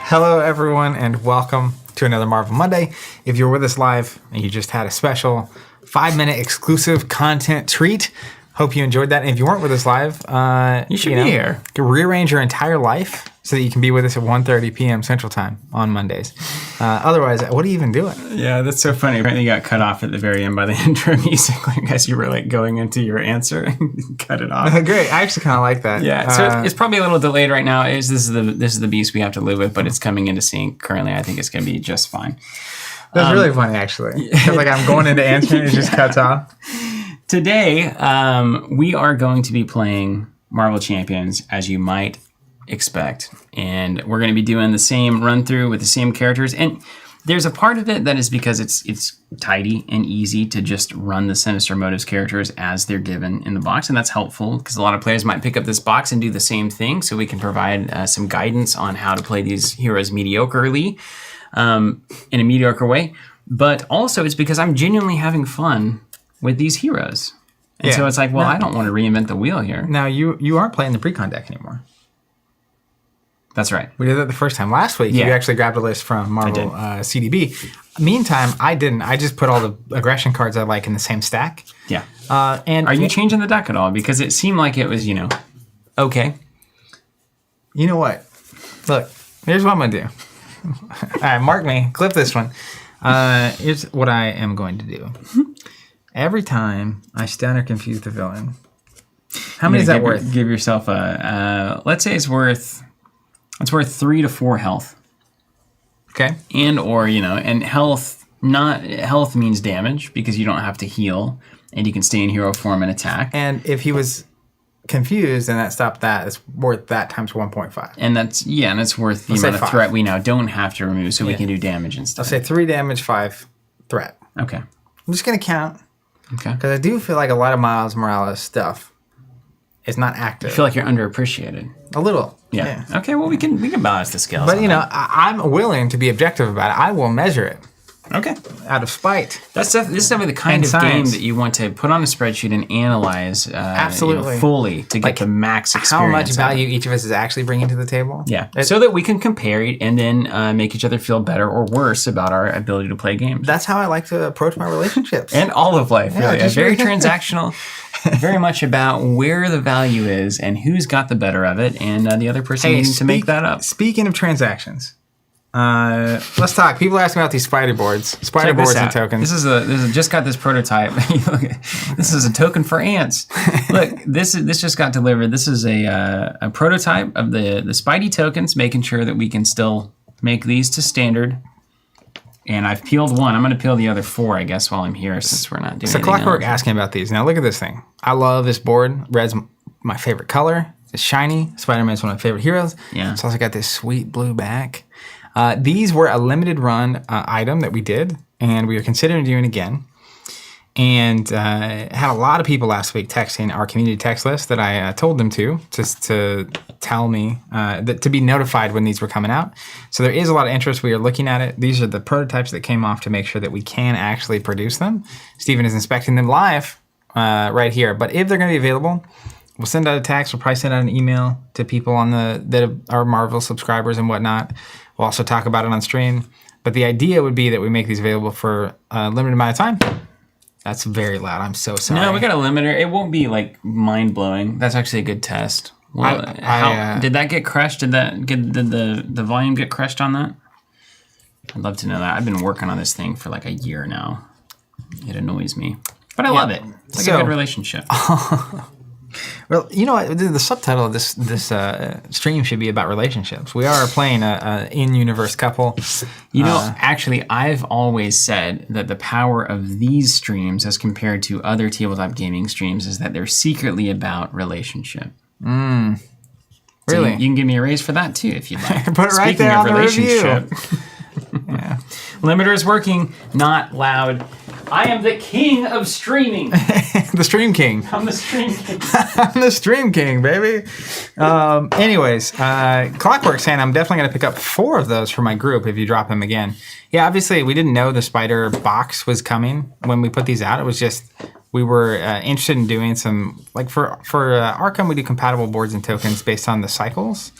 Hello, everyone, and welcome to another Marvel Monday. If you're with us live and you just had a special 5-minute exclusive content treat, hope you enjoyed that. And if you weren't with us live, you should be here. You can rearrange your entire life so that you can be with us at 1:30 p.m. Central Time on Mondays. Otherwise, what are you even doing? Yeah, that's so funny. Apparently, you got cut off at the very end by the intro music. I guess you were like going into your answer and cut it off. Great. I actually kind of like that. Yeah. So it's probably a little delayed right now. This is the beast we have to live with, but it's coming into sync currently. I think it's going to be just fine. That's really funny, actually. Like I'm going into answering, it just cuts off. Today, we are going to be playing Marvel Champions, as you might expect, and we're going to be doing the same run through with the same characters. And there's a part of it that is because it's tidy and easy to just run the Sinister Motives characters as they're given in the box, and that's helpful because a lot of players might pick up this box and do the same thing. So we can provide some guidance on how to play these heroes mediocrely, in a mediocre way. But also, it's because I'm genuinely having fun with these heroes, and so it's like, well, I don't want to reinvent the wheel here. Now you aren't playing the pre-con deck anymore. That's right. We did that the first time. Last week, you actually grabbed a list from Marvel CDB. Meantime, I didn't. I just put all the aggression cards I like in the same stack. Yeah. And are you changing the deck at all? Because it seemed like it was, okay. You know what? Look, here's what I'm going to do. All right, mark me. Clip this one. Here's what I am going to do. Every time I stun or confuse the villain, how many is that worth? Give yourself let's say it's worth 3 to 4 health. Okay. And and health means damage because you don't have to heal and you can stay in hero form and attack. And if he was confused and that stopped that, it's worth that times 1.5. And it's worth the amount of threat we now don't have to remove so we can do damage instead. I'll say 3 damage, 5 threat. Okay. I'm just going to count. Okay. Because I do feel like a lot of Miles Morales stuff is not active. I feel like you're underappreciated. A little. Yeah. Okay, well, we can balance the scales. But, I'm willing to be objective about it. I will measure it. Okay. Out of spite. This is definitely the kind of game that you want to put on a spreadsheet and analyze absolutely fully to get the max experience. How much value each of us is actually bringing to the table. Yeah. So that we can compare it and then make each other feel better or worse about our ability to play games. That's how I like to approach my relationships. And all of life, really. Very transactional. Very much about where the value is and who's got the better of it, and the other person needs to make that up. Speaking of transactions, let's talk. People ask me about these spider boards and tokens. This is just got this prototype. This is a token for ants. Look, this just got delivered. This is a prototype of the Spidey tokens, making sure that we can still make these to standard. And I've peeled one. I'm going to peel the other 4, I guess, while I'm here, since we're not doing anything Clockwork else. asking about these. Now look at this thing. I love this board. Red's my favorite color. It's shiny. Spider-Man's one of my favorite heroes. Yeah. It's also got this sweet blue back. These were a limited run item that we did, and we are considering doing again. And had a lot of people last week texting our community text list that I told them to tell me to be notified when these were coming out. So there is a lot of interest. We are looking at it. These are the prototypes that came off to make sure that we can actually produce them. Steven is inspecting them live right here. But if they're going to be available, we'll send out a text. We'll probably send out an email to people that are Marvel subscribers and whatnot. We'll also talk about it on stream. But the idea would be that we make these available for a limited amount of time. That's very loud. I'm so sorry. No, we got a limiter. It won't be like mind-blowing. That's actually a good test. Well, did that get crushed? Did the volume get crushed on that? I'd love to know that. I've been working on this thing for like a year now. It annoys me. But I love it. It's like a good relationship. Well, you know what? The subtitle of this stream should be about relationships. We are playing a in-universe couple. Actually, I've always said that the power of these streams as compared to other tabletop gaming streams is that they're secretly about relationship. Really? So you can give me a raise for that too if you'd like. Put it right there on the review. Yeah. Limiter is working, not loud. I am the king of streaming. The stream king. I'm the stream king. I'm the stream king, baby. Anyways, Clockwork saying I'm definitely going to pick up 4 of those for my group if you drop them again. Yeah, obviously we didn't know the spider box was coming when we put these out. It was just we were interested in doing some, like for Arkham, we do compatible boards and tokens based on the cycles.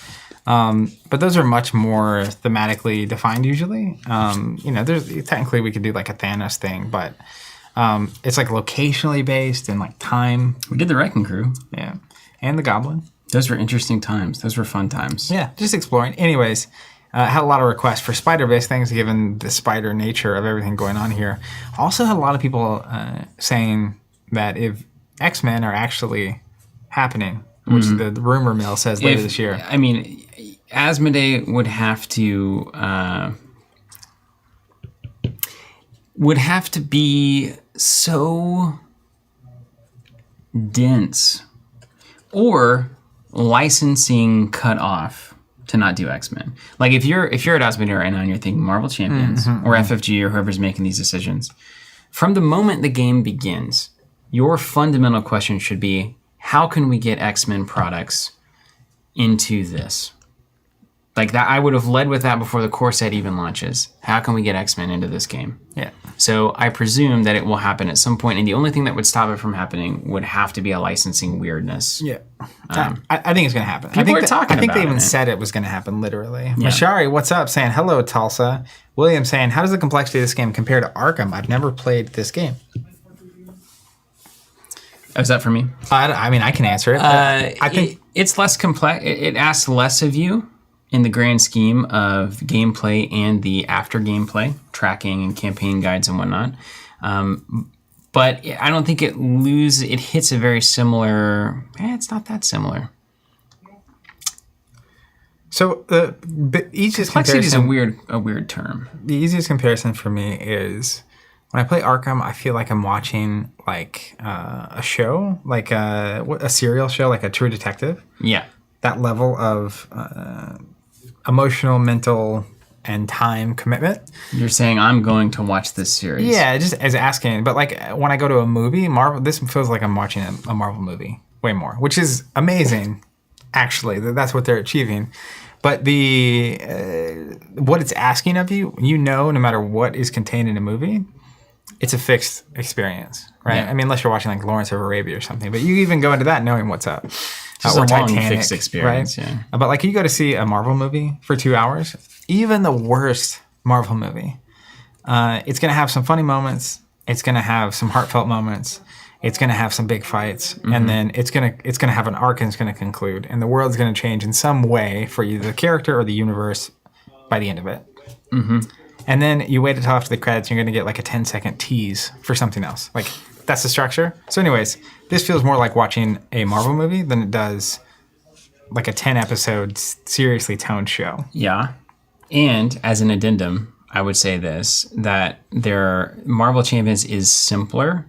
But those are much more thematically defined usually. There's technically we could do like a Thanos thing, but it's like locationally based and like time. We did the Wrecking Crew. Yeah. And the Goblin. Those were interesting times. Those were fun times. Yeah, just exploring. Anyways, had a lot of requests for spider-based things given the spider nature of everything going on here. Also had a lot of people saying that if X-Men are actually happening, which the rumor mill says later this year. I mean, Asmodee would have to be so dense or licensing cut off to not do X-Men. Like if you're at Asmodee right now and you're thinking Marvel Champions or FFG or whoever's making these decisions, from the moment the game begins, your fundamental question should be, how can we get X-Men products into this? Like that, I would have led with that before the core set even launches. How can we get X-Men into this game? Yeah. So I presume that it will happen at some point, and the only thing that would stop it from happening would have to be a licensing weirdness. Yeah. I think it's going to happen. I think they even said it was going to happen, literally. Yeah. Mashari, what's up? Saying, hello, Tulsa. William saying, how does the complexity of this game compare to Arkham? I've never played this game. Oh, is that for me? I mean, I can answer it. I think it's less complex. It asks less of you in the grand scheme of gameplay and the after gameplay, tracking and campaign guides and whatnot. But I don't think it hits a very similar. It's not that similar. So the easiest Complexity is comparison, a weird term. the easiest comparison for me is when I play Arkham, I feel like I'm watching like a show, like a serial show, like a True Detective. Yeah. That level of emotional, mental, and time commitment. You're saying I'm going to watch this series. Yeah, just as asking. But like when I go to a movie, Marvel, this feels like I'm watching a Marvel movie way more, which is amazing. Actually, that's what they're achieving. But the what it's asking of you, no matter what is contained in a movie, it's a fixed experience, right? Yeah. I mean, unless you're watching like Lawrence of Arabia or something, but you even go into that knowing what's up. Just or a long Titanic, fixed experience, right? yeah. But like you go to see a Marvel movie for 2 hours, even the worst Marvel movie, it's going to have some funny moments. It's going to have some heartfelt moments. It's going to have some big fights, and then it's going to have an arc and it's going to conclude, and the world's going to change in some way for either the character or the universe by the end of it. Mm-hmm. And then you wait until after the credits, you're going to get like a 10-second tease for something else. Like that's the structure. So, anyways, this feels more like watching a Marvel movie than it does like a 10-episode seriously toned show. Yeah. And as an addendum, I would say this, that Marvel Champions is simpler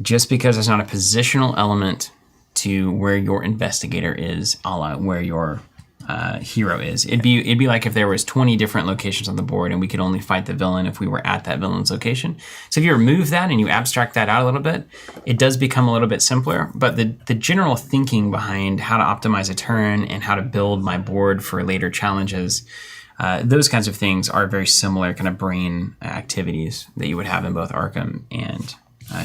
just because there's not a positional element to where your investigator is, a la where your hero is. It'd be like if there was 20 different locations on the board and we could only fight the villain if we were at that villain's location. So if you remove that and you abstract that out a little bit, it does become a little bit simpler. But the general thinking behind how to optimize a turn and how to build my board for later challenges, those kinds of things are very similar kind of brain activities that you would have in both Arkham and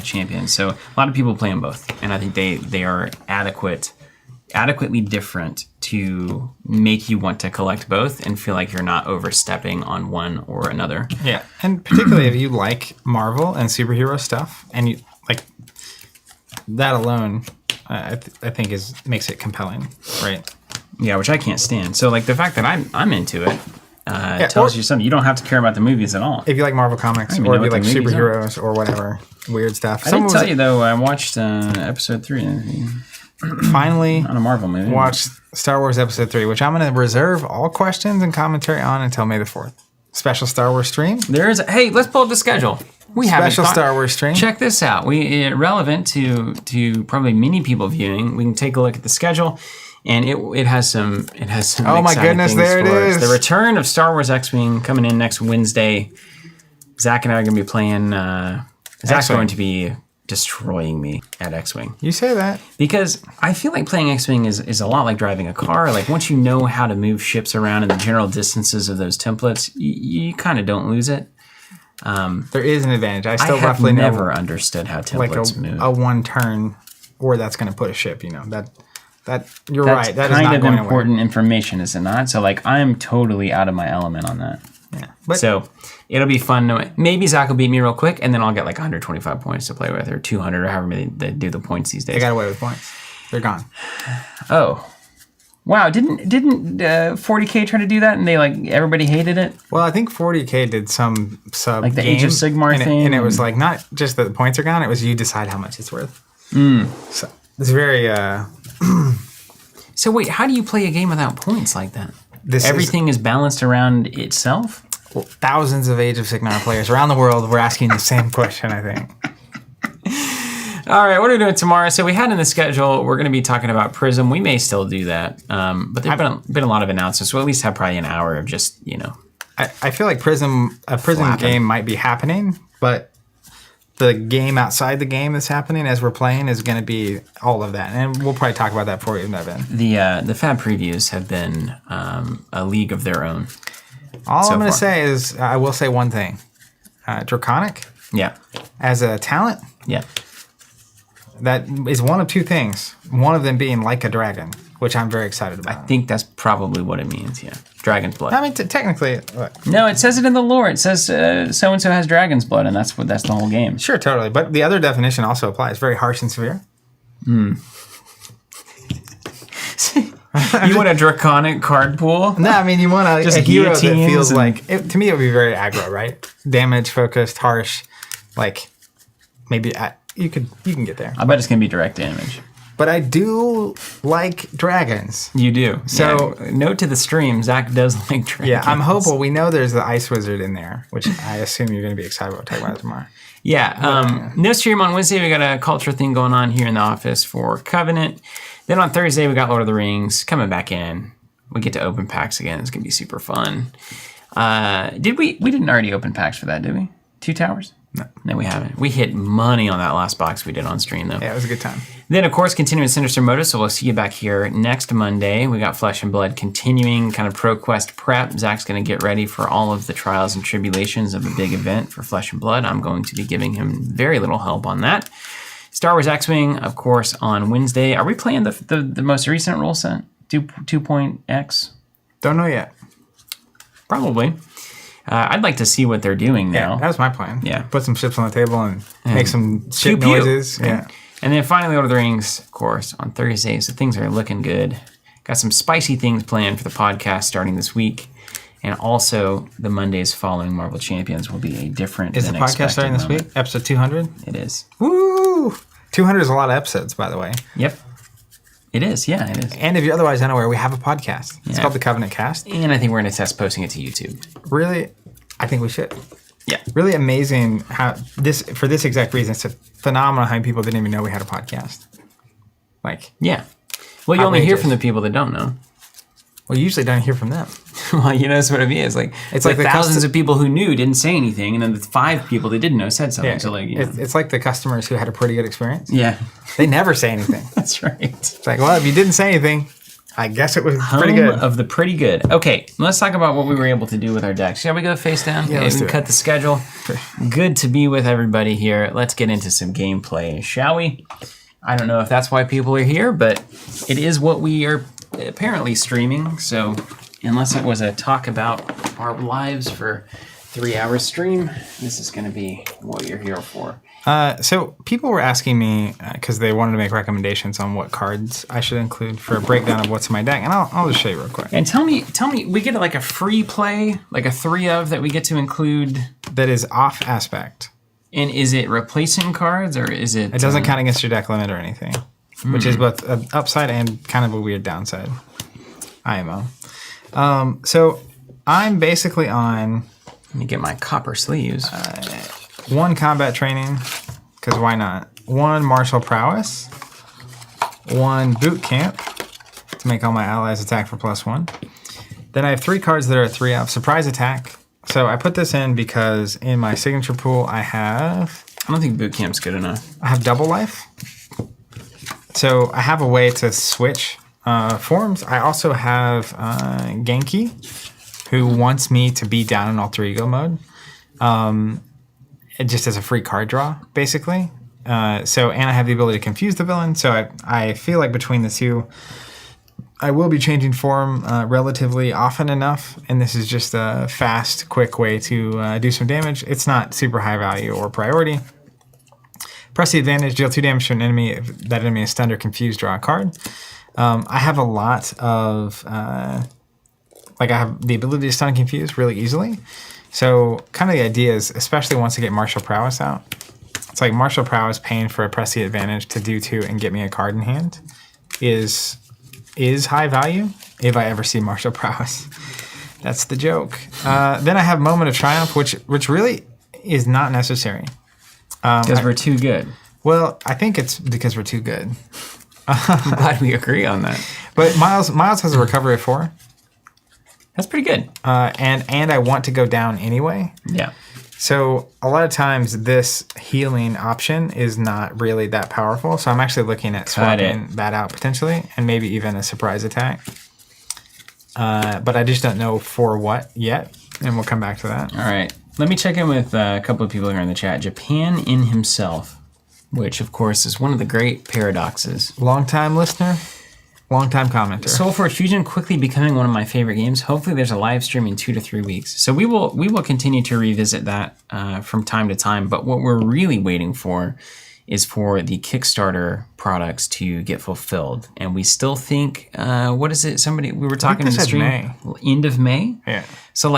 Champions. So a lot of people play them both, and I think they are adequately different to make you want to collect both and feel like you're not overstepping on one or another. Yeah, and particularly if you like Marvel and superhero stuff, and you like that alone, I think makes it compelling, right? Yeah, which I can't stand. So like the fact that I'm into it tells you something. You don't have to care about the movies at all. If you like Marvel comics, or if you like superheroes or whatever weird stuff. I did tell you though, I watched episode 3. Finally, on a Marvel movie. Watched Star Wars Episode 3, which I'm going to reserve all questions and commentary on until May the 4th. Special Star Wars stream. Hey, let's pull up the schedule. Special Star Wars stream. Check this out. Relevant to probably many people viewing. We can take a look at the schedule, and it has some. Oh my goodness! There it is. The return of Star Wars X-Wing coming in next Wednesday. Zach and I are going to be playing. Zach's going to be destroying me at X-Wing. You say that. Because I feel like playing X-Wing is a lot like driving a car. Like once you know how to move ships around in the general distances of those templates, you kind of don't lose it. There is an advantage. I still I have roughly never know understood how like templates move. a one turn where that's going to put a ship. You know that you're That's right. That is kind not of going important information, is it not? So like, I am totally out of my element on that. away. Yeah, but So it'll be fun. Maybe Zach will beat me real quick, and then I'll get like 125 points to play with, or 200, or however many they do the points these days. they got away with points. They're gone. Oh, wow! Didn't 40K try to do that, and they like everybody hated it? Well, I think 40K did some sub Like the game, Age of Sigmar and thing? and it was like not just that the points are gone. It was you decide how much it's worth. So it's very. So wait, how do you play a game without points like that? This Everything is balanced around itself? thousands of Age of Sigmar players around the world were asking the same question. I think. All right, what are we doing tomorrow? So we had in the schedule, we're going to be talking about Prism. We may still do that, but there's been a lot of announcements. We'll at least have probably an hour of just, I feel like a Prism Flapping. game might be happening, but the game outside the game that's happening as we're playing is going to be all of that, and we'll probably talk about that for you, Nevin. the Fab previews have been a league of their own. All So I'm going to far. say is I will say one thing: Draconic Yeah, as a talent. yeah. That is one of two things. One of them being like a dragon, which I'm very excited about. I think that's probably what it means, yeah. Dragon's blood. I mean, technically, look, No, it says it in the lore. It says so-and-so has dragon's blood, and that's the whole game. sure, totally. But the other definition also applies. Very harsh and severe. You want a draconic card pool? No, I mean, you want a hero that guillotines feels and- like... to me, it would be very aggro, right? Damage, focused, harsh. Like, maybe... you can get there. I bet it's going to be direct damage. But I do like dragons. You do. So- Yeah. Note to the stream, Zach does like dragons. Yeah, I'm hopeful. We know there's the Ice Wizard in there, which I assume you're going to be excited about talking about it tomorrow. Yeah. No stream on Wednesday. We got a culture thing going on here in the office for Covenant. Then on Thursday, we got Lord of the Rings coming back in. We get to open packs again. It's going to be super fun. Did we didn't already open packs for that, did we? 2 towers? No, we haven't. We hit money on that last box we did on stream, though. Yeah, it was a good time. Then, of course, continuing Sinister Motives, so we'll see you back here next Monday. We got Flesh and Blood continuing kind of ProQuest prep. Zach's going to get ready for all of the trials and tribulations of a big event for Flesh and Blood. I'm going to be giving him very little help on that. Star Wars X-Wing, of course, on Wednesday. Are we playing the most recent rule set? 2.x? Don't know yet. Probably. I'd like to see what they're doing now. Yeah, that was my plan. Yeah. Put some ships on the table and make some ship Pew, pew. noises. Yeah. And then finally, Lord of the Rings, of course, on Thursday. So things are looking good. Got some spicy things planned for the podcast starting this week. And also, the Mondays following Marvel Champions will be a different Is the than podcast expected starting this moment. week? Episode 200? It is. Woo! 200 is a lot of episodes, by the way. Yep. It is. Yeah, it is. And if you're otherwise unaware, we have a podcast. It's Yeah. called the Covenant Cast. And I think we're going to test posting it to YouTube. Really, I think we should. Yeah. Really amazing how for this exact reason, it's phenomenal how many people didn't even know we had a podcast. Like, Yeah. Well, you only hear Outrageous. from the people that don't know. well, you usually don't hear from them. Well, you know, that's what I mean. It's like like the thousands of people who knew didn't say anything, and then the 5 people that didn't know said something. Yeah, So, like, you know. it's like the customers who had a pretty good experience. Yeah, They never say anything. that's right. It's like, well, if you didn't say anything, I guess it was pretty Home good. of the pretty good. Okay, let's talk about what we were able to do with our decks. Shall we go face down? Yeah, let's we do can it. cut the schedule. Good to be with everybody here. Let's get into some gameplay, shall we? I don't know if that's why people are here, but it is what we are apparently streaming. So unless it was a talk about our lives for 3 hours stream, this is going to be what you're here for. So people were asking me because they wanted to make recommendations on what cards I should include for a breakdown of what's in my deck, and I'll just show you real quick. And tell me, we get like a free play, like a 3 of that we get to include. That is off aspect. And is it replacing cards or is it? It doesn't count against your deck limit or anything, which is both an upside and kind of a weird downside. IMO. So I'm basically on Let me get my copper sleeves. 1 combat training, because why not? 1 martial prowess, 1 boot camp to make all my allies attack for +1. Then I have 3 cards that are 3 up. Surprise attack. So I put this in because in my signature pool I have I don't think boot camp's good enough. double life. So I have a way to switch forms. I also have Genki, who wants me to be down in alter ego mode. just as a free card draw, basically. And I have the ability to confuse the villain. So I feel like between the two, I will be changing form relatively often enough. And this is just a fast, quick way to do some damage. It's not super high value or priority. Press the advantage, deal 2 damage to an enemy. If that enemy is stunned or confused, draw a card. I have a lot of, I have the ability to stun and confuse really easily. So kind of the idea is, especially once I get Martial Prowess out, it's like Martial Prowess paying for a press the advantage to do 2 and get me a card in hand is high value if I ever see Martial Prowess. That's the joke. Then I have Moment of Triumph, which really is not necessary. Because we're too good. Well, I think it's because we're too good. I'm glad we agree on that. But Miles has a recovery of 4. That's pretty good. And I want to go down anyway. Yeah. So a lot of times this healing option is not really that powerful. So I'm actually looking at swapping that out potentially, and maybe even a surprise attack. But I just don't know for what yet, and we'll come back to that. All right. Let me check in with a couple of people here in the chat. Japan in himself, which of course is one of the great paradoxes. Long-time listener, long-time commenter. Soulforge Fusion quickly becoming one of my favorite games. Hopefully there's a live stream in 2 to 3 weeks. So we will continue to revisit that from time to time. But what we're really waiting for is for the Kickstarter products to get fulfilled. And we still think, what is it? We were talking in the stream. May. End of May? Yeah. So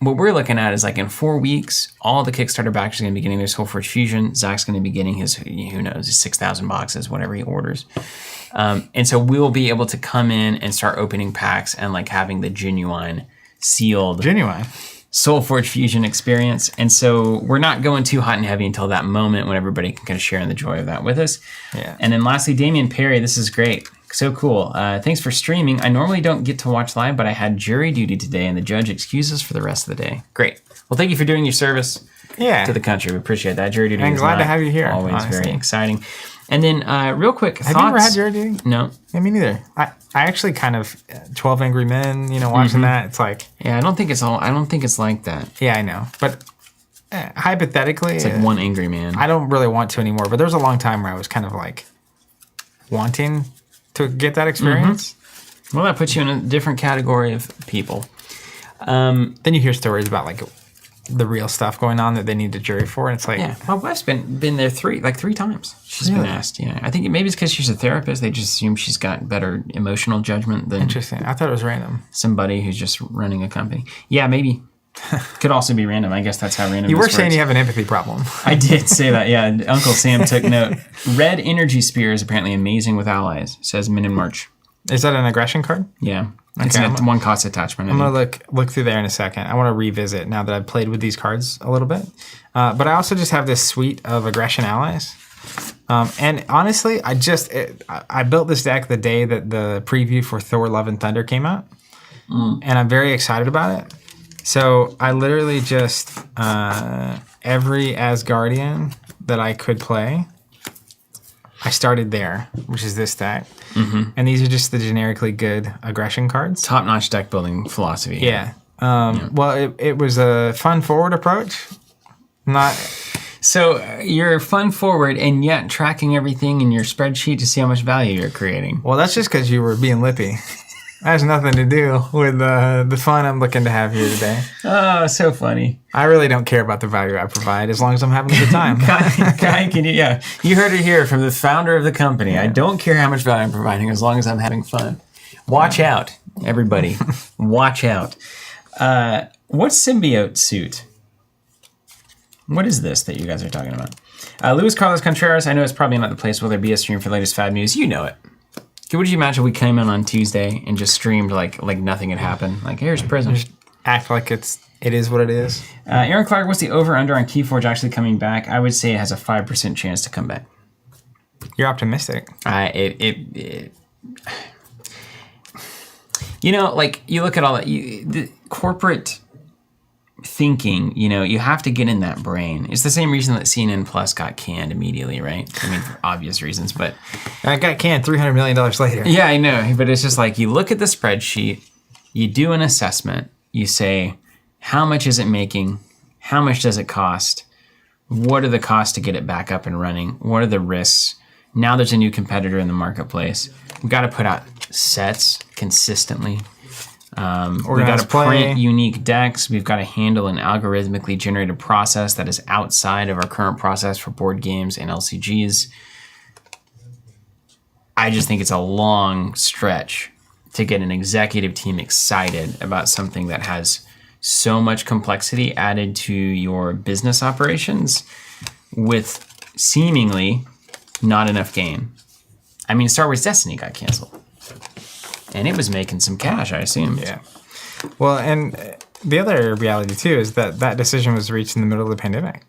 what we're looking at is in 4 weeks, all the Kickstarter backers are going to be getting their Soulforge Fusion. Zach's going to be getting his, who knows, his 6,000 boxes, whatever he orders. And so we'll be able to come in and start opening packs and having the genuine sealed Soulforge Fusion experience. And so we're not going too hot and heavy until that moment when everybody can kind of share in the joy of that with us. Yeah. And then lastly, Damian Perry, this is great. So cool. Thanks for streaming. I normally don't get to watch live, but I had jury duty today and the judge excused us for the rest of the day. Great. Well, thank you for doing your service to the country. We appreciate that. Jury duty I'm glad to have you here. Always honestly. very exciting. And then real quick, have you ever had jury duty? No. Yeah, me neither. I actually kind of 12 Angry Men, watching that. It's like, yeah, I don't think it's like that. Yeah, I know. But hypothetically, it's like one Angry Man. I don't really want to anymore, but there was a long time where I was kind of wanting to get that experience. Well, that puts you in a different category of people. Then you hear stories about the real stuff going on that they need a jury for, and it's like, yeah, my wife's been there three times. She's been asked. Yeah, I think maybe it's because she's a therapist. They just assume she's got better emotional judgment than interesting. I thought it was random. Somebody who's just running a company. Yeah, maybe. Could also be random. I guess that's how random. You were saying you have an empathy problem. I did say that. Yeah, Uncle Sam took note. Red Energy Spear is apparently amazing with allies. Says Min and March. Is that an aggression card? Yeah. It's a one cost attachment. I'm going to look through there in a second. I want to revisit now that I've played with these cards a little bit. But I also just have this suite of aggression allies. And honestly, I built this deck the day that the preview for Thor Love and Thunder came out. And I'm very excited about it. So I literally just, every Asgardian that I could play, I started there, which is this deck. And these are just the generically good aggression cards. Top-notch deck building philosophy. Yeah. Well, it was a fun forward approach. So you're fun forward and yet tracking everything in your spreadsheet to see how much value you're creating. Well, that's just because you were being lippy. That has nothing to do with the fun I'm looking to have here today. Oh, so funny. I really don't care about the value I provide as long as I'm having a good time. Guy, you heard it here from the founder of the company. Yeah. I don't care how much value I'm providing as long as I'm having fun. Watch out, everybody. Watch out. What's Symbiote Suit? What is this that you guys are talking about? Luis Carlos Contreras, I know it's probably not the place where there be a stream for the latest fab news. You know it. Would you imagine we came in on Tuesday and just streamed like nothing had happened? Like, here's Prism. Just act like it is what it is. Aaron Clark, what's the over-under on Keyforge actually coming back? I would say it has a 5% chance to come back. You're optimistic. You look at all that. The corporate thinking, you have to get in that brain. It's the same reason that CNN Plus got canned immediately, right? I mean, for obvious reasons, but... I got canned $300 million later. Yeah, I know, but it's just you look at the spreadsheet, you do an assessment, you say, how much is it making? How much does it cost? What are the costs to get it back up and running? What are the risks? Now there's a new competitor in the marketplace. We've got to put out sets consistently. We've got to print unique decks. We've got to handle an algorithmically generated process that is outside of our current process for board games and LCGs. I just think it's a long stretch to get an executive team excited about something that has so much complexity added to your business operations with seemingly not enough gain. I mean, Star Wars Destiny got canceled. And it was making some cash, I assume. Yeah. Well, and the other reality, too, is that decision was reached in the middle of the pandemic.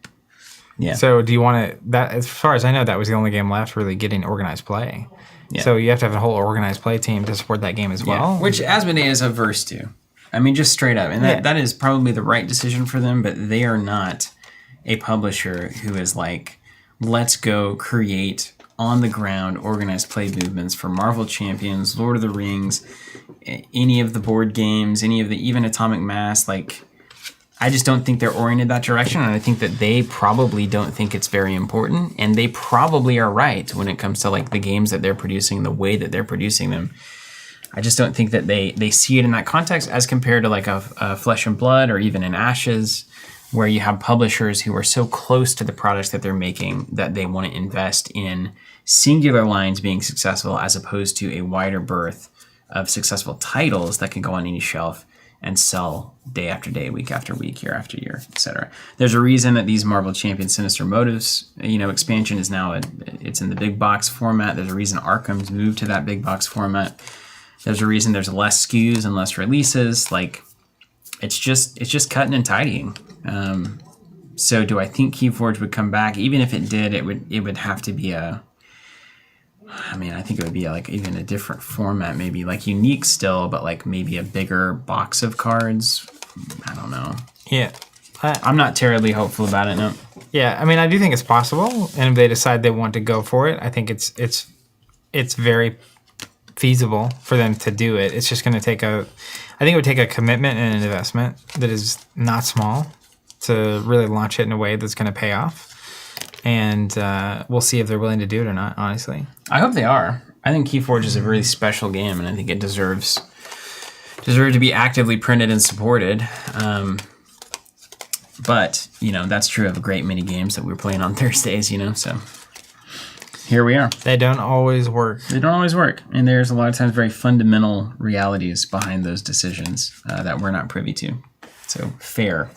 Yeah. So do you want to... that? As far as I know, that was the only game left really getting organized play. Yeah. So you have to have a whole organized play team to support that game as well. Which Asmodee is averse to. I mean, just straight up. And that is probably the right decision for them, but they are not a publisher who is like, let's go create on-the-ground organized play movements for Marvel Champions, Lord of the Rings, any of the board games, any of the, even Atomic Mass. Like, I just don't think they're oriented that direction, and I think that they probably don't think it's very important, and they probably are right when it comes to like the games that they're producing, the way that they're producing them. I just don't think that they see it in that context as compared to like a Flesh and Blood or even an Ashes, where you have publishers who are so close to the products that they're making that they want to invest in singular lines being successful as opposed to a wider berth of successful titles that can go on any shelf and sell day after day, week after week, year after year, etc. There's a reason that these Marvel Champions Sinister Motives, expansion is now it's in the big box format. There's a reason Arkham's moved to that big box format. There's a reason there's less SKUs and less releases. Like, it's just cutting and tidying. So do I think Keyforge would come back? Even if it did, it would have to be I think it would be like even a different format, maybe like unique still, but like maybe a bigger box of cards. I don't know. Yeah. I'm not terribly hopeful about it, no. Yeah, I mean, I do think it's possible, and if they decide they want to go for it, I think it's very feasible for them to do it. It's just going to take I think it would take a commitment and an investment that is not small to really launch it in a way that's going to pay off. And we'll see if they're willing to do it or not, honestly. I hope they are. I think Keyforge is a really special game, and I think it deserves to be actively printed and supported. But, that's true of a great many games that we're playing on Thursdays, so here we are. They don't always work. And there's a lot of times very fundamental realities behind those decisions that we're not privy to. So, fair.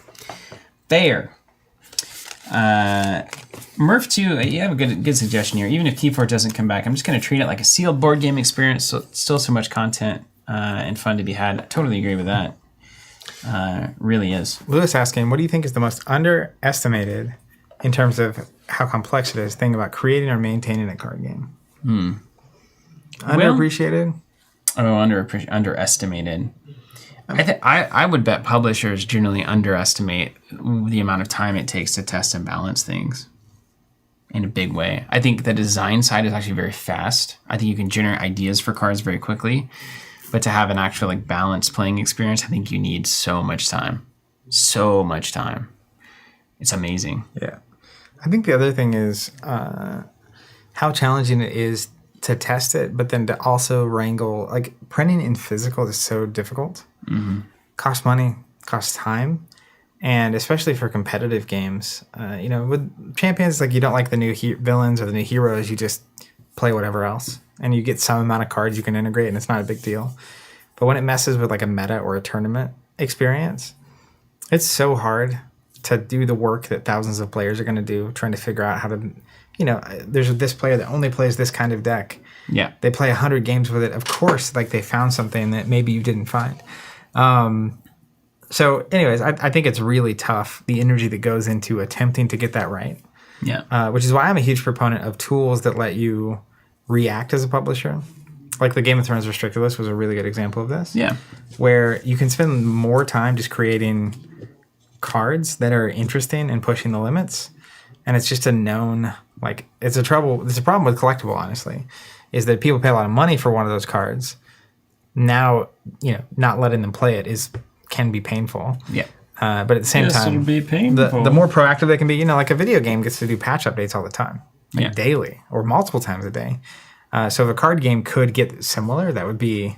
Murph 2, you have a good suggestion here. Even if Keyforge doesn't come back, I'm just going to treat it like a sealed board game experience. So still so much content and fun to be had. I totally agree with that. Really is. Lewis asking, what do you think is the most underestimated in terms of how complex it is thing about creating or maintaining a card game? Underappreciated? Underestimated. I would bet publishers generally underestimate the amount of time it takes to test and balance things in a big way. I think the design side is actually very fast. I think you can generate ideas for cards very quickly, but to have an actual balanced playing experience, I think you need so much time. It's amazing. Yeah. I think the other thing is how challenging it is to test it, but then to also wrangle, printing in physical is so difficult. Mm-hmm. Costs money, costs time, and especially for competitive games, with Champions, you don't like the new villains or the new heroes, you just play whatever else, and you get some amount of cards you can integrate, and it's not a big deal. But when it messes with a meta or a tournament experience, it's so hard to do the work that thousands of players are going to do, trying to figure out how to, there's this player that only plays this kind of deck. Yeah. They play 100 games with it. Of course, they found something that maybe you didn't find. So anyways, I think it's really tough, the energy that goes into attempting to get that right. Yeah. Which is why I'm a huge proponent of tools that let you react as a publisher. Like the Game of Thrones restricted list was a really good example of this. Yeah. Where you can spend more time just creating cards that are interesting and pushing the limits. And it's just a known, it's a problem with collectible, honestly, is that people pay a lot of money for one of those cards. Now, not letting them play it can be painful. Yeah. But at the same This time, will be painful. the more proactive they can be, like a video game gets to do patch updates all the time, Yeah. daily or multiple times a day. So if a card game could get similar, that would be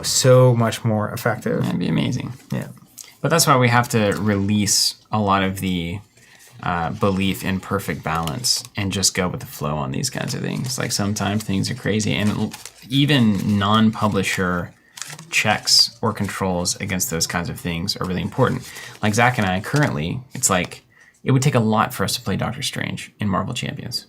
so much more effective. That'd be amazing. Yeah. But that's why we have to release a lot of the belief in perfect balance and just go with the flow on these kinds of things. Like sometimes things are crazy, and even non-publisher checks or controls against those kinds of things are really important. Like Zach and I currently, it's like it would take a lot for us to play Doctor Strange in Marvel Champions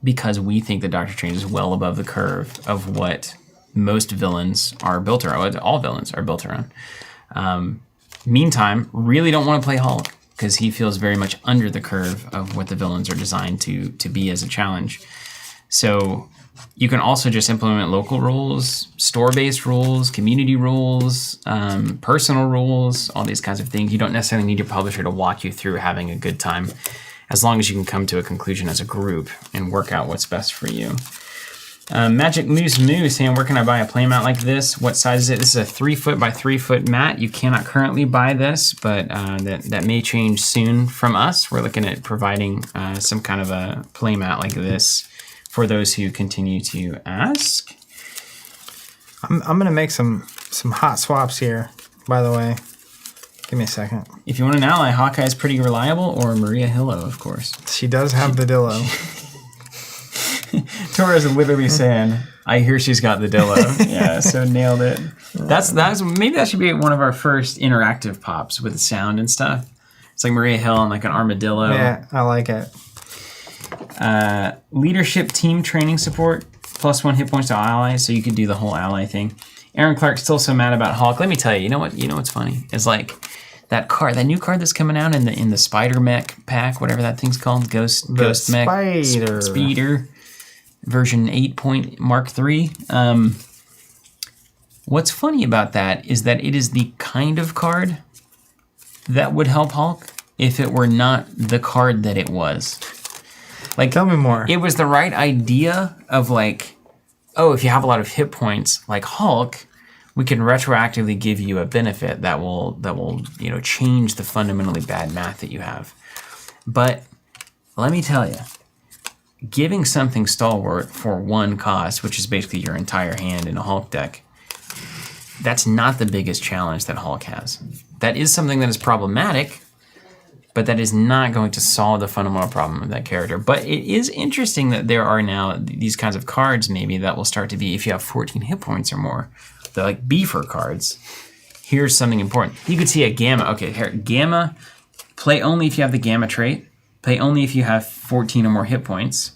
because we think that Doctor Strange is well above the curve of what most villains are built around, all villains are built around. Meantime, really don't want to play Hulk because he feels very much under the curve of what the villains are designed to be as a challenge. So you can also just implement local rules, store-based rules, community rules, personal rules, all these kinds of things. You don't necessarily need your publisher to walk you through having a good time, as long as you can come to a conclusion as a group and work out what's best for you. Magic Moose saying, where can I buy a playmat like this? What size is it? This is a 3 foot by 3 foot mat. You cannot currently buy this, but that may change soon from us. We're looking at providing some kind of a playmat like this for those who continue to ask. I'm gonna make some hot swaps here, by the way. Give me a second. If you want an ally, Hawkeye's pretty reliable, or Maria Hillo, of course. She does have the Dillo. Torres is literally saying, I hear she's got the Dillo. Yeah, so nailed it. That's maybe that should be one of our first interactive pops with the sound and stuff. It's like Maria Hill and like an armadillo. Yeah, I like it. Leadership team training support, +1 hit points to allies, so you could do the whole ally thing. Aaron Clark's still so mad about Hulk. Let me tell you, you know what's funny? Is like that new card that's coming out in the Spider Mech pack, whatever that thing's called, Ghost Mech Speeder version 8. Mark 3. What's funny about that is that it is the kind of card that would help Hulk if it were not the card that it was. Like, tell me more. It was the right idea of like, oh, if you have a lot of hit points like Hulk, we can retroactively give you a benefit that will change the fundamentally bad math that you have. But let me tell you, giving something stalwart for 1 cost, which is basically your entire hand in a Hulk deck, that's not the biggest challenge that Hulk has. That is something that is problematic, but that is not going to solve the fundamental problem of that character. But it is interesting that there are now these kinds of cards maybe that will start to be, if you have 14 hit points or more, they're like beefer cards. Here's something important. You could see a Gamma. Okay, here, Gamma, play only if you have the Gamma trait. Play only if you have 14 or more hit points.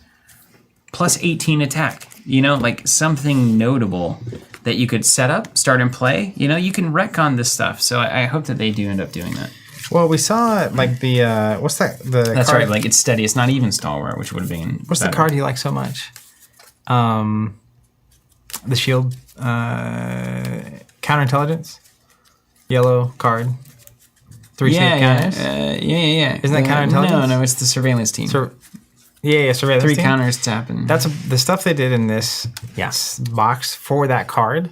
+18 attack. Like something notable that you could set up, start and play. You can retcon this stuff. So I hope that they do end up doing that. Well, we saw like the what's that? That's card? right. Like it's steady. It's not even stalwart, which would have been. What's better. The card you like so much? The shield counterintelligence, yellow card. 3 counters. Yeah. Isn't that counterintelligence? No, it's the surveillance team. Surveillance 3 team. counters tapping. That's the stuff they did in this box for that card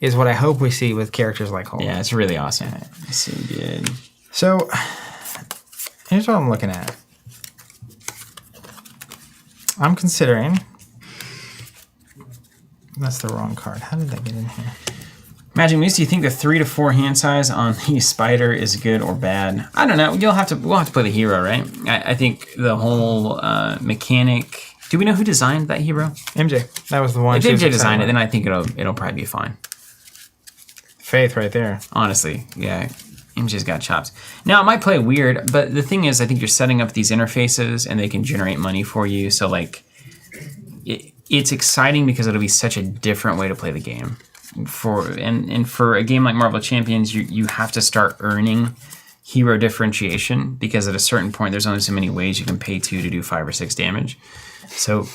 is what I hope we see with characters like Hulk. Yeah, it's really awesome. It's so good. So here's what I'm looking at. I'm considering. That's the wrong card. How did that get in here? Magic Moose, do you think the 3 to 4 hand size on the Spider is good or bad? I don't know. We'll have to play the hero, right? I think the whole mechanic. Do we know who designed that hero? MJ. That was the one. If MJ designed it, then I think it'll probably be fine. Faith right there. Honestly, yeah. MJ's got chops. Now, it might play weird, but the thing is, I think you're setting up these interfaces and they can generate money for you. So, like, it's exciting because it'll be such a different way to play the game. For a game like Marvel Champions, you have to start earning hero differentiation because at a certain point, there's only so many ways you can pay 2 to do 5 or 6 damage. So,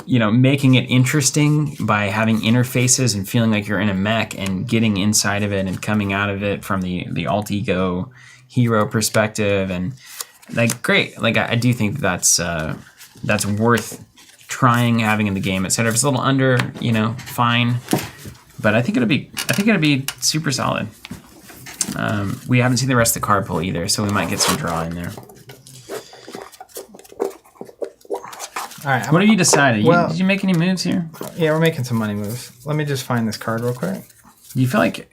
making it interesting by having interfaces and feeling like you're in a mech and getting inside of it and coming out of it from the alt ego hero perspective, and like great. Like I do think that's worth trying having in the game, etc. If it's a little under, fine. But I think it'll be super solid. We haven't seen the rest of the card pool either, so we might get some draw in there. All right. What have you decided? Did you make any moves here? Yeah, we're making some money moves. Let me just find this card real quick. Do you feel like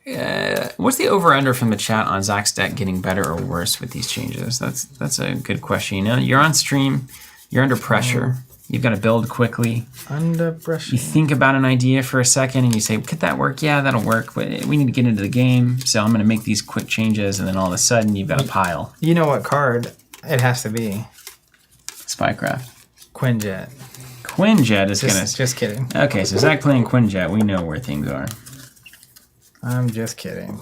what's the over/under from the chat on Zach's deck getting better or worse with these changes? That's a good question. You know, you're on stream, you're under pressure. You've got to build quickly. Under pressure. You think about an idea for a second and you say, could that work? Yeah, that'll work. But we need to get into the game, so I'm going to make these quick changes, and then all of a sudden you've got a pile. You know what card it has to be? Spycraft. Quinjet. Quinjet is going to... Just kidding. Okay, so Zach playing Quinjet, we know where things are. I'm just kidding.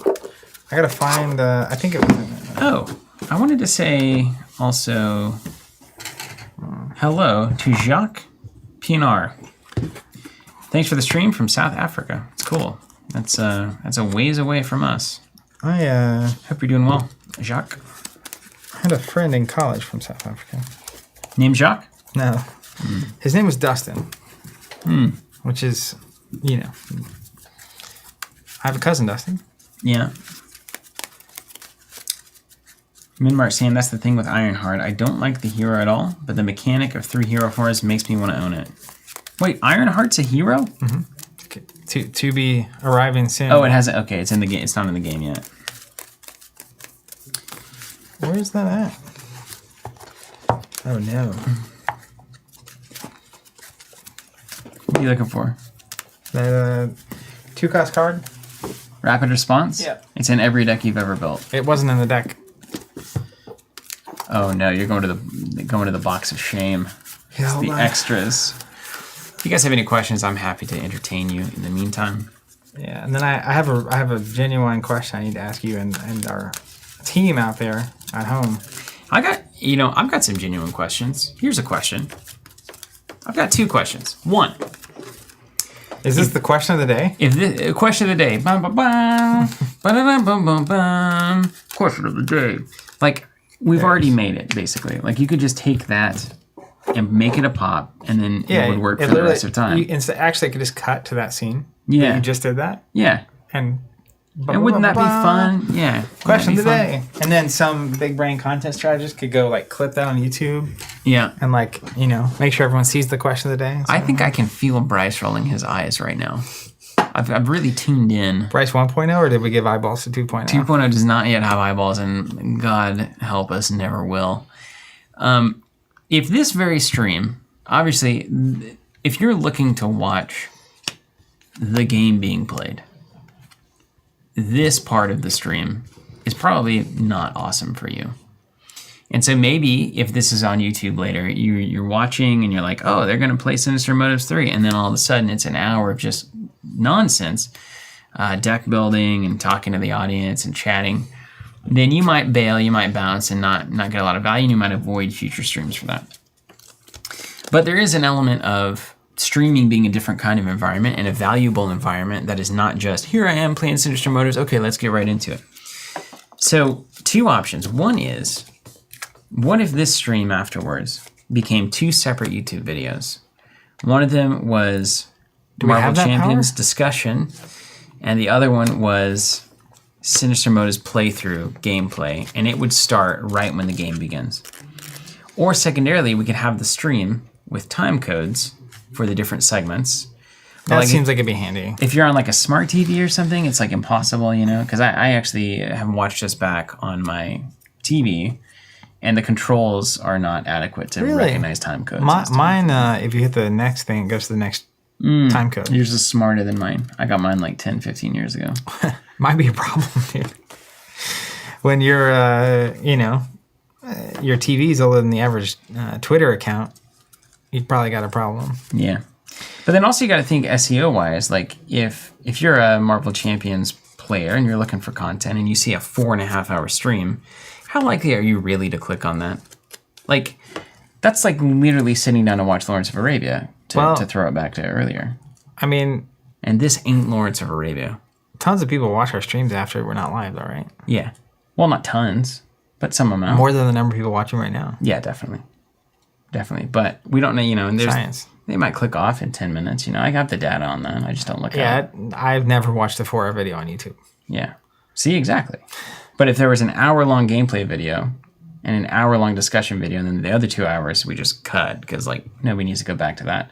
I got to find... I think it was... Oh, I wanted to say also... Hello to Jacques Pinar. Thanks for the stream from South Africa. It's cool. That's a ways away from us. I hope you're doing well, Jacques. I had a friend in college from South Africa. Named Jacques? No. His name was Dustin. Which is, you know. I have a cousin, Dustin. Yeah. Minmark saying that's the thing with Ironheart. I don't like the hero at all, but the mechanic of 3 hero fours makes me want to own it. Wait, Ironheart's a hero? Mm-hmm. Okay. To be arriving soon. Oh, it hasn't. Okay, it's in the game. It's not in the game yet. Where is that at? Oh no. What are you looking for? That 2-cost card. Rapid response? Yeah. It's in every deck you've ever built. It wasn't in the deck. Oh no, you're going to the box of shame. Yeah, It's the extras. If you guys have any questions, I'm happy to entertain you in the meantime. Yeah, and then I have a genuine question I need to ask you and our team out there at home. I've got some genuine questions. Here's a question. I've got 2 questions. 1. Is this the question of the day? Question of the day. Bum, bum, bum. Ba-da-dum, bum, bum, bum. Question of the day. Like, we've already made it, basically. Like, you could just take that and make it a pop, and then it would work for the rest of time. Actually, I could just cut to that scene. Yeah. You just did that? Yeah. And wouldn't that be fun? Yeah. Question of the day. And then some big brain content strategist could go, like, clip that on YouTube. Yeah. And, like, you know, make sure everyone sees the question of the day. I think I can feel Bryce rolling his eyes right now. I've really tuned in. Bryce 1.0, or did we give eyeballs to 2.0? 2.0 does not yet have eyeballs, and God help us, never will. If this very stream, obviously, if you're looking to watch the game being played, this part of the stream is probably not awesome for you. And so maybe if this is on YouTube later, you're watching and you're like, oh, they're going to play Sinister Motives 3. And then all of a sudden it's an hour of just nonsense, deck building and talking to the audience and chatting. Then you might bail, you might bounce and not get a lot of value, and you might avoid future streams for that. But there is an element of streaming being a different kind of environment and a valuable environment that is not just, here I am playing Sinister Motives, okay, let's get right into it. So 2 options. One is, what if this stream afterwards became 2 separate YouTube videos? One of them was Marvel Champions discussion, and the other one was Sinister Motives playthrough gameplay, and it would start right when the game begins. Or secondarily, we could have the stream with time codes for the different segments. That seems like it'd be handy. If you're on like a smart TV or something, it's like impossible, you know, because I actually have watched this back on my TV, and the controls are not adequate to recognize time codes. Mine, if you hit the next thing, it goes to the next time code. Yours is smarter than mine. I got mine like 10, 15 years ago. Might be a problem, dude. When you're, your TV's older than the average Twitter account, you've probably got a problem. Yeah. But then also you got to think SEO-wise. Like, if you're a Marvel Champions player and you're looking for content and you see a 4.5-hour stream, how likely are you really to click on that? Like, that's like literally sitting down to watch Lawrence of Arabia to throw it back to earlier. I mean... And this ain't Lawrence of Arabia. Tons of people watch our streams after we're not live, though, right? Yeah. Well, not tons, but some amount. More than the number of people watching right now. Yeah, definitely. Definitely. But we don't know, and there's... Science. They might click off in 10 minutes. I got the data on that. I just don't look at it. Yeah, I've never watched a 4-hour video on YouTube. Yeah. See, exactly. But if there was an hour-long gameplay video and an hour-long discussion video, and then the other 2 hours we just cut because like nobody needs to go back to that,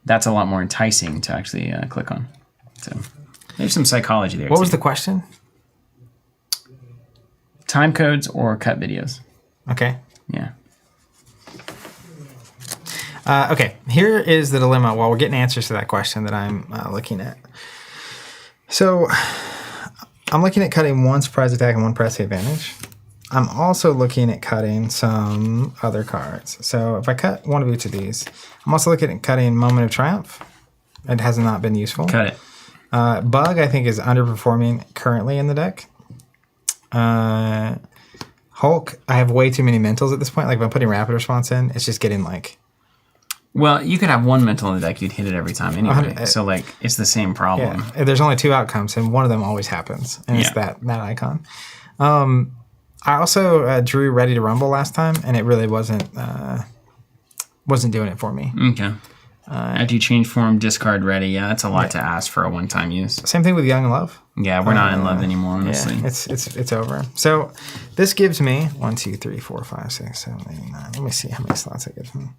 that's a lot more enticing to actually click on. So there's some psychology there. What was the question? Time codes or cut videos? Okay. Yeah. Okay, here is the dilemma while we're getting answers to that question that I'm looking at. So I'm looking at cutting one surprise attack and one press advantage. I'm also looking at cutting some other cards. So if I cut one of each of these, I'm also looking at cutting Moment of Triumph. It has not been useful. Cut it. Bug, I think, is underperforming currently in the deck. Hulk, I have way too many mentals at this point. Like if I'm putting rapid response in, it's just getting like... Well, you could have one mental in the deck, you'd hit it every time anyway. So, like, it's the same problem. Yeah. There's only 2 outcomes, and one of them always happens, and it's that icon. I also drew Ready to Rumble last time, and it really wasn't doing it for me. Okay. After you change form, discard Ready. Yeah, that's a lot to ask for a one-time use. Same thing with Young in Love. Yeah, we're not in love anymore, honestly. Yeah, it's over. So this gives me 1, 2, 3, 4, 5, 6, 7, 8, 9. Let me see how many slots it gives me.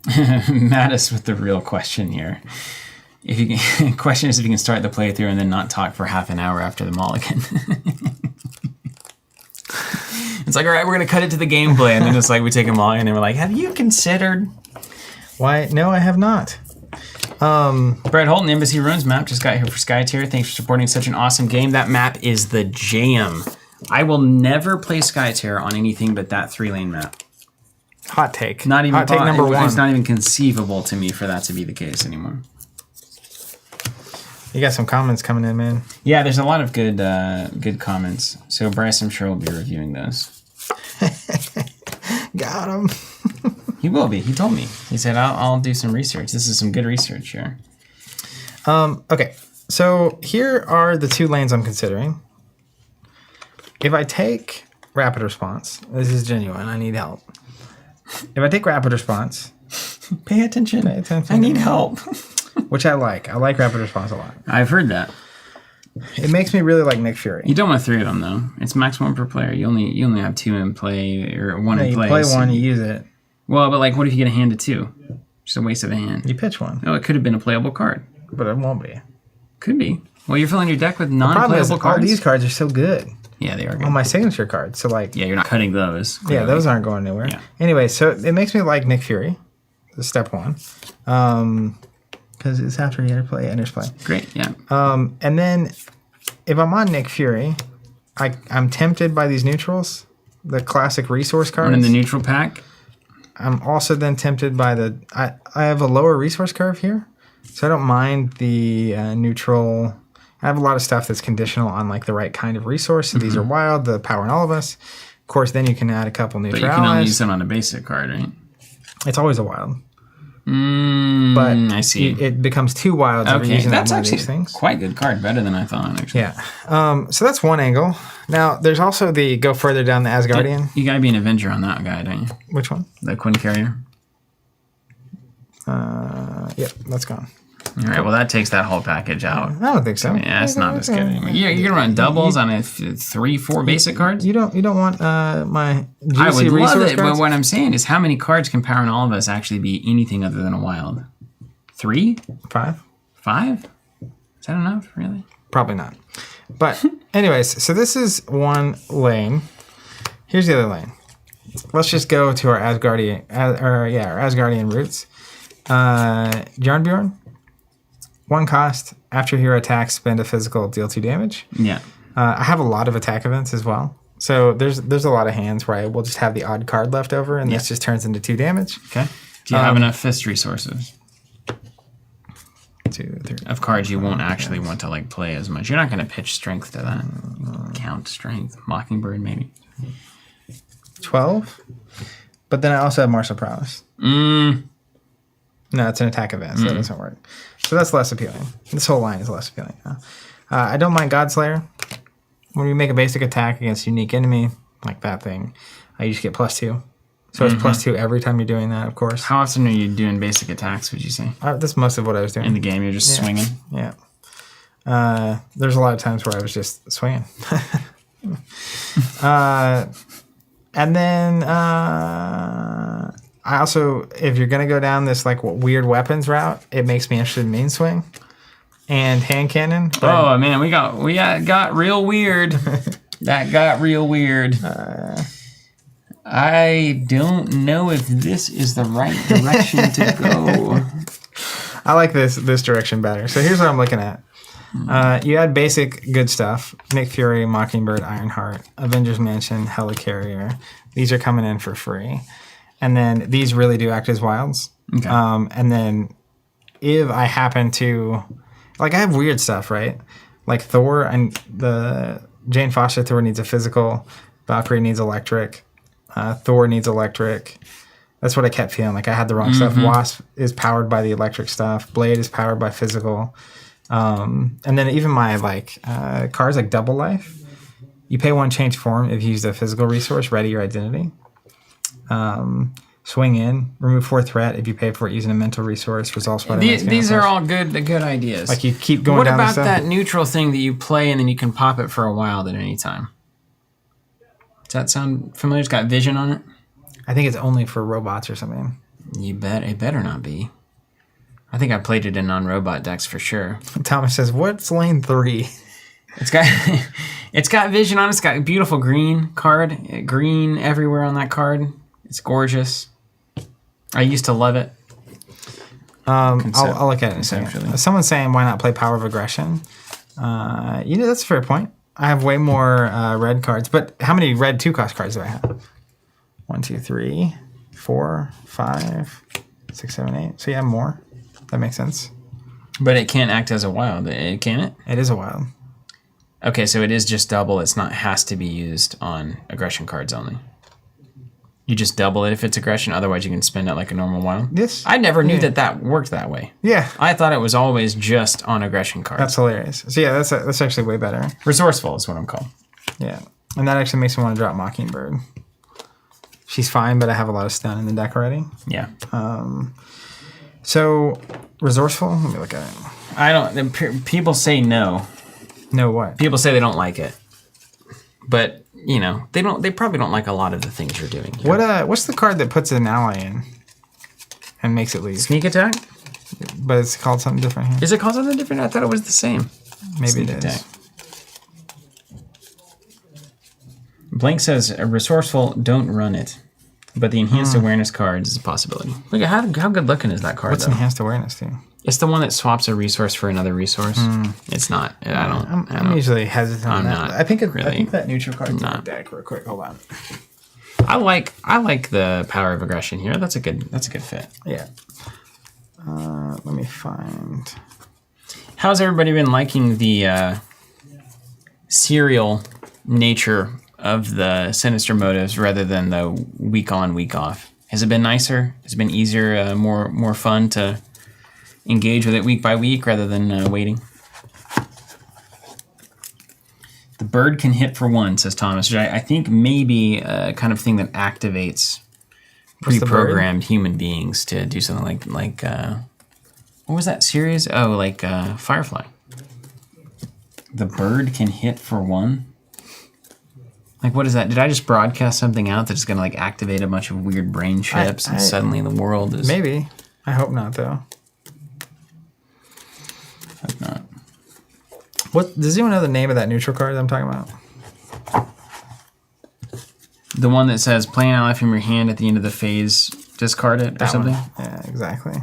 Mattis with the real question here. If you can, question is if you can start the playthrough and then not talk for half an hour after the mulligan. It's like, all right, we're gonna cut it to the gameplay, and then it's like we take a mulligan and we're like, have you considered? Why? No, I have not. Brett Holton, Embassy Ruins map, just got here for Sky Tier. Thanks for supporting such an awesome game. That map is the jam. I will never play Sky Tier on anything but that 3-lane map. Hot take. Not even hot take number 1. It's not even conceivable to me for that to be the case anymore. You got some comments coming in, man. Yeah, there's a lot of good comments. So Bryce, I'm sure, will be reviewing those. Got him. He will be. He told me. He said, I'll do some research. This is some good research here. Okay, so here are the 2 lanes I'm considering. If I take rapid response, this is genuine. I need help. If I take rapid response, pay attention. I need help. Which I like. I like rapid response a lot. I've heard that. It makes me really like Nick Fury. You don't want 3 of them though. It's max 1 per player. You only have 2 in play or 1 in play. You play 1, you use it. Well, but like, what if you get a hand of 2? Just a waste of a hand. You pitch 1. No, it could have been a playable card. But it won't be. Could be. Well, you're filling your deck with non-playable cards. All these cards are so good. Yeah, they are good. All my signature cards. So like, yeah, you're not cutting those. Clearly. Yeah, those aren't going anywhere. Yeah. Anyway, so it makes me like Nick Fury. Step 1. Because it's after you play, enters play. Great, yeah. And then if I'm on Nick Fury, I'm tempted by these neutrals, the classic resource cards. One in the neutral pack. I'm also then tempted by I have a lower resource curve here, so I don't mind the neutral. I have a lot of stuff that's conditional on like the right kind of resource. So these are wild, the power in all of us. Of course, then you can add a couple neutral. But you can only use it on a basic card, right? It's always a wild. But I see. It becomes 2 wilds every using that's actually these things. Quite good card, better than I thought, actually. Yeah. So that's one angle. Now, there's also the go further down the Asgardian. You got to be an Avenger on that guy, don't you? Which one? The Quinn Carrier. Yep, that's gone. All right, well, that takes that whole package out. I don't think so. Yeah, it's not as good anymore. You're going to run doubles on 3-4 basic cards? You don't want my juicy I would love it, cards? but what I'm saying is how many cards can Power in All of Us actually be anything other than a wild? 3? 5. 5? Is that enough, really? Probably not. But anyways, so this is one lane. Here's the other lane. Let's just go to our Asgardian, our Asgardian roots. Jarnbjorn. 1 cost. After hero attacks, spend a physical, deal 2 damage. Yeah. I have a lot of attack events as well. So there's a lot of hands where I will just have the odd card left over, and this just turns into 2 damage. Okay. Do you have enough fist resources? 2, 3. Of cards you won't actually want to like play as much. You're not going to pitch strength to that. Count strength. Mockingbird, maybe. 12. But then I also have martial prowess. No, it's an attack event, so that doesn't work. So that's less appealing. This whole line is less appealing. I don't mind Godslayer. When you make a basic attack against a unique enemy, like that thing, you just get +2. So it's +2 every time you're doing that, of course. How often are you doing basic attacks, would you say? That's most of what I was doing. In the game, you're just swinging? Yeah. There's a lot of times where I was just swinging. And then I also, if you're going to go down this like weird weapons route, it makes me interested in main swing and hand cannon. Oh man, we got real weird. That got real weird. I don't know if this is the right direction to go. I like this direction better. So here's what I'm looking at. You had basic good stuff. Nick Fury, Mockingbird, Ironheart, Avengers Mansion, Helicarrier. These are coming in for free. And then these really do act as wilds. Okay. And then if I happen to... Like, I have weird stuff, right? Like Thor, and the Jane Foster Thor needs a physical. Valkyrie needs electric. Thor needs electric. That's what I kept feeling. Like, I had the wrong stuff. Wasp is powered by the electric stuff. Blade is powered by physical. And then even my cards like Double Life, you pay 1, change form if you use a physical resource, ready your identity. Swing in, remove 4 threat if you pay for it using a mental resource. Resolve spell. These are all good ideas. Like you keep going. What down about that neutral thing that you play and then you can pop it for a wild at any time? Does that sound familiar? It's got vision on it. I think it's only for robots or something. You bet. It better not be. I think I played it in non-robot decks for sure. Thomas says, "What's lane 3?" It's got vision on it. It's got a beautiful green card. Green everywhere on that card. It's gorgeous. I used to love it. I'll look at it in a second. Someone's saying, "Why not play Power of Aggression?" That's a fair point. I have way more red cards, but how many red 2-cost cards do I have? 1, 2, 3, 4, 5, 6, 7, 8. So you have more. That makes sense. But it can't act as a wild, can it? It is a wild. Okay, so it is just double. It's not has to be used on aggression cards only. You just double it if it's aggression. Otherwise, you can spend it like a normal wild. Yes. I never knew that worked that way. Yeah. I thought it was always just on aggression cards. That's hilarious. So yeah, that's actually way better. Resourceful is what I'm called. Yeah, and that actually makes me want to drop Mockingbird. She's fine, but I have a lot of stun in the deck already. Yeah. So resourceful. Let me look at it. I don't. People say no. No what? People say they don't like it, but you know they don't. They probably don't like a lot of the things you're doing here. What's the card that puts an ally in and makes it leave? Sneak attack? But it's called something different here. Is it called something different? I thought it was the same. Maybe Sneak it is. Attack. Blank says, resourceful, don't run it. But the enhanced awareness cards is a possibility. Look at how good looking is that card, What's though? enhanced awareness to? It's the one that swaps a resource for another resource. It's not. I'm usually hesitant on that. not I think really. that neutral card's in the deck real quick. Hold on. I like the power of aggression here. That's a good fit. Yeah. Let me find. How's everybody been liking the serial nature of the Sinister Motives rather than the week on, week off? Has it been nicer? Has it been easier, more fun to engage with it week by week rather than waiting? The bird can hit for 1, says Thomas, which I think maybe a kind of thing that activates pre-programmed human beings to do something like what was that series? Oh, like Firefly. The bird can hit for 1? Like, what is that? Did I just broadcast something out that's going to, like, activate a bunch of weird brain chips and suddenly the world is... Maybe. I hope not, though. Hope not. What does anyone know the name of that neutral card that I'm talking about? The one that says, play an ally from your hand at the end of the phase, discard it or something? Yeah, exactly.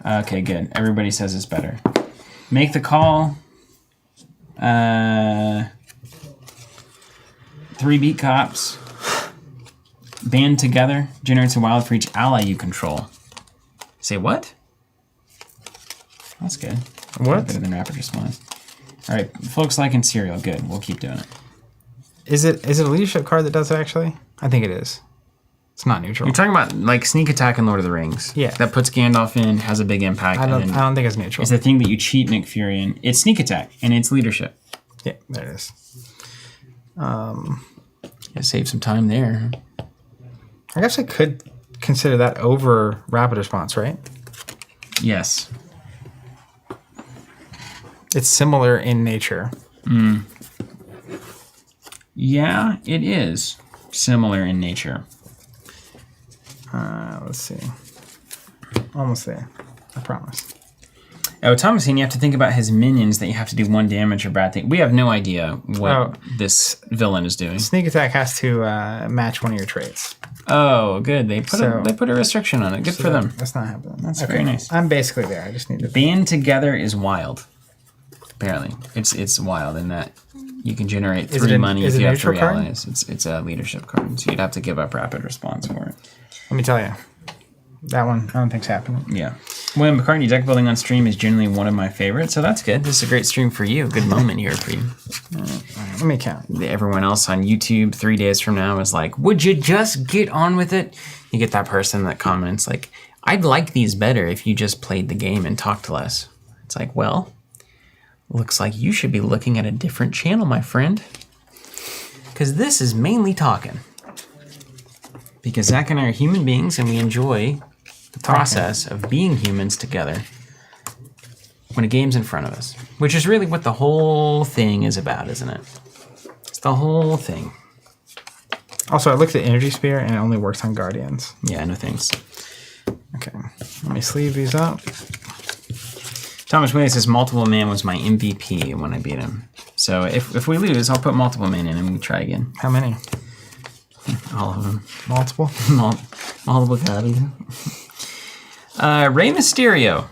Okay, good. Everybody says it's better. Make the call. 3 beat cops. Band together. Generates a wild for each ally you control. Say what? That's good. What? Better than Rapid Response. All right, folks liking cereal. Good. We'll keep doing it. Is it a leadership card that does it, actually? I think it is. It's not neutral. You're talking about like Sneak Attack in Lord of the Rings. Yeah. That puts Gandalf in, has a big impact. I don't think it's neutral. It's the thing that you cheat Nick Fury in. It's Sneak Attack, and it's leadership. Yeah, there it is. Yeah, save some time there. I guess I could consider that over Rapid Response, right? Yes. It's similar in nature. Yeah, it is similar in nature. Let's see. Almost there. I promise. Oh, Thomasine, you have to think about his minions that you have to do 1 damage or bad thing. We have no idea what this villain is doing. Sneak attack has to match one of your traits. Oh, good. They put a restriction on it. Good for them. That's not happening. That's very nice. I'm basically there. I just need to... Band together is wild. Apparently. It's wild in that you can generate 3 money if you have 3 allies. It's a leadership card, so you'd have to give up rapid response for it. Let me tell you. That one, I don't think's happening. Yeah. William McCartney, deck building on stream is generally one of my favorites, so that's good. This is a great stream for you. Good moment here for you. Let me count. Everyone else on YouTube 3 days from now is like, would you just get on with it? You get that person that comments like, I'd like these better if you just played the game and talked less. It's like, well, looks like you should be looking at a different channel, my friend. Because this is mainly talking. Because Zach and I are human beings and we enjoy the process of being humans together when a game's in front of us. Which is really what the whole thing is about, isn't it? It's the whole thing. Also, I looked at Energy Spear and it only works on Guardians. Yeah, no thanks. Okay, let me sleeve these up. Thomas Wade says Multiple Man was my MVP when I beat him. So if we lose, I'll put Multiple Man in and we try again. How many? All of them. Multiple? Multiple copies. Rey Mysterio.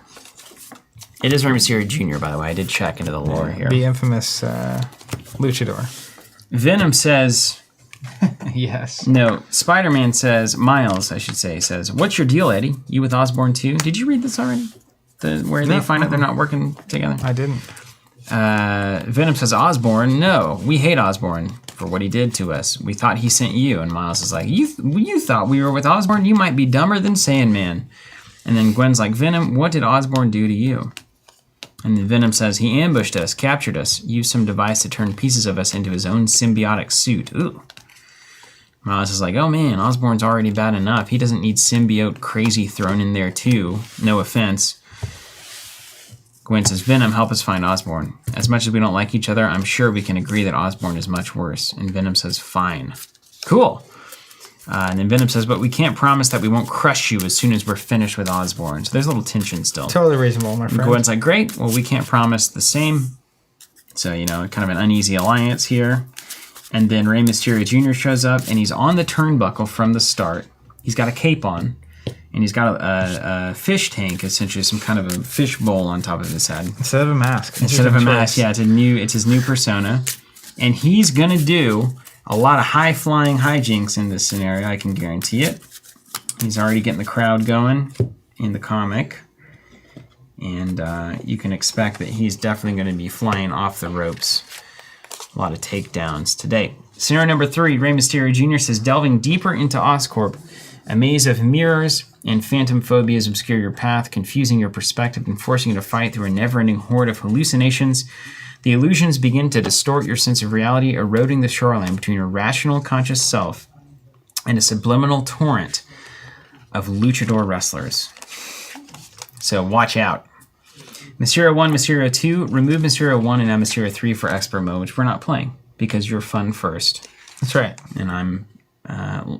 It is Rey Mysterio Jr., by the way. I did check into the lore here. The infamous luchador. Venom says... Yes. No, Spider-Man says... Miles, I should say, says, what's your deal, Eddie? You with Osborn too? Did you read this already? Where they find out they're not working together? I didn't. Venom says, Osborn, no, we hate Osborn for what he did to us. We thought he sent you. And Miles is like, you thought we were with Osborn? You might be dumber than Sandman. And then Gwen's like, Venom, what did Osborn do to you? And then Venom says, he ambushed us, captured us, used some device to turn pieces of us into his own symbiotic suit. Ooh. Miles is like, oh man, Osborn's already bad enough. He doesn't need symbiote crazy thrown in there too. No offense. Gwen says, Venom, help us find Osborn. As much as we don't like each other, I'm sure we can agree that Osborn is much worse. And Venom says, fine. Cool. And then Venom says, but we can't promise that we won't crush you as soon as we're finished with Osborn. So there's a little tension still. Totally reasonable, my friend. Gwen's like, great. Well, we can't promise the same. So, you know, kind of an uneasy alliance here. And then Rey Mysterio Jr. shows up, and he's on the turnbuckle from the start. He's got a cape on. And he's got a fish tank, essentially, some kind of a fish bowl on top of his head. Instead of a mask. Instead of a mask, yeah, it's his new persona. And he's going to do a lot of high-flying hijinks in this scenario, I can guarantee it. He's already getting the crowd going in the comic. And you can expect that he's definitely going to be flying off the ropes. A lot of takedowns today. Scenario number 3, Rey Mysterio Jr. says, delving deeper into Oscorp, a maze of mirrors and phantom phobias obscure your path, confusing your perspective and forcing you to fight through a never-ending horde of hallucinations. The illusions begin to distort your sense of reality, eroding the shoreline between your rational, conscious self and a subliminal torrent of luchador wrestlers. So watch out. Mysterio 1, Mysterio 2, remove Mysterio 1 and add Mysterio 3 for expert mode, which we're not playing because you're fun first. That's right. And I'm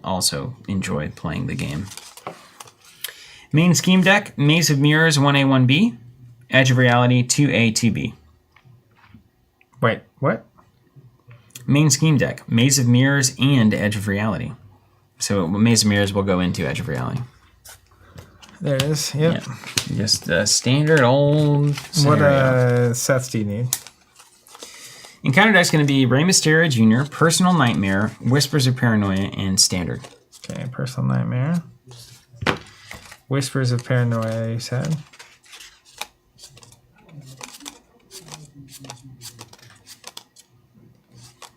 also enjoy playing the game. Main scheme deck, Maze of Mirrors 1A, 1B, Edge of Reality 2A, 2B. Wait, what? Main scheme deck, Maze of Mirrors and Edge of Reality. So Maze of Mirrors will go into Edge of Reality. There it is, yep. Yeah. Just a standard old scenario. What sets do you need? Encounter deck's going to be Rey Mysterio Jr., Personal Nightmare, Whispers of Paranoia, and Standard. Okay, Personal Nightmare. Whispers of Paranoia, you said.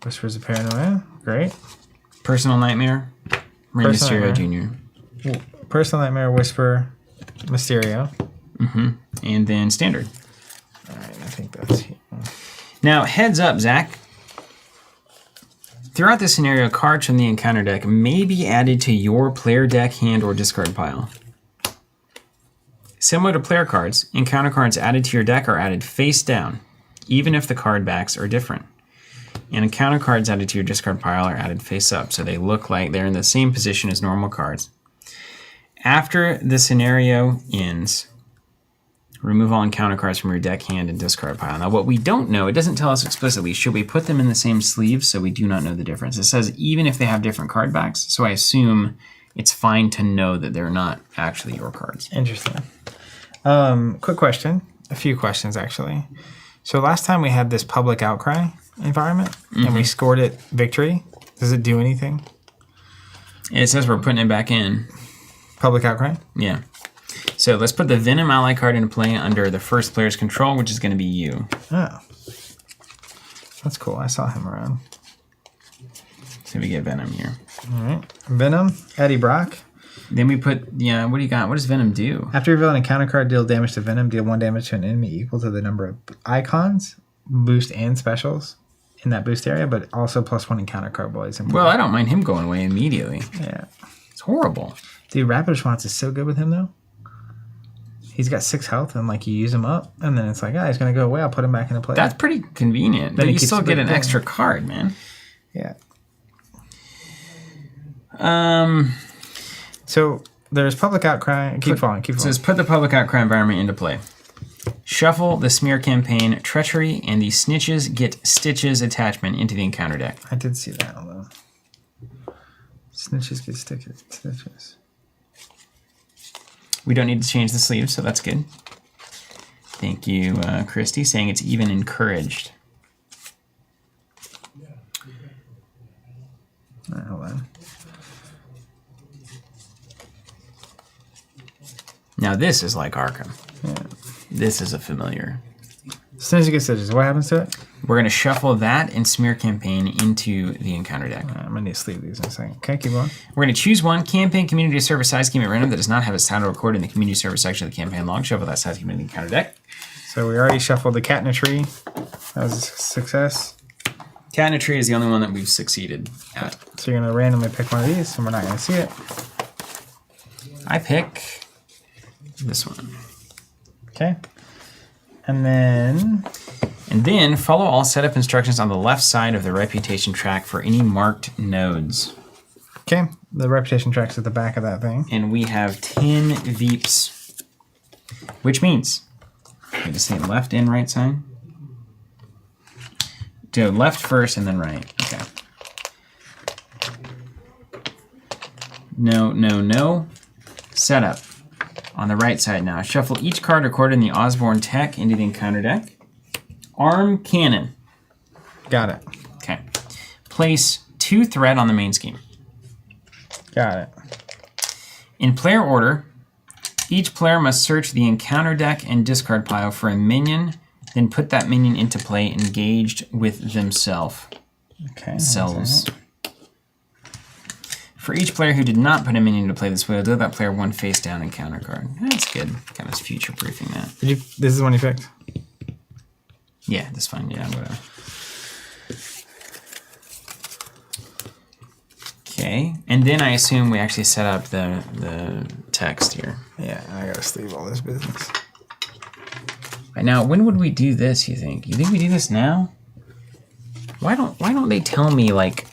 Whispers of Paranoia, great. Personal Nightmare, Rey Mysterio Jr. Personal Nightmare, Whisper, Mysterio. Mm-hmm. And then Standard. All right, I think that's here. Now, heads up, Zach. Throughout this scenario, cards from the encounter deck may be added to your player deck, hand, or discard pile. Similar to player cards, encounter cards added to your deck are added face down. even if the card backs are different. And encounter cards added to your discard pile are added face up, so they look like they're in the same position as normal cards. After the scenario ends, remove all encounter cards from your deck, hand, and discard pile. Now, what we don't know, it doesn't tell us explicitly, should we put them in the same sleeves, so we do not know the difference. It says even if they have different card backs, so I assume it's fine to know that they're not actually your cards. Interesting. Quick question. A few questions, actually. So last time we had this public outcry environment, and we scored it victory. Does it do anything? It says we're putting it back in. Public outcry? Yeah. So let's put the Venom ally card into play under the first player's control, which is going to be you. Oh. That's cool. I saw him around. So we get Venom here. All right. Venom, Eddie Brock. Then we put, yeah, what do you got? What does Venom do? After you reveal an encounter card, deal damage to Venom. Deal 1 damage to an enemy equal to the number of icons, boost, and specials in that boost area, but also +1 encounter card while he's in play. Well, I don't mind him going away immediately. Yeah. It's horrible. Dude, rapid response is so good with him, though. He's got 6 health, and like you use him up, and then it's like, he's going to go away. I'll put him back into play. That's pretty convenient. But you still get an extra card, man. Yeah. So there's public outcry. Keep following. So let's put the public outcry environment into play. Shuffle the smear campaign treachery and the snitches get stitches attachment into the encounter deck. I did see that, although. Snitches get stitches. We don't need to change the sleeves, so that's good. Thank you, Christy, saying it's even encouraged. All right, hold on. Now this is like Arkham. Yeah. This is a familiar. Snitches get stitches. What happens to it? We're going to shuffle that and smear campaign into the encounter deck. I'm going to need to sleeve these in a second. Okay, keep going. We're going to choose one campaign community service size scheme at random that does not have its title recorded in the community service section of the campaign log. Shuffle that size scheme into the encounter deck. So we already shuffled the cat in a tree. That was a success. Cat in a tree is the only one that we've succeeded at. So you're going to randomly pick one of these, and we're not going to see it. I pick this one. Okay. And then follow all setup instructions on the left side of the reputation track for any marked nodes. Okay, the reputation track's at the back of that thing. And we have 10 Veeps, which means, we just say left and right side. Do left first and then right. Okay. No. Setup. On the right side now. Shuffle each card recorded in the Osborne tech into the encounter deck. Arm cannon. Got it. Okay. Place 2 threat on the main scheme. Got it. In player order, each player must search the encounter deck and discard pile for a minion, then put that minion into play engaged with themselves. Okay. Cells. For each player who did not put a minion into play this way, deal that player 1 face down encounter card. That's good. Kind of future proofing that. This is the one you picked? Yeah, that's fine. Yeah, whatever. Okay, and then I assume we actually set up the text here. Yeah, I gotta sleeve all this business. Right now, when would we do this, you think? You think we do this now? Why don't they tell me, like,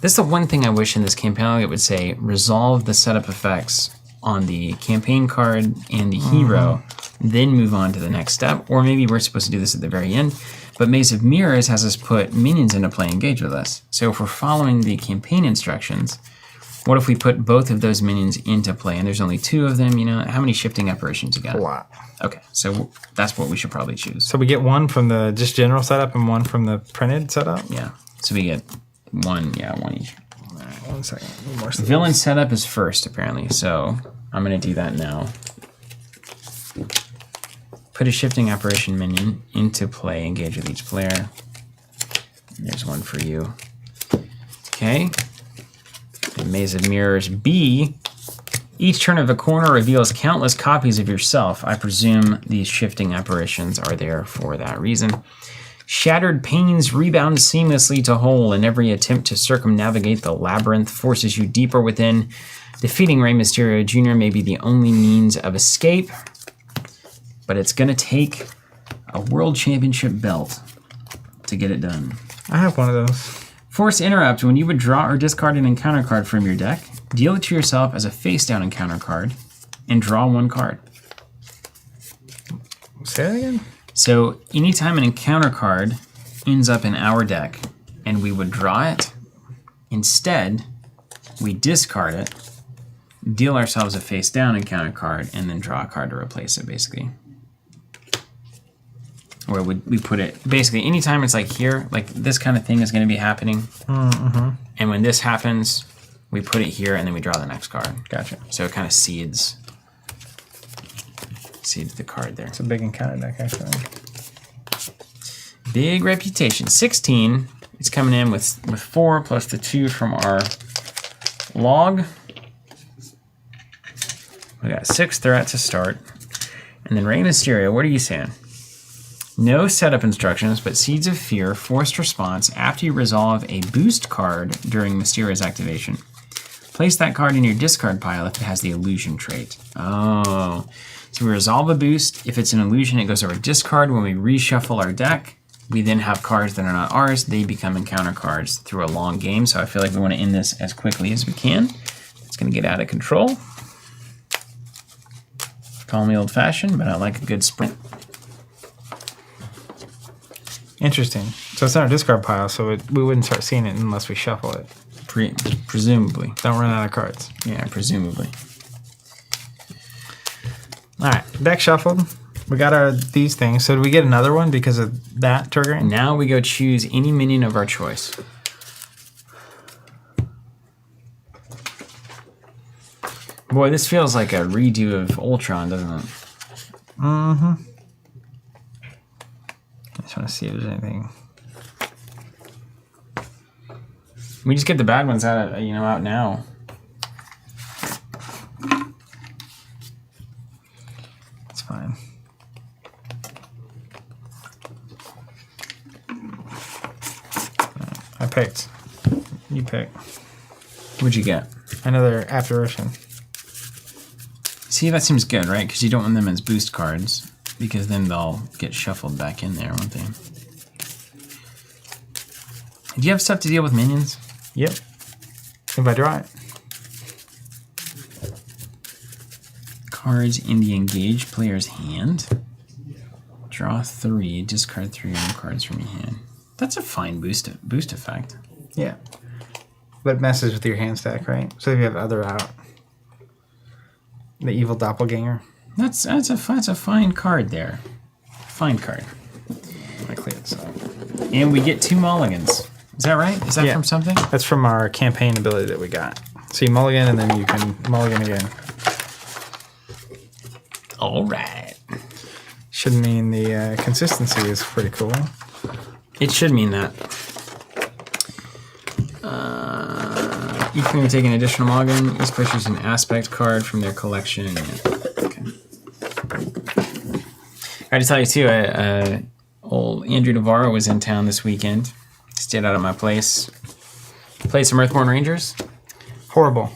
this is the one thing I wish in this campaign it would say, resolve the setup effects on the campaign card and the hero, then move on to the next step. Or maybe we're supposed to do this at the very end. But Maze of Mirrors has us put minions into play, engage with us. So if we're following the campaign instructions, what if we put both of those minions into play? And there's only 2 of them, you know? How many shifting apparitions you got? A lot. Okay, so that's what we should probably choose. So we get one from the just general setup and one from the printed setup? Yeah, so we get one each. All right, 1 second. More Villain setup is first, apparently, so I'm going to do that now. Put a shifting apparition minion into play, engage with each player. There's one for you. Okay. And Maze of Mirrors B. Each turn of a corner reveals countless copies of yourself. I presume these shifting apparitions are there for that reason. Shattered panes rebound seamlessly to whole, and every attempt to circumnavigate the labyrinth forces you deeper within. Defeating Rey Mysterio Jr. may be the only means of escape, but it's going to take a world championship belt to get it done. I have one of those. Force interrupt. When you would draw or discard an encounter card from your deck, deal it to yourself as a face-down encounter card, and draw 1 card. Say that again? So anytime an encounter card ends up in our deck and we would draw it, instead we discard it, deal ourselves a face-down encounter card, and then draw a card to replace it, basically. Where we put it, basically, anytime it's like here, like this kind of thing is going to be happening. Mm-hmm. And when this happens, we put it here and then we draw the next card. Gotcha. So it kind of seeds the card there. It's a big encounter deck, actually. Big reputation. 16. It's coming in with 4 plus the 2 from our log. We got 6 threat to start. And then Rey Mysterio, what are you saying? No setup instructions, but Seeds of Fear, forced response after you resolve a boost card during Mysterio's activation. Place that card in your discard pile if it has the illusion trait. Oh. So we resolve a boost. If it's an illusion, it goes over discard. When we reshuffle our deck, we then have cards that are not ours. They become encounter cards through a long game. So I feel like we want to end this as quickly as we can. It's going to get out of control. Call me old-fashioned, but I like a good sprint. Interesting. So it's in our discard pile, so we wouldn't start seeing it unless we shuffle it. Presumably. Don't run out of cards. Yeah, presumably. All right, deck shuffled. We got these things. So do we get another one because of that triggering? Now we go choose any minion of our choice. Boy, this feels like a redo of Ultron, doesn't it? Mm-hmm. I just want to see if there's anything. We just get the bad ones out now. It's fine. I picked. You pick. What'd you get? Another apparition. See, that seems good, right? Because you don't want them as boost cards, because then they'll get shuffled back in there, won't they? Do you have stuff to deal with minions? Yep. If I draw it. Cards in the engaged player's hand. Draw 3, discard 3 random cards from your hand. That's a fine boost effect. Yeah. But it messes with your hand stack, right? So if you have other out. The evil doppelganger. That's a fine card there. Fine card. I clear this up. And we get 2 mulligans. Is that right? Is that from something? That's from our campaign ability that we got. So you mulligan and then you can mulligan again. All right. Should mean the consistency is pretty cool. It should mean that. Each player take an additional mulligan. Each player chooses an aspect card from their collection. Okay. I had to tell you too, old Andrew Navarro was in town this weekend. Stayed out at my place. Played some Earthborn Rangers. Horrible.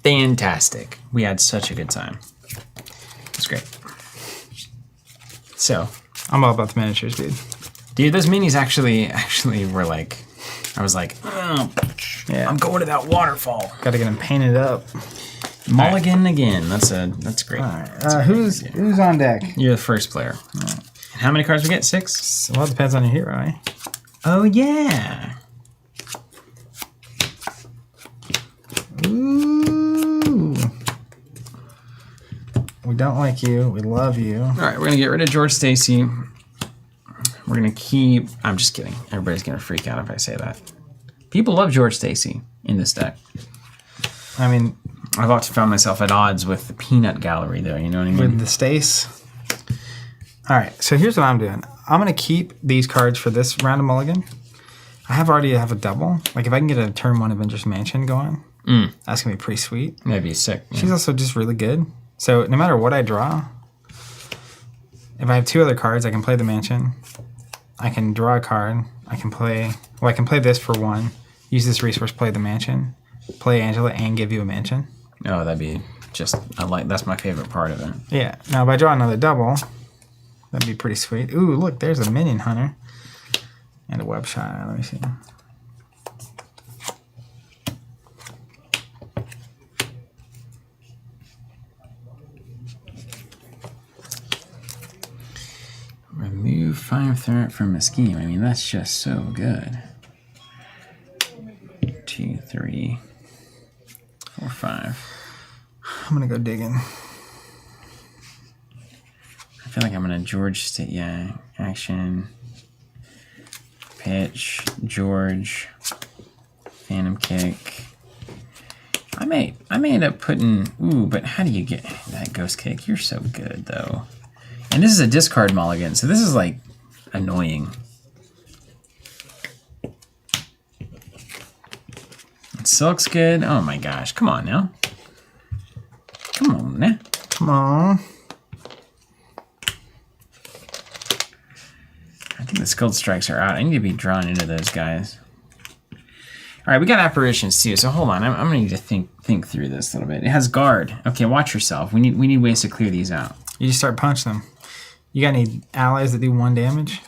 Fantastic. We had such a good time. It was great. So, I'm all about the miniatures, dude. those minis actually were like, I was like, oh, Yeah. I'm going to that waterfall. Got to get them painted up. Mulligan again. That's great. All right. Who's on deck? You're the first player. And how many cards we get? 6? Well, it depends on your hero, eh? Oh yeah. Ooh. We don't like you. We love you. All right, we're gonna get rid of George Stacy. We're gonna keep. I'm just kidding. Everybody's gonna freak out if I say that. People love George Stacy in this deck. I mean, I've often found myself at odds with the peanut gallery there. You know what I mean? with the Stace. All right, so here's what I'm doing. I'm going to keep these cards for this round of mulligan. I already have a double. Like, if I can get a turn 1 Avengers Mansion going, that's going to be pretty sweet. That'd be sick. Yeah. She's also just really good. So no matter what I draw, if I have 2 other cards, I can play the Mansion. I can draw a card. I can play this for 1, use this resource, play the Mansion, play Angela, and give you a Mansion. Oh, that'd be just, that's my favorite part of it. Yeah. Now, if I draw another double, That'd be pretty sweet. Ooh, look, there's a minion hunter. And a web shot. Let me see. Remove 5 threat from a scheme. I mean, that's just so good. 2, 3, 4, 5. I'm gonna go digging. I feel like I'm gonna George state. Yeah, action, pitch, George, phantom kick. I may end up putting. Ooh, but how do you get that ghost kick? You're so good though. And this is a discard mulligan, so this is like annoying. Silk's good. Oh my gosh, come on now. Come on now. Come on. I think the skilled strikes are out. I need to be drawn into those guys. All right, we got apparitions too. So hold on, I'm gonna need to think through this a little bit. It has guard. Okay, watch yourself. We need ways to clear these out. You just start punching them. You got any allies that do 1 damage?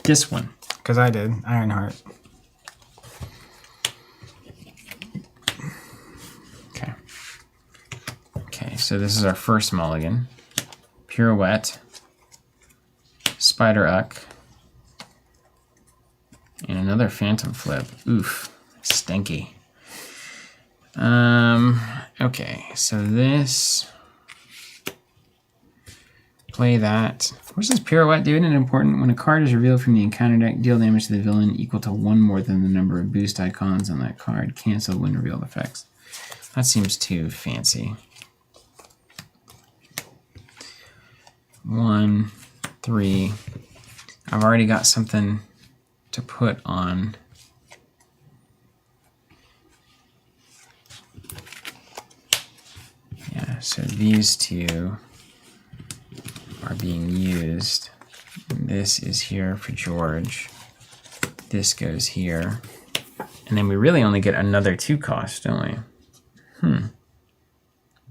This one. Because I did. Ironheart. Okay. Okay, so this is our first mulligan. Pirouette. Spider Uck. And another phantom flip. Oof. Stinky. Okay, so this. Play that. What's this pirouette doing? An important. When a card is revealed from the encounter deck, deal damage to the villain equal to 1 more than the number of boost icons on that card. Cancel when revealed effects. That seems too fancy. 1, 3. I've already got something to put on. Yeah, so these two are being used. This is here for George. This goes here. And then we really only get another 2 cost, don't we?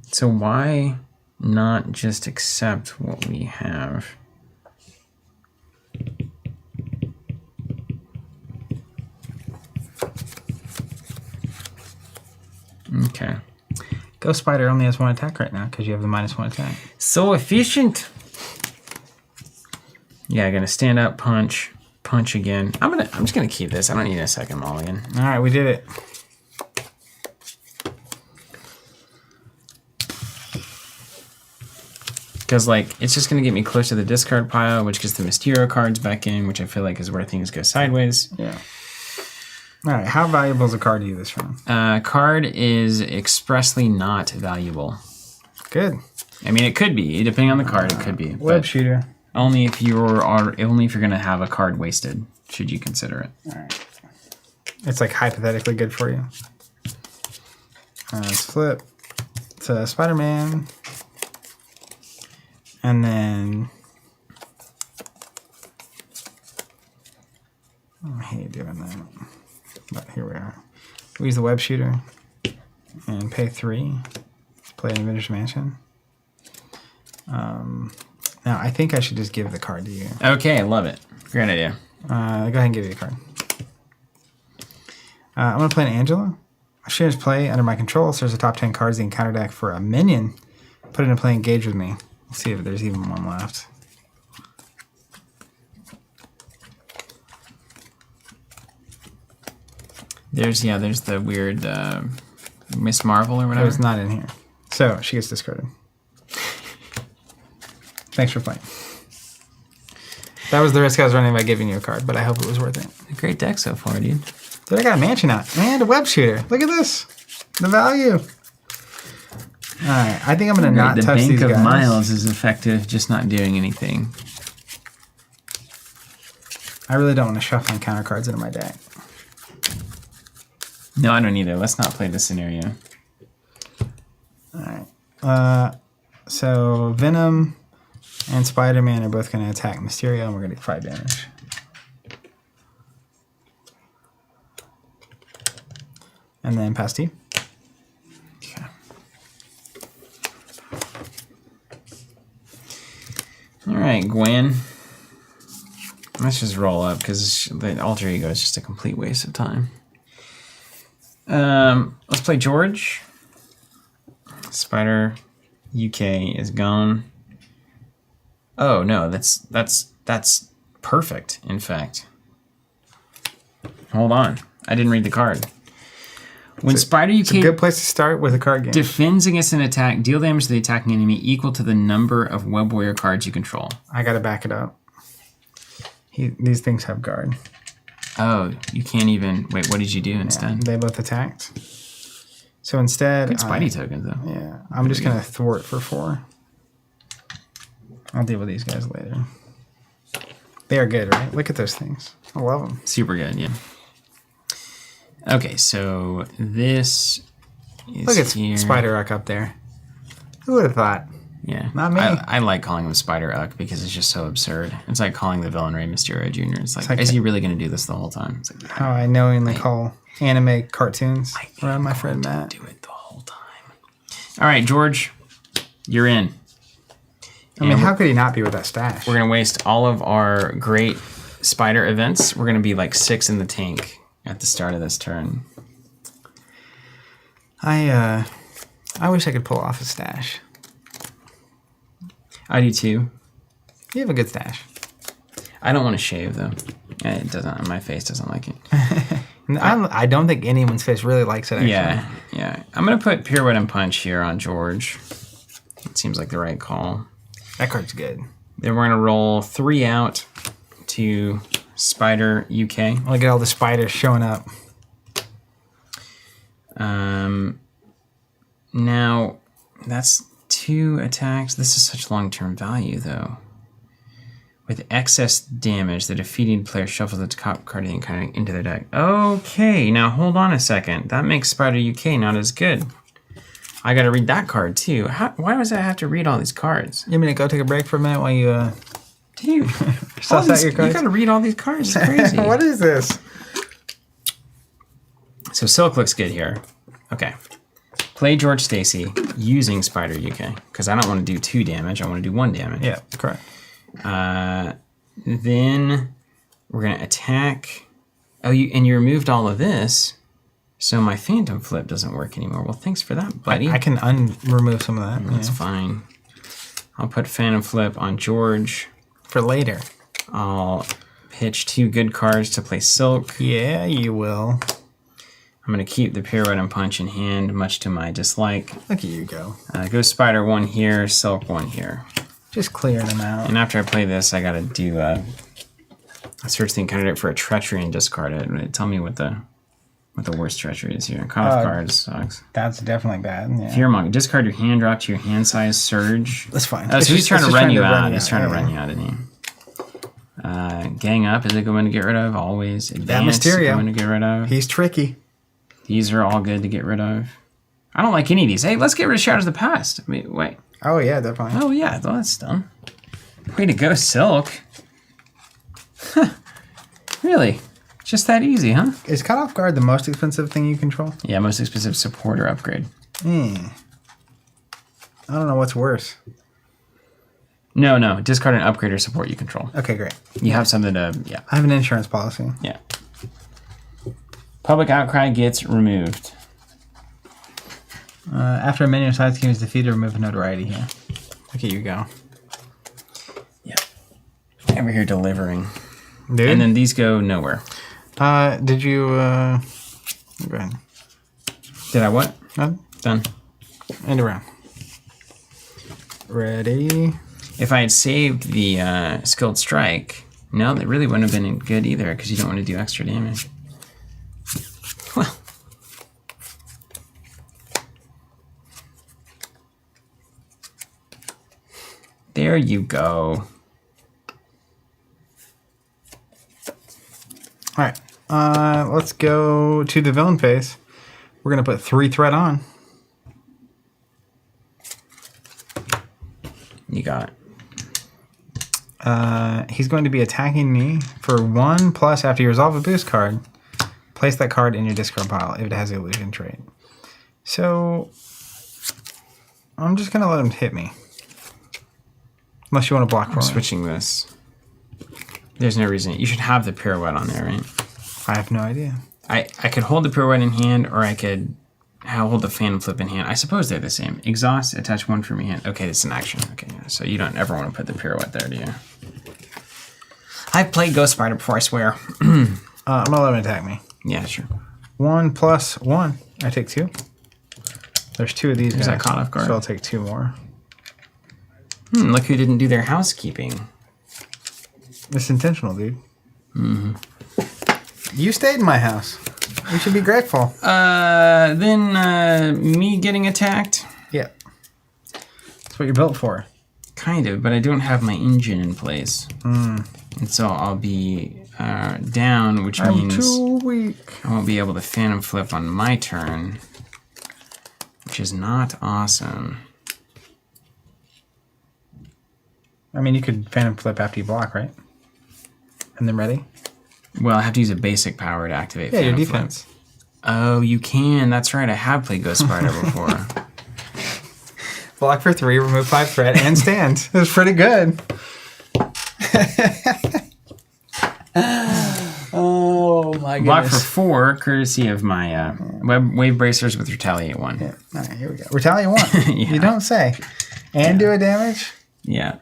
So why not just accept what we have? Okay. Ghost Spider only has 1 attack right now because you have the -1 attack. So efficient. Yeah, gonna stand up, punch again. I'm just gonna keep this. I don't need a second mulligan. All right, we did it. Because like it's just gonna get me close to the discard pile, which gets the Mysterio cards back in, which I feel like is where things go sideways. Yeah. All right, how valuable is a card to you this round? Card is expressly not valuable. Good. I mean, it could be depending on the card. It could be Web shooter. only if you're gonna have a card wasted. Should you consider it? All right. It's like hypothetically good for you. Let's flip to Spider-Man. And then I hate doing that. But here we are. We use the web shooter and pay 3. Play an Avengers Mansion. Now I think I should just give the card to you. Okay, love it. Great idea. Go ahead and give you the card. I'm going to play an Angela. I should just play under my control. So there's a top 10 cards in the encounter deck for a minion. Put it in play, engage with me. We'll see if there's even 1 left. There's the weird Miss Marvel or whatever. It's not in here. So she gets discarded. Thanks for playing. That was the risk I was running by giving you a card, but I hope it was worth it. A great deck so far, dude. Dude, I got a mansion out. And a web shooter. Look at this. The value. Alright, I think I'm going to not touch these guys. The Bank of Miles is effective, just not doing anything. I really don't want to shuffle encounter cards into my deck. No, I don't either. Let's not play this scenario. Alright. So, Venom and Spider-Man are both going to attack Mysterio, and we're going to get 5 damage. And then pass to you. Okay. All right, Gwen. Let's just roll up because the alter ego is just a complete waste of time. Let's play George. Spider UK is gone. Oh no, that's perfect. In fact, hold on, I didn't read the card. When Spider UK, it's a good place to start with a card game. Defends against an attack, deal damage to the attacking enemy equal to the number of Web Warrior cards you control. I gotta back it up. These things have guard. Oh, you can't even... Wait, what did you do instead? They both attacked. So instead... Good Spidey tokens, though. Yeah, I'm just gonna thwart for 4. I'll deal with these guys later. They are good, right? Look at those things. I love them. Super good, yeah. Okay, so this is Look at here. Spider-Uck up there. Who would have thought? Yeah. Not me. I like calling him Spider-Uck because it's just so absurd. It's like calling the villain Rey Mysterio Jr. It's like is he really going to do this the whole time? It's like, how I knowingly call anime cartoons around my friend Matt. Do it the whole time. All right, George, you're in. I mean, how could he not be with that stash? We're going to waste all of our great spider events. We're going to be like 6 in the tank at the start of this turn. I wish I could pull off a stash. I do too. You have a good stash. I don't want to shave though. It doesn't. My face doesn't like it. I don't think anyone's face really likes it. Actually. Yeah. I'm gonna put Pirouette and Punch here on George. It seems like the right call. That card's good. Then we're gonna roll 3 out to Spider UK. Look at all the spiders showing up. Now that's 2 attacks. This is such long-term value, though. With excess damage, the defeating player shuffles the top card into their deck. Okay, now hold on a second. That makes Spider UK not as good. I gotta read that card, too. Why does I have to read all these cards? You mean to go take a break for a minute while you, Dude, suss out your cards? You gotta read all these cards. It's crazy. What is this? So Silk looks good here. Okay. Play George Stacy using Spider UK because I don't want to do 2 damage. I want to do 1 damage. Yeah, correct. Then we're gonna attack. Oh, you removed all of this, so my Phantom Flip doesn't work anymore. Well, thanks for that, buddy. I can remove some of that. That's fine. I'll put Phantom Flip on George for later. I'll pitch 2 good cards to play Silk. Yeah, you will. I'm going to keep the Pirouette and Punch in hand, much to my dislike. Look at you go. Go Spider 1 here, Silk 1 here. Just clearing them out. And after I play this, I got to do a search the candidate for a treachery and discard it. Tell me what the worst treachery is here. Cut off cards sucks. That's definitely bad. Yeah. Fearmonger. Discard your hand, drop to your hand size, Surge. That's fine. So he's trying to run you out. He's trying to run you out, isn't he? Gang Up is a good one to get rid of. Always. Advance is a good one to get rid of. He's tricky. These are all good to get rid of. I don't like any of these. Hey, let's get rid of Shadows of the Past. Wait. Oh, yeah, definitely. Oh, yeah. Well, that's done. Way to go, Silk. Really? Just that easy, huh? Is Cut Off Guard the most expensive thing you control? Yeah, most expensive support or upgrade. I don't know what's worse. No. Discard an upgrade or support you control. Okay, great. You have something to... Yeah. I have an insurance policy. Yeah. Public Outcry gets removed. After a minion side scheme is defeated, remove a notoriety here. Look at you go. Yeah. Over here delivering. Dude. And then these go nowhere. Did you, go ahead. Did I what? No? Done. End around. Ready? If I had saved the Skilled Strike, no, that really wouldn't have been good either because you don't want to do extra damage. Well. There you go. All right. Let's go to the villain phase. We're going to put 3 threat on. You got it. He's going to be attacking me for 1+. After you resolve a boost card, place that card in your discard pile if it has the illusion trait. So I'm just going to let him hit me. Unless you want to block for I'm me. switching this. There's no reason. You should have the pirouette on there, right? I have no idea. I could hold the pirouette in hand, or I could hold the fan and flip in hand. I suppose they're the same. Exhaust, attach one from your hand. Okay, it's an action. Okay, yeah. So you don't ever want to put the pirouette there, do you? I've played Ghost Spider before, I swear. I'm gonna let him attack me. Yeah, sure. 1 + 1. I take 2. There's 2 of these guys. Is that caught off guard? So I'll take 2 more. Look who didn't do their housekeeping. It's intentional, dude. You stayed in my house. You should be grateful. Then me getting attacked? Yeah. That's what you're built for. Kind of, but I don't have my engine in place. And so I'll be down, which means I'm too weak. I won't be able to phantom flip on my turn, which is not awesome. I mean, you could phantom flip after you block, right? And then ready? Well, I have to use a basic power to activate Yeah, your phantom defense. flip. Oh, you can. That's right. I have played Ghost Spider before. Block for 3, remove 5 threat, and stand. It was pretty good. Oh my goodness. Block for 4, courtesy of my wave bracers with retaliate 1. Yeah. All right, here we go. Retaliate 1. Yeah. You don't say. And do a damage. Yeah.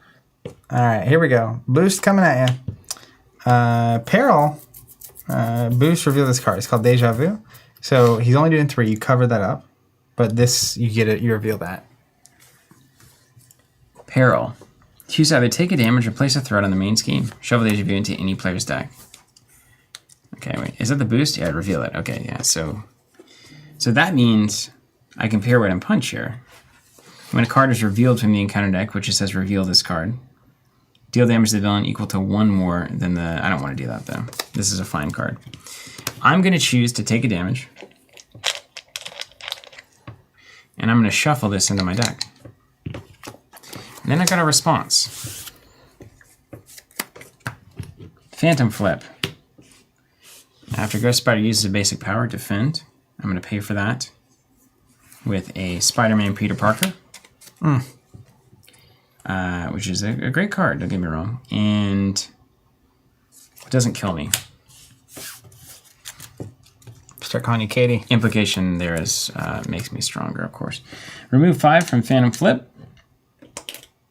All right, here we go. Boost coming at you. Peril. Boost, reveal this card. It's called Deja Vu. So he's only doing 3. You cover that up. But this, you get it. You reveal that. Peril. Choose either take a damage or place a threat on the main scheme. Shovel Deja Vu into any player's deck. Okay, wait. Is that the boost? Yeah, reveal it. Okay, yeah. So that means I can pirouette and punch here. When a card is revealed from the encounter deck, which it says reveal this card, deal damage to the villain equal to 1 more than the... I don't want to do that, though. This is a fine card. I'm going to choose to take a damage. And I'm going to shuffle this into my deck. And then I got a response. Phantom Flip. After Ghost Spider uses a basic power, defend. I'm going to pay for that with a Spider-Man Peter Parker. Which is a great card, don't get me wrong. And it doesn't kill me. Start calling you Katie. Implication there is makes me stronger, of course. Remove 5 from Phantom Flip.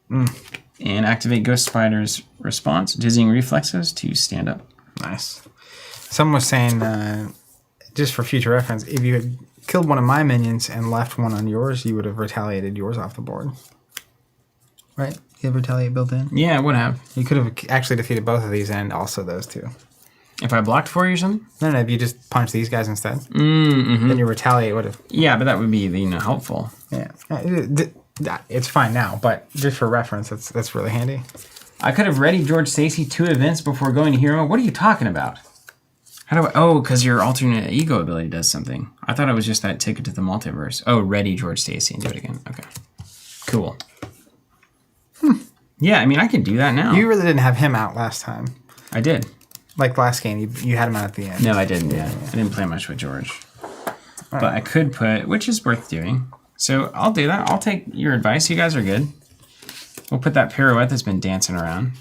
And activate Ghost Spider's response. Dizzying reflexes to stand up. Nice. Someone was saying, just for future reference, if you had killed one of my minions and left one on yours, you would have retaliated yours off the board. Right? You have retaliate built in? Yeah, it would have. You could have actually defeated both of these and also those 2. If I blocked for you or something? No, if you just punch these guys instead, then your retaliate would have... Yeah, but that would be helpful. Yeah. It's fine now, but just for reference, that's really handy. I could have readied George Stacy 2 events before going to hero. What are you talking about? How do I... Oh, because your alternate ego ability does something. I thought it was just that ticket to the multiverse. Oh, ready George Stacy and do it again. Okay. Cool. Yeah, I mean, I can do that now. You really didn't have him out last time. I did. Like last game, you had him out at the end. No, I didn't, yeah. I didn't play much with George. But I could put... Which is worth doing. So I'll do that. I'll take your advice. You guys are good. We'll put that pirouette that's been dancing around,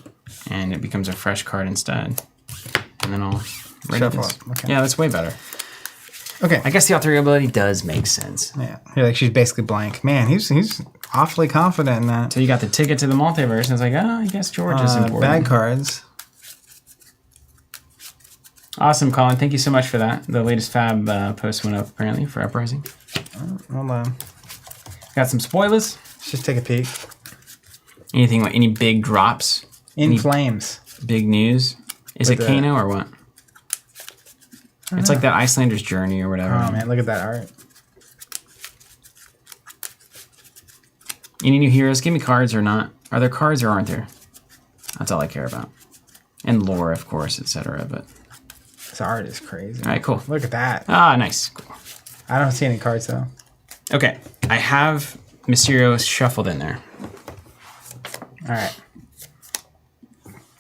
and it becomes a fresh card instead. And then I'll ready Shuffle this. it. Okay. Yeah, that's way better. Okay. I guess the alter ego ability does make sense. Yeah. You're like, she's basically blank. Man, he's awfully confident in that. So you got the ticket to the multiverse, and it's like, oh, I guess George is important. Bad cards. Awesome, Colin. Thank you so much for that. The latest Fab post went up, apparently, for Uprising. Hold on. Got some spoilers. Let's just take a peek. Anything, like any big drops? In Flames. Big news? Is it Kano or what? It's like that Icelander's Journey or whatever. Oh, man, look at that art. Any new heroes? Give me cards or not. Are there cards or aren't there? That's all I care about. And lore, of course, etc. But This art is crazy. all right, cool. Look at that. Ah, nice. Cool. I don't see any cards, though. Okay, I have Mysterio shuffled in there. All right.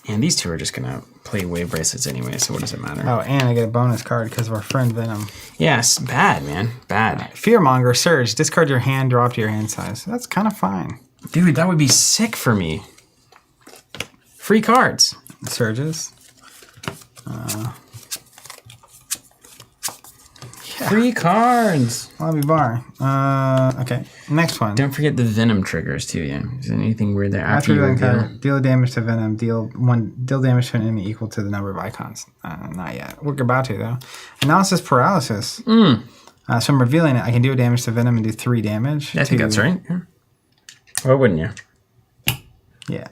And these 2 are just going to play wave bracelets anyway, so what does it matter? Oh, and I get a bonus card because of our friend Venom. Yes, bad, man. Bad. Fearmonger, Surge. Discard your hand, drop to your hand size. That's kind of fine. Dude, that would be sick for me. Free cards. Surges. Free cards. Lobby bar. Okay, next one. Don't forget the Venom triggers too. Yeah, is there anything weird there After after you revealing reveal? card, deal damage to Venom. Deal damage to an enemy equal to the number of icons. Not yet. We're about to though. Analysis paralysis. So I'm revealing it. I can do damage to Venom and do 3 damage. I think that's right. Yeah. Why wouldn't you? Yeah.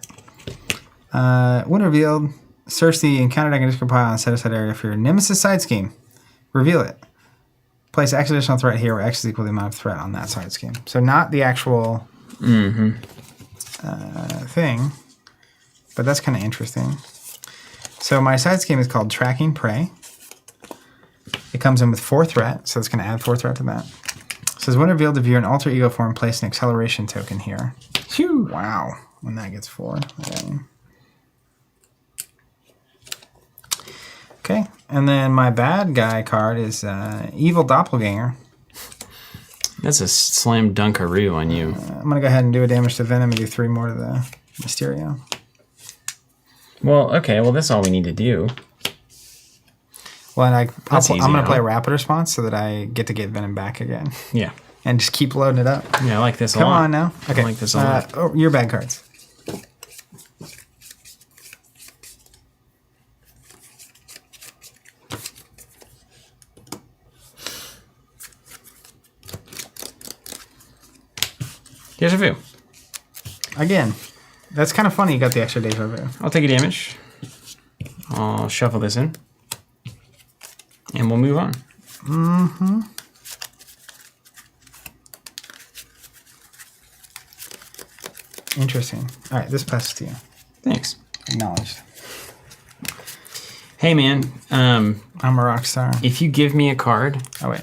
When revealed, search the encounter deck and discard pile and set aside area for your Nemesis side scheme. Reveal it. Place X additional threat here, where X is equal to the amount of threat on that side scheme. So not the actual thing, but that's kind of interesting. So my side scheme is called Tracking Prey. It comes in with 4 threat, so it's going to add 4 threat to that. It says when revealed, if you're in alter ego form, place an acceleration token here. Phew. Wow, when that gets 4. Okay, and then my bad guy card is Evil Doppelganger. That's a slam dunkaroo on you. I'm going to go ahead and do a damage to Venom and do 3 more to the Mysterio. Well, okay. Well, that's all we need to do. Well, and I'm easy, going to play huh? Rapid Response so that I get to get Venom back again. Yeah. And just keep loading it up. Yeah, I like this a Come lot. on now. Okay. I like this a lot. Your bad cards. Here's a view. Again, that's kind of funny you got the extra deja vu. I'll take a damage. I'll shuffle this in. And we'll move on. Interesting. All right, this passes to you. Thanks. Acknowledged. Hey, man. I'm a rock star. If you give me a card, Oh, wait.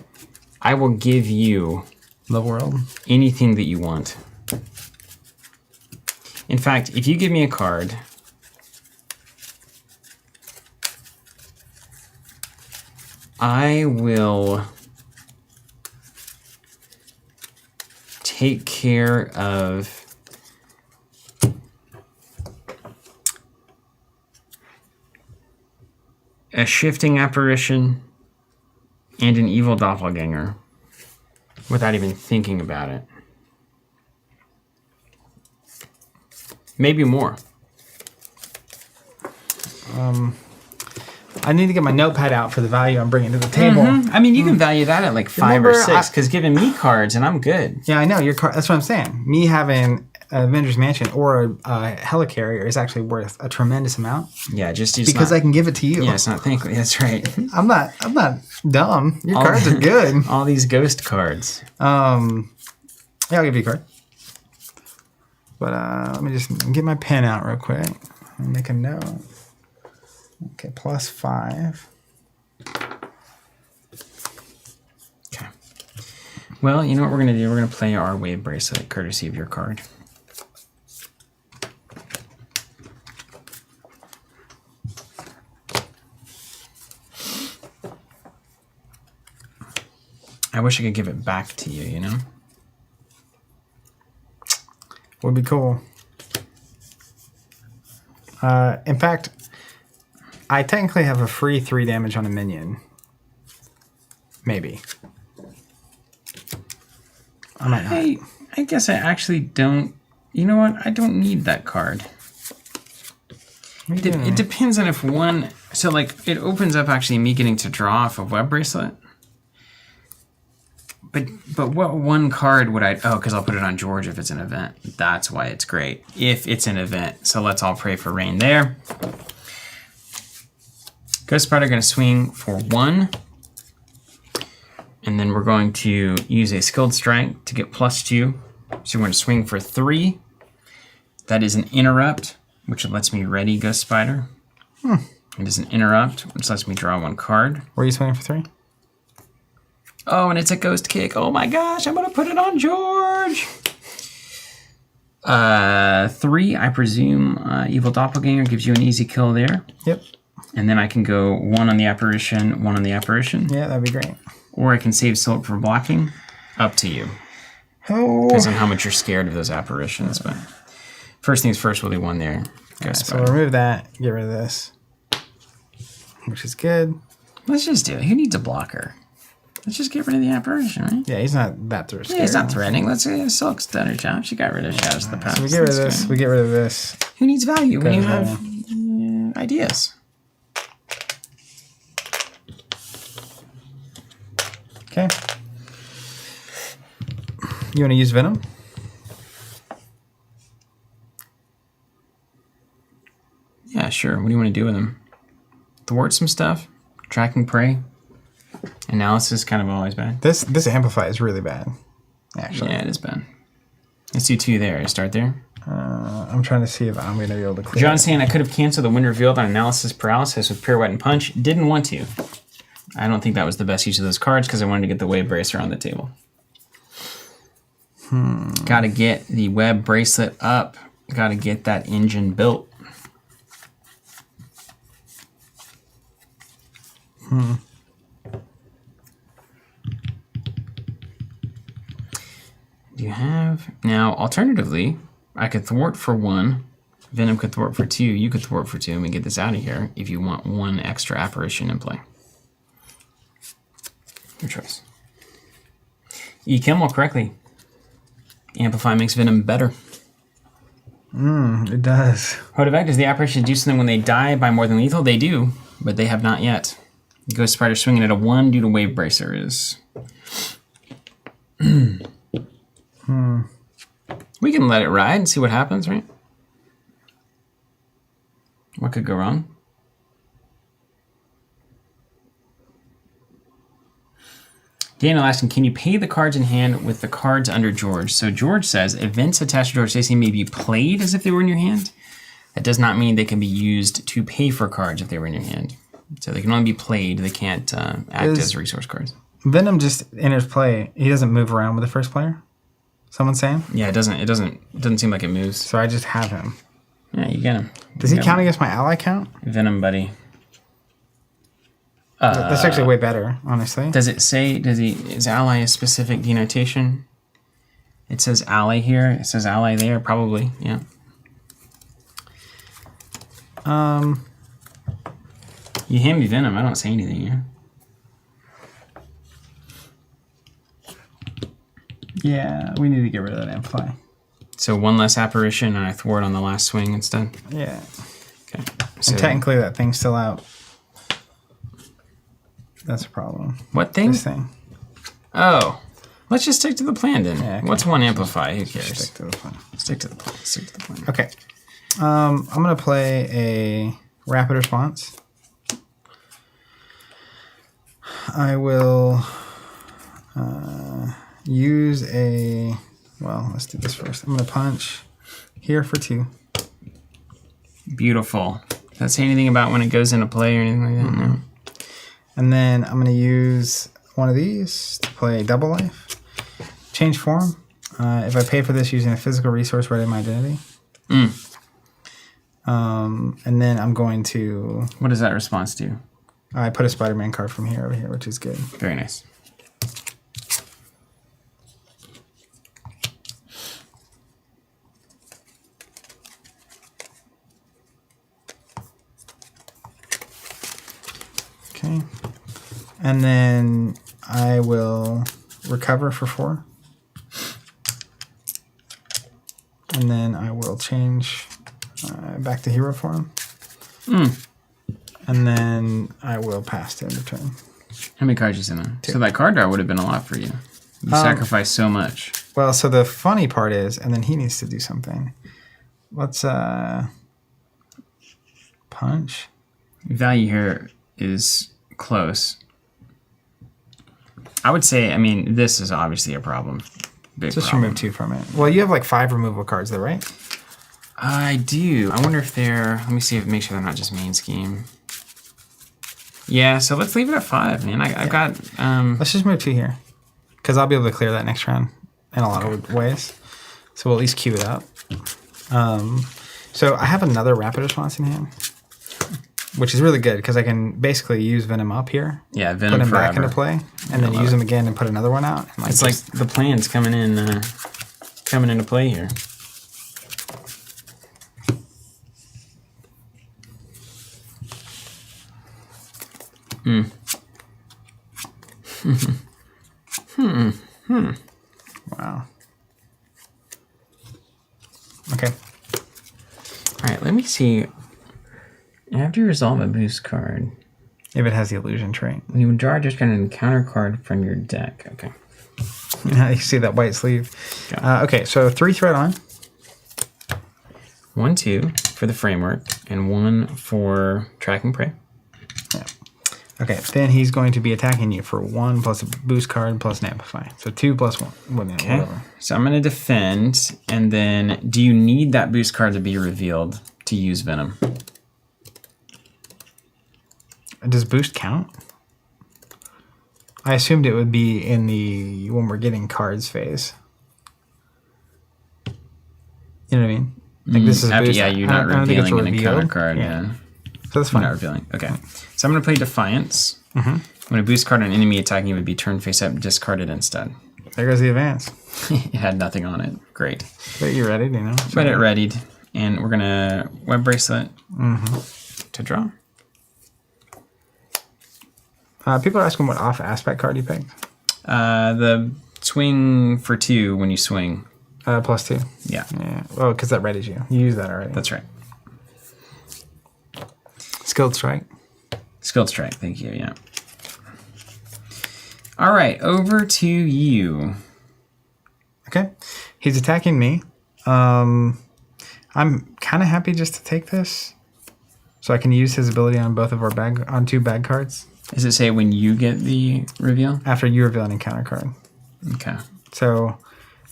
I will give you The world. anything that you want. In fact, if you give me a card, I will take care of a shifting apparition and an evil doppelganger without even thinking about it. Maybe more. I need to get my notepad out for the value I'm bringing to the table. I mean, you can value that at like 5 or Remember, 6, because giving me cards and I'm good. Yeah, I know. Your card. That's what I'm saying. Me having Avengers Mansion or a helicarrier is actually worth a tremendous amount Yeah, just because I can give it to you. Yeah, it's not thankful. That's right. I'm not dumb. Your cards are good. All these ghost cards. Yeah, I'll give you a card. But let me just get my pen out real quick and make a note. Okay, +5. Okay. Well, you know what we're going to do? We're going to play our wave bracelet, courtesy of your card. I wish I could give it back to you, you know? Would be cool. In fact, I technically have a free 3 damage on a minion. Maybe. I might not. I guess I actually don't. You know what? I don't need that card. It depends on if one. So, like, it opens up actually me getting to draw off a web bracelet. But what one card would I... Oh, because I'll put it on George if it's an event. That's why it's great. If it's an event. So let's all pray for rain there. Ghost Spider going to swing for 1. And then we're going to use a skilled strike to get +2. So we're going to swing for 3. That is an interrupt, which lets me ready Ghost Spider. It is an interrupt, which lets me draw 1 card. Were you swinging for 3? Oh, and it's a ghost kick. Oh my gosh, I'm going to put it on George. 3, I presume Evil Doppelganger gives you an easy kill there. Yep. And then I can go 1 on the apparition, 1 on the apparition. Yeah, that'd be great. Or I can save Silk for blocking. Up to you. Oh. Depends on how much you're scared of those apparitions. But first things first, we'll do 1 there. So we'll remove that, get rid of this. which is good. Let's just do it. Who needs a blocker? Let's just get rid of the apparition, right? Yeah, he's not that threatening. Yeah, it's not threatening. Let's say Silk's done her job. She got rid of Shadows of the Past. So we get rid of this. We get rid of this. Who needs value when you have ideas? Okay. You want to use Venom? Yeah, sure. What do you want to do with them? Thwart some stuff? Tracking prey? Analysis kind of always bad. This Amplify is really bad, actually. Yeah, it is bad. Let's do 2 there. Start there. I'm trying to see if I'm going to be able to clear John's saying I could have canceled the wind revealed on analysis paralysis with pirouette and punch. Didn't want to. I don't think that was the best use of those cards because I wanted to get the wave bracer on the table. Got to get the web bracelet up. Got to get that engine built. Do you have... Now, alternatively, I could thwart for 1. Venom could thwart for 2. You could thwart for 2, and we get this out of here if you want 1 extra apparition in play. Your choice. You kill more correctly. Amplify makes Venom better. It does. Hodevect, does the apparition do something when they die by more than lethal? They do, but they have not yet. Ghost Spider swinging at a 1 due to Wave Bracer is... We can let it ride and see what happens, right? What could go wrong? Daniel asking, can you pay the cards in hand with the cards under George? So George says, events attached to George Stacy may be played as if they were in your hand. That does not mean they can be used to pay for cards if they were in your hand. So they can only be played. They can't act as resource cards. Venom just enters play. He doesn't move around with the first player? Someone's saying? Yeah, it doesn't seem like it moves. So I just have him. Yeah, you get him. Does he count against my ally count? Venom, buddy. That's actually way better, honestly. Does it say, is ally a specific denotation? It says ally here. It says ally there, probably, yeah. You hand me Venom, I don't say anything here. Yeah, we need to get rid of that Amplify. So 1 less apparition and I thwart on the last swing instead? Yeah. Okay. So And technically that thing's still out. That's a problem. what thing? This thing. Oh. Let's just stick to the plan then. Yeah, okay. What's 1 amplify? Who cares? Stick to the plan. Stick to the plan. Stick to the plan. Okay. I'm going to play a rapid response. I will use a... Well, let's do this first. I'm going to punch here for 2. Beautiful. Does that say anything about when it goes into play or anything like that? No. And then I'm going to use one of these to play Double Life. Change form. If I pay for this using a physical resource, ready my identity. And then I'm going to... What does that response do? I put a Spider-Man card from here over here, which is good. Very nice. Okay. And then I will recover for 4. And then I will change back to hero form. And then I will pass to end of turn. How many cards you in there? So that card draw would have been a lot for you. You sacrificed so much. Well, so the funny part is, and then he needs to do something. Let's punch. Value here is close. I would say, I mean, this is obviously a problem. Big Just problem. remove 2 from it. Well, you have like 5 removal cards though, right? I do. I wonder if they're... Let me see if make sure they're not just main scheme. Yeah, so let's leave it at 5, man. I've got... Let's just move 2 here. Because I'll be able to clear that next round in a lot of ways. So we'll at least queue it up. So I have another rapid response in hand. Which is really good because I can basically use Venom up here. Yeah, Venom put him forever. back into play. And then use him again and put another one out. And It's like the plan's coming into play here. Wow. Okay. All right, let me see. After you resolve a boost card, If it has the illusion trait. when you draw, just kind of encounter card from your deck. Okay. You see that white sleeve. Okay, so 3 threat on. 1, 2 for the framework, and 1 for track and prey. Yeah. Okay, then he's going to be attacking you for 1 plus a boost card plus an amplify. So 2 plus 1. Okay. Whatever. So I'm going to defend, and then do you need that boost card to be revealed to use Venom? Does boost count? I assumed it would be in the when we're getting cards phase. You know what I mean? Like this is a boost. Yeah, you're not I don't think it's revealing an encounter revealed. card. Yeah. So that's You're fine. not revealing. Okay. So I'm going to play Defiance. When a boost card on an enemy attacking you would be turned face up, discarded instead. There goes the advance. It had nothing on it. Great. But you ready? Do you know? But it readied. And we're going to Web Bracelet to draw. People are asking what off aspect card you picked. The swing for 2 when you swing. Plus 2. Yeah. Yeah. Oh, because that readies you. You used that already. That's right. Skilled strike. Skilled Strike. Thank you. Yeah. All right. Over to you. Okay. He's attacking me. I'm kind of happy just to take this, so I can use his ability on both of our on 2 bag cards. Does it say when you get the reveal? After you reveal an encounter card. Okay. So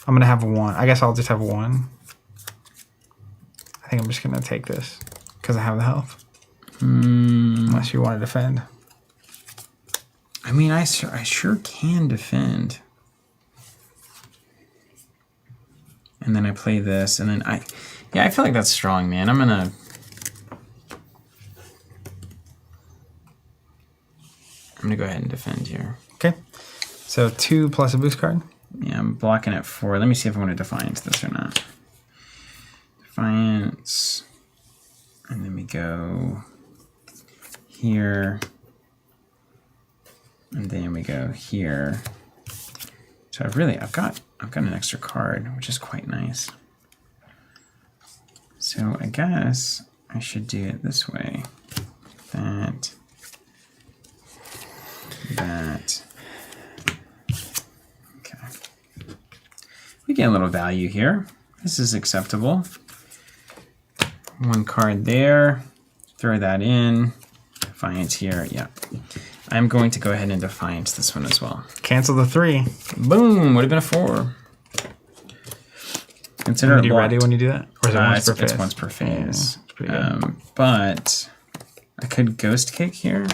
I'm going to have 1. I guess I'll just have 1. I think I'm just going to take this because I have the health. Unless you want to defend. I mean, I sure can defend. And then I play this, and then I feel like that's strong, man. I'm gonna go ahead and defend here. Okay. So 2 plus a boost card. Yeah, I'm blocking it for. Let me see if I want to Defiance this or not. Defiance, and then we go here, and then we go here. So I've got an extra card, which is quite nice. So I guess I should do it this way. That. Okay. We get a little value here. This is acceptable. 1 card there. Throw that in. Defiance here. Yeah. I'm going to go ahead and Defiance this one as well. Cancel the 3. Boom! Would have been a 4. Consider Are it you blocked. ready when you do that? Or is it once per phase? It's once per phase. Yeah, it's pretty good. But I could Ghost Kick here.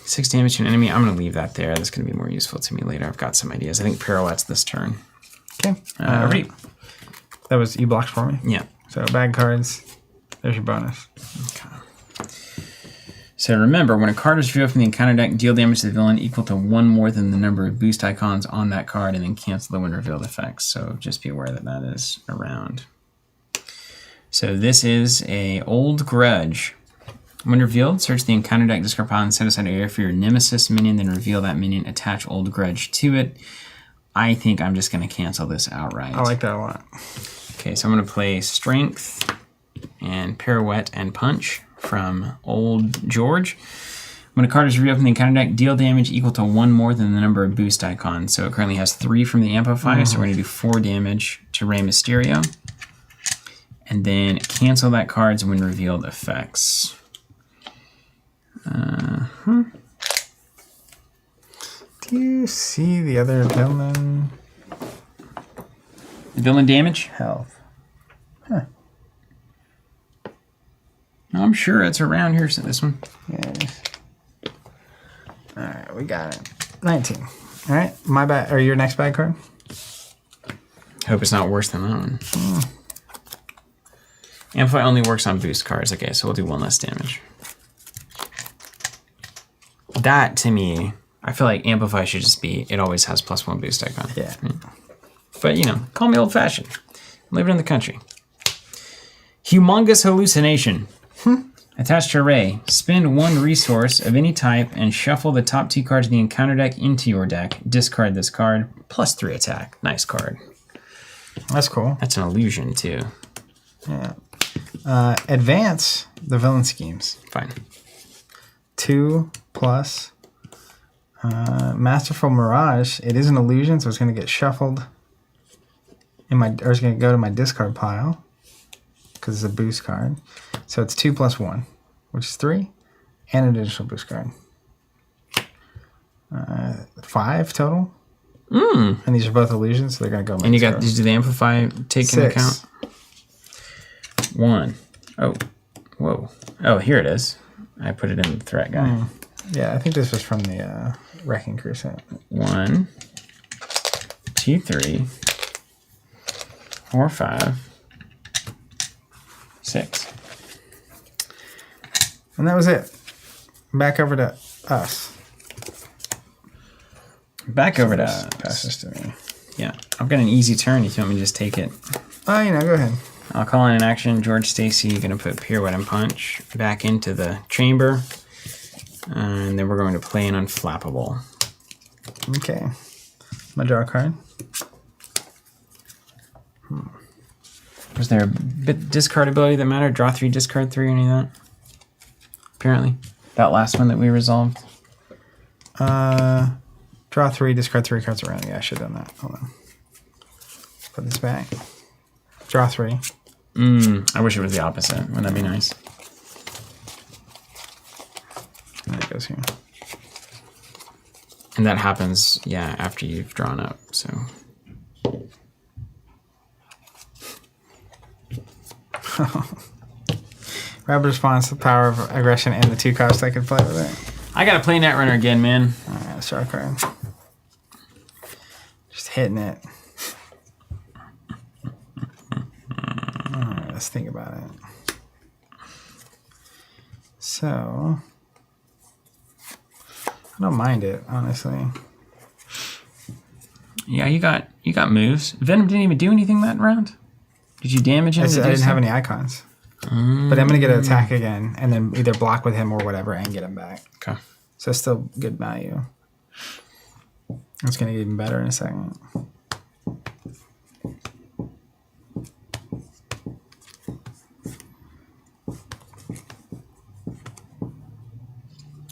6 damage to an enemy. I'm going to leave that there. That's going to be more useful to me later. I've got some ideas. I think Pirouette's this turn. Okay. Ready? That was you blocked for me? Yeah. So bag cards. There's your bonus. Okay. So remember, when a card is revealed from the encounter deck, deal damage to the villain equal to 1 more than the number of boost icons on that card, and then cancel the when revealed effects. So just be aware that that is around. So this is a Old Grudge. When revealed, search the encounter deck, discard pile, and set aside an area for your nemesis minion, then reveal that minion, attach Old Grudge to it. I think I'm just going to cancel this outright. I like that a lot. Okay, so I'm going to play Strength and Pirouette and Punch from Old George. When a card is revealed from the encounter deck, deal damage equal to 1 more than the number of boost icons. So it currently has 3 from the Amplify, so we're going to do 4 damage to Rey Mysterio. And then cancel that card's when revealed effects. Do you see the other villain? The villain damage? Health. I'm sure it's around here, so this one. Yes. Alright, we got it. 19. Alright, my bad. Or your next bad card? Hope it's not worse than that one. Amplify only works on boost cards. Okay, so we'll do 1 less damage. That, to me, I feel like Amplify should just be, it always has +1 boost icon. Yeah. But, you know, call me old-fashioned. I'm living in the country. Humongous Hallucination. Attached to array, spend 1 resource of any type and shuffle the top 2 cards of the encounter deck into your deck. Discard this card. +3 attack. Nice card. That's cool. That's an illusion, too. Yeah. Advance the villain schemes. Fine. 2 plus Masterful Mirage. It is an illusion, so it's going to get shuffled or it's going to go to my discard pile because it's a boost card. So it's 2 plus 1, which is 3, and an additional boost card. 5 total. And these are both illusions, so they're going to go. And you got these. Do the amplify take into account? 1. Oh, whoa. Oh, here it is. I put it in the threat guy. Yeah, I think this was from the Wrecking Crew set. 1, 2, 3, 4, 5, 6. And that was it. Back over to us. Back over to Pass this to me. Yeah, I've got an easy turn if you want me to just take it. Oh, go ahead. I'll call in an action. George Stacy, going to put Pirouette and Punch back into the chamber. And then we're going to play an Unflappable. Okay. I'm going to draw a card. Was there a bit discard ability that mattered? Draw 3, discard 3, or any of that? Apparently. That last one that we resolved. Draw 3, discard 3 cards around. Yeah, I should have done that. Hold on. Put this back. Draw 3. I wish it was the opposite. Wouldn't that be nice? And it goes here. And that happens, yeah, after you've drawn up, so. Rapid response to the power of aggression and the 2 costs I could play with it. I gotta play Netrunner again, man. Alright, let's draw a card. Just hitting it. Alright, let's think about it. So, I don't mind it, honestly. Yeah, you got moves. Venom didn't even do anything that round. Did you damage him? I didn't have any icons. But I'm going to get an attack again, and then either block with him or whatever, and get him back. Okay. So it's still good value. It's going to get even better in a second.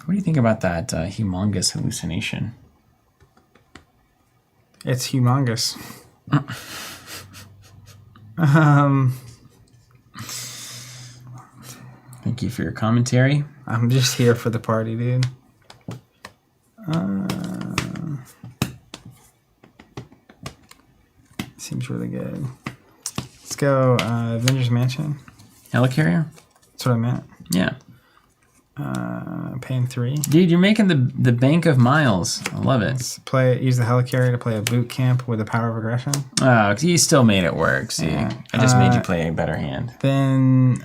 What do you think about that humongous hallucination? It's humongous. Thank you for your commentary. I'm just here for the party, dude. Seems really good. Let's go Avengers Mansion. Helicarrier? That's what I meant. Yeah. Paying 3. Dude, you're making the bank of miles. I love it. Let's use the Helicarrier to play a boot camp with the power of aggression. Oh, you still made it work. See, Yeah. I just made you play a better hand. Then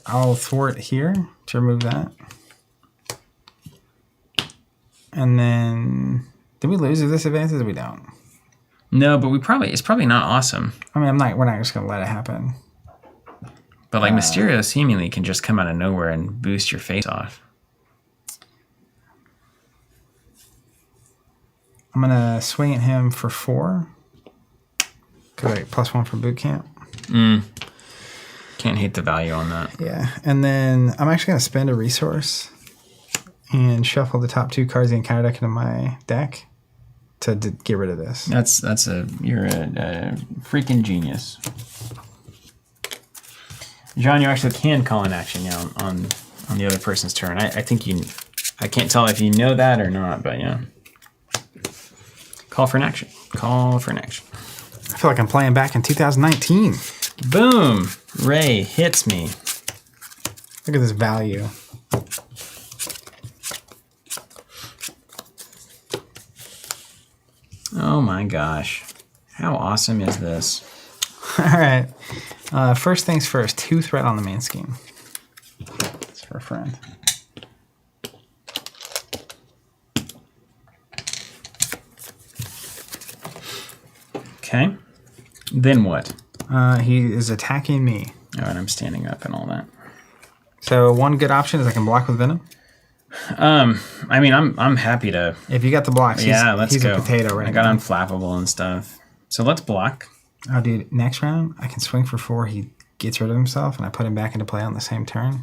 I'll thwart here to remove that. And then, did we lose the disadvantages? We don't. No, but it's probably not awesome. I mean, we're not just gonna let it happen. But like Mysterio seemingly can just come out of nowhere and boost your face off. I'm gonna swing at him for 4. Cause I get +1 for boot camp. Can't hate the value on that. Yeah, and then I'm actually gonna spend a resource and shuffle the top 2 cards of the encounter deck into my deck to get rid of this. You're a freaking genius. John, you actually can call an action now on the other person's turn. I think I can't tell if you know that or not, but yeah. Call for an action. Call for an action. I feel like I'm playing back in 2019. Boom! Ray hits me. Look at this value. Oh my gosh. How awesome is this? All right. First things first, 2 threat on the main scheme. It's for a friend. Okay. Then what? He is attacking me. Oh, and I'm standing up and all that. So So one good option is I can block with Venom. I mean, I'm happy to. If you got the blocks, Let's he's go. a potato right I got now. unflappable and stuff. So let's block. Oh, dude, next round, I can swing for 4. He gets rid of himself, and I put him back into play on the same turn.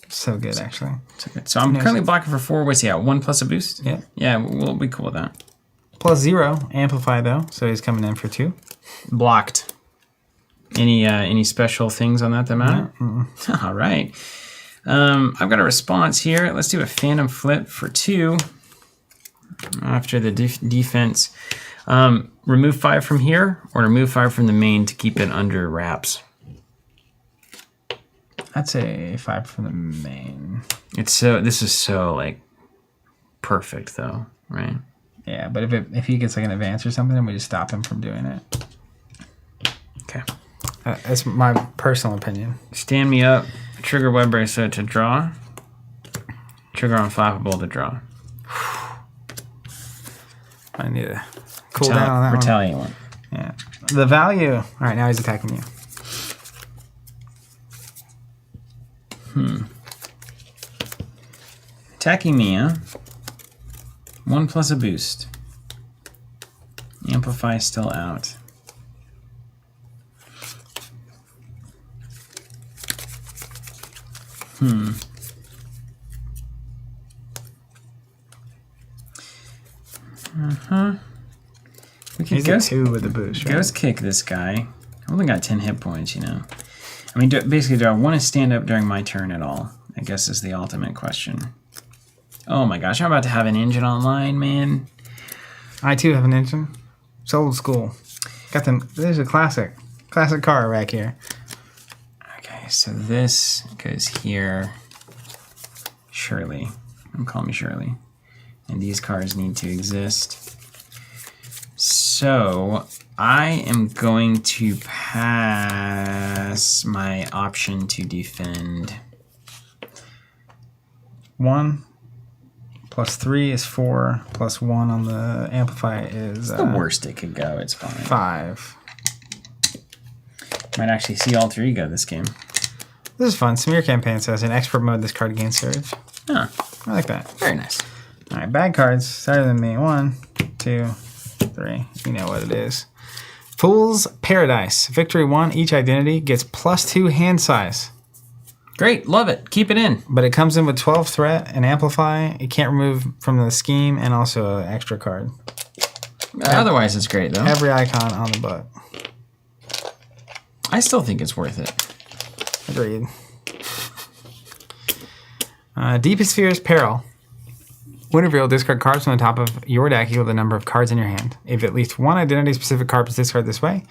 So good, actually. So I'm currently blocking for 4. What's he at? 1 plus a boost? Yeah. Yeah, we'll be cool with that. Plus 0, amplify, though, so he's coming in for 2. Blocked. Any special things on that matter? No, All right. I've got a response here. Let's do a Phantom Flip for 2 after the defense. Remove 5 from here or remove 5 from the main to keep it under wraps. I'd say 5 from the main. This is so like perfect though, right? Yeah, but if he gets like an advance or something, then we just stop him from doing it. Okay. That's my personal opinion. Stand me up. Trigger web bracelet to draw. Trigger unflappable to draw. I need to cool down on that retaliate one. Yeah. The value. All right, now he's attacking you. Attacking me, huh? 1 plus a boost. Amplify still out. We can He's a 2 with the boost, right? Ghost kick this guy. I've only got 10 hit points, you know. I mean, basically, do I want to stand up during my turn at all? I guess is the ultimate question. Oh my gosh, I'm about to have an engine online, man. I too have an engine. It's old school. Got them. There's a classic car back here. Okay, so this goes here. Shirley. Don't call me Shirley. And these cars need to exist. So I am going to pass my option to defend. 1 plus 3 is 4. Plus 1 on the amplify is The worst it could go. It's fine. 5. Might actually see alter ego this game. This is fun. Smear campaign says in expert mode this card gains surge. Huh. I like that. Very nice. All right, bad cards. Started than me. 1, 2, 3. You know what it is. Fool's Paradise. Victory 1. Each identity gets plus 2 hand size. Great. Love it. Keep it in. But it comes in with 12 threat and amplify. It can't remove from the scheme and also an extra card. Otherwise, it's great, though. Every icon on the butt. I still think it's worth it. Agreed. Deepest Fear's Peril. When revealed, discard cards from the top of your deck equal the number of cards in your hand. If at least one identity-specific card was discarded this way,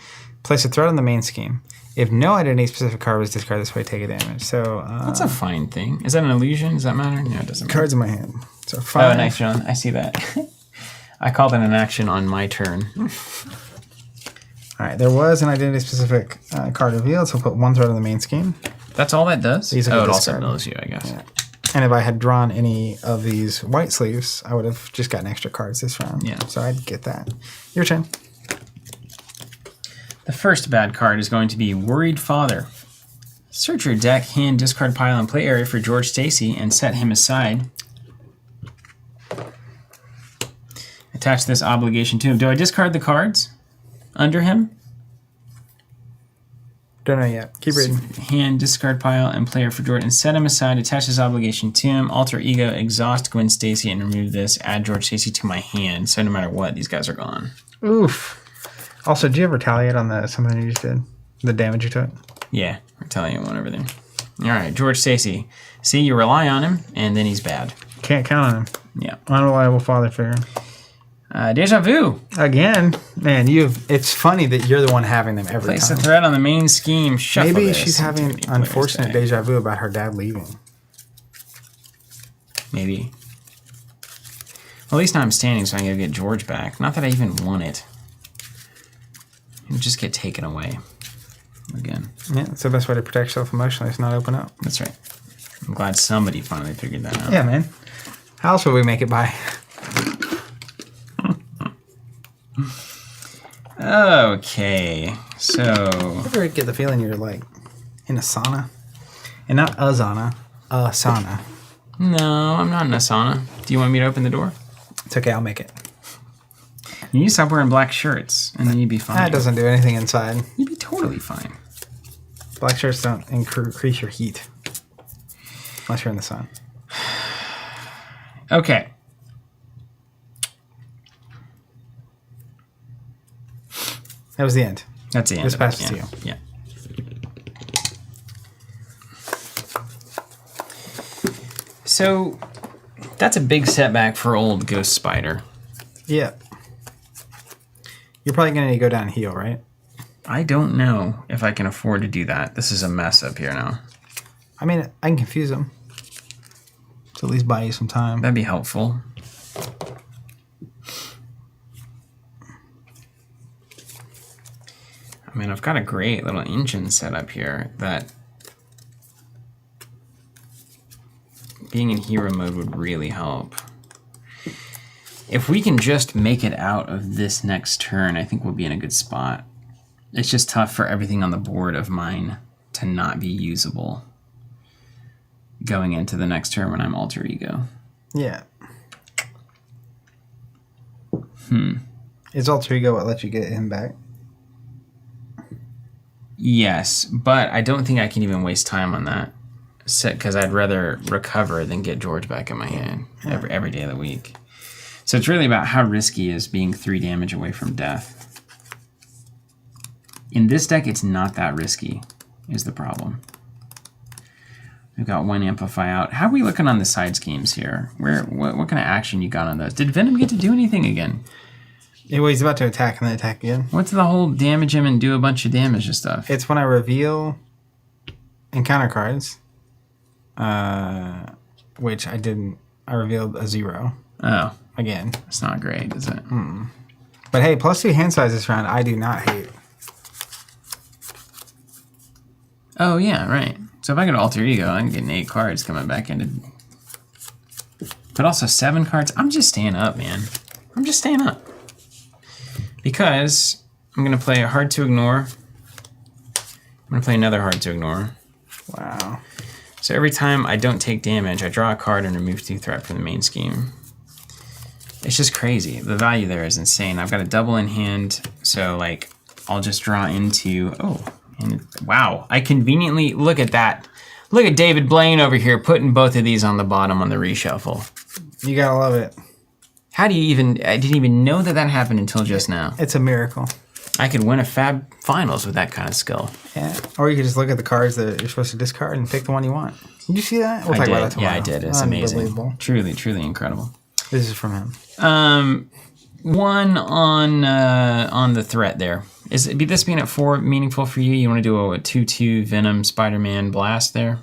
place a threat on the main scheme. If no identity-specific card was discarded this way, take a damage. So That's a fine thing. Is that an illusion? Does that matter? No, it doesn't matter. cards in my hand. So 5. Oh, an action on. I see that. I called it an action on my turn. All right, there was an identity-specific card revealed, so put 1 threat on the main scheme. That's all that does? These are Oh, the it also discard. knows you, I guess. Yeah. And if I had drawn any of these white sleeves, I would have just gotten extra cards this round. Yeah. So I'd get that. Your turn. The first bad card is going to be Worried Father. Search your deck, hand, discard pile, and play area for George Stacy and set him aside. Attach this obligation to him. Do I discard the cards under him? Don't know yet. Keep reading. Hand, discard pile, and player for George, and set him aside. Attach this obligation to him. Alter ego, exhaust Gwen Stacy, and remove this. Add George Stacy to my hand. So no matter what, these guys are gone. Oof. Also, did you ever retaliate on something you just did? The damage you took? Yeah, retaliate one over there. All right, George Stacy. See, you rely on him, and then he's bad. Can't count on him. Yeah. Unreliable father figure. Deja vu. Again, man, it's funny that you're the one having them every Place a time. threat on the main scheme. Shuffle Maybe this. she's Too having many players unfortunate today. deja vu about her dad leaving. Maybe. Well, at least now I'm standing, so I can go get George back. Not that I even want it. It'll just get taken away. Again. Yeah, it's the best way to protect yourself emotionally is not open up. That's right. I'm glad somebody finally figured that out. Yeah, man. How else would we make it by? Okay, so Ever get the feeling you're like in a sauna And not Asana, Asana. No, I'm not in Asana. Do you want me to open the door? It's okay, I'll make it. You need to stop wearing black shirts, and then you'd be fine. That doesn't do anything inside. You'd be totally fine. Black shirts don't increase your heat. Unless you're in the sun. Okay. That was the end. That's the end. This of it, passes to you. Yeah. So, that's a big setback for old Ghost Spider. Yeah. You're probably going to go down and heal, right? I don't know if I can afford to do that. This is a mess up here now. I mean, I can confuse them. To at least buy you some time. That'd be helpful. I mean, I've got a great little engine set up here that being in hero mode would really help. If we can just make it out of this next turn, I think we'll be in a good spot. It's just tough for everything on the board of mine to not be usable going into the next turn when I'm alter ego. Yeah. Is alter ego what lets you get him back? Yes, but I don't think I can even waste time on that. Because I'd rather recover than get George back in my hand every day of the week. So it's really about how risky is being 3 damage away from death. In this deck, it's not that risky, is the problem. We've got 1 Amplify out. How are we looking on the side schemes here? What kind of action you got on those? Did Venom get to do anything again? Yeah, well, he's about to attack and then attack again. What's the whole damage him and do a bunch of damage and stuff? It's when I reveal encounter cards, which I didn't. I revealed a 0. Oh. Again. It's not great, is it? But hey, +2 hand size this round, I do not hate. Oh, yeah, right. So if I go to alter ego, I'm getting 8 cards coming back into... But also 7 cards. I'm just staying up, man. I'm just staying up. Because I'm going to play a hard to ignore. I'm going to play another hard to ignore. Wow. So every time I don't take damage, I draw a card and remove 2 threat from the main scheme. It's just crazy. The value there is insane. I've got a double in hand, so like I'll just draw into... Oh, and wow. I conveniently... Look at that. Look at David Blaine over here putting both of these on the bottom on the reshuffle. You gotta love it. How do you even... I didn't even know that happened until just now. It's a miracle. I could win a Fab Finals with that kind of skill. Yeah. Or you could just look at the cards that you're supposed to discard and pick the one you want. Did you see that? We'll talk about that tomorrow. Yeah, I did. It's amazing. Truly, truly incredible. This is from him. One on the threat there. Is this being at 4 meaningful for you? You want to do a 2/2 Venom Spider-Man blast there?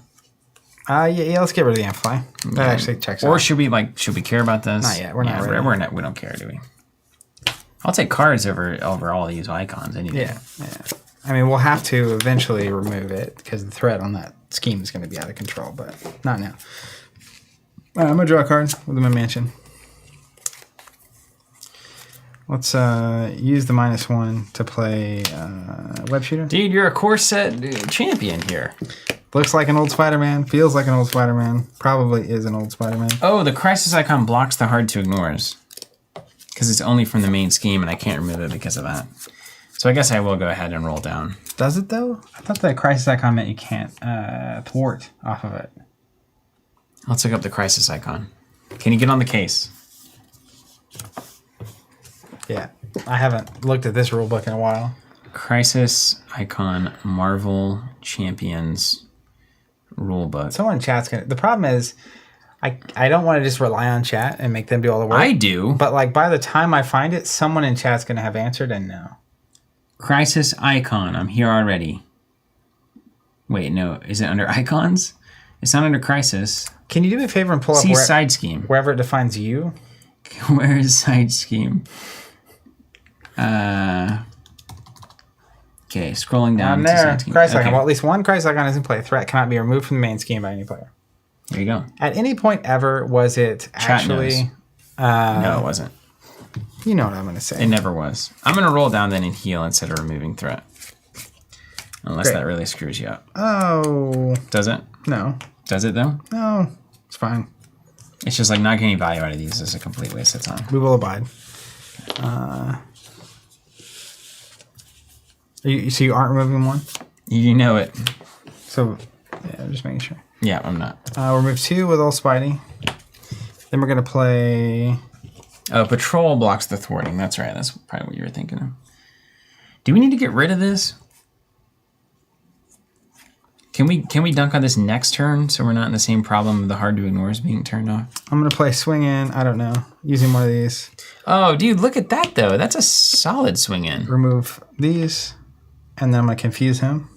Yeah, let's get rid of the Amplify. That actually checks out. Or should we care about this? Not yet. We're not ready. We don't care, do we? I'll take cards over all these icons anyway. Yeah. I mean, we'll have to eventually remove it because the threat on that scheme is going to be out of control, but not now. All right, I'm going to draw a card with my mansion. Let's use the -1 to play Web Shooter. Dude, you're a core set champion here. Looks like an old Spider-Man. Feels like an old Spider-Man. Probably is an old Spider-Man. Oh, the crisis icon blocks the hard to ignores. Because it's only from the main scheme and I can't remove it because of that. So I guess I will go ahead and roll down. Does it though? I thought the crisis icon meant you can't thwart off of it. Let's look up the crisis icon. Can you get on the case? Yeah, I haven't looked at this rulebook in a while. Crisis icon Marvel Champions rulebook. Someone in chat's gonna... The problem is, I don't want to just rely on chat and make them do all the work. I do. But like by the time I find it, someone in chat's gonna have answered and no. Crisis icon. I'm here already. Wait, no. Is it under icons? It's not under crisis. Can you do me a favor and pull up side scheme. Wherever it defines you? Where is side scheme? Okay, scrolling down. There. Side scheme. Crisis icon. Okay. Well, at least one crisis icon isn't play. A threat cannot be removed from the main scheme by any player. There you go. At any point ever, was it actually... No, it wasn't. You know what I'm going to say. It never was. I'm going to roll down then and heal instead of removing threat. Unless that really screws you up. Oh. Does it? No. Does it though? No. It's fine. It's just like not getting value out of these is a complete waste of time. We will abide. So you aren't removing one? You know it. So, yeah, just making sure. Yeah, I'm not. We'll remove 2 with old Spidey. Then we're going to play... Oh, patrol blocks the thwarting. That's right. That's probably what you were thinking of. Do we need to get rid of this? Can we dunk on this next turn so we're not in the same problem of the hard to ignore is being turned off? I'm going to play swing in. I don't know. Using one of these. Oh, dude, look at that, though. That's a solid swing in. Remove these. And then I'm going to confuse him.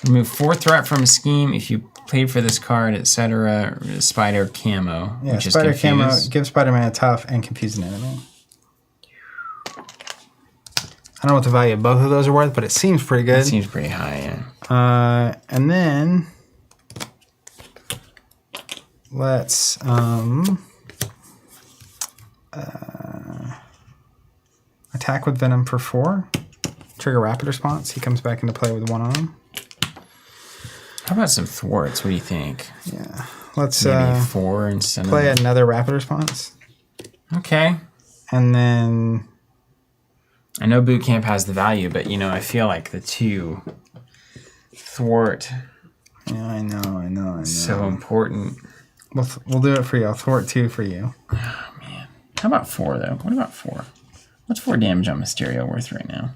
Remove 4 threat from a scheme if you played for this card, etc. Spider camo, Yeah, which Spider is confuse. camo. Give Spider-Man a tough and confuse an enemy. I don't know what the value of both of those are worth, but it seems pretty good. It seems pretty high, yeah. And then let's attack with Venom for 4. Trigger rapid response. He comes back into play with 1 on him. How about some thwarts? What do you think? Yeah. Let's Maybe 4 instead play of... another rapid response. Okay. And then... I know boot camp has the value, but, you know, I feel like the 2 thwart... Yeah, I know. So important. We'll do it for you. I'll thwart 2 for you. Oh, man. How about 4, though? What about 4? What's 4 damage on Mysterio worth right now?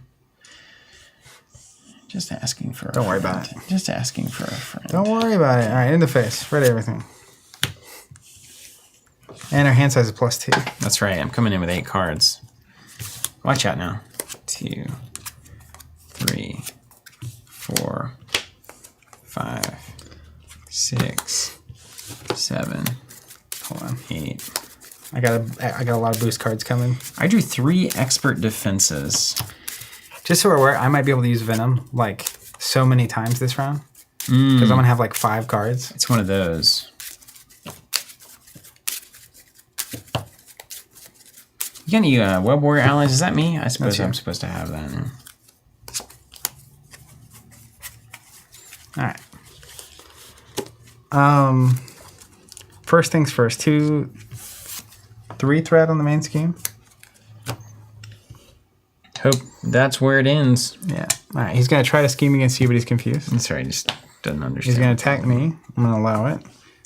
Just asking for a Don't worry friend. about it. Just asking for a friend. Don't worry about it. All right, in the face. Ready everything. And our hand size is +2. That's right. I'm coming in with 8 cards. Watch out now. 2, 3, 4, 5, 6, 7. Hold on. 8. I got a lot of boost cards coming. I drew 3 expert defenses. Just so we're aware, I might be able to use Venom like so many times this round. Because I'm going to have like 5 cards. It's one of those. You got any Web Warrior allies? Is that me? I suppose I'm supposed to have that. All right. First things first. 2, 3 threat on the main scheme. Hope that's where it ends. Yeah. All right. He's going to try to scheme against you, but he's confused. That's right. He just doesn't understand. He's going to attack me. I'm going to allow it.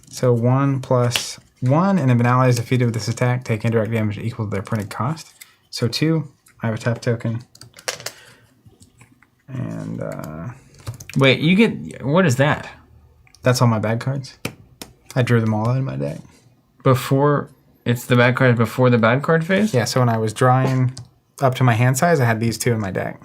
So 1 + 1, and if an ally is defeated with this attack, take indirect damage equal to their printed cost. So 2, I have a tap token. And Wait, you get... What is that? that's all my bad cards. I drew them all out of my deck. Before... It's the bad card before the bad card phase? Yeah, so when I was drawing up to my hand size, I had these 2 in my deck.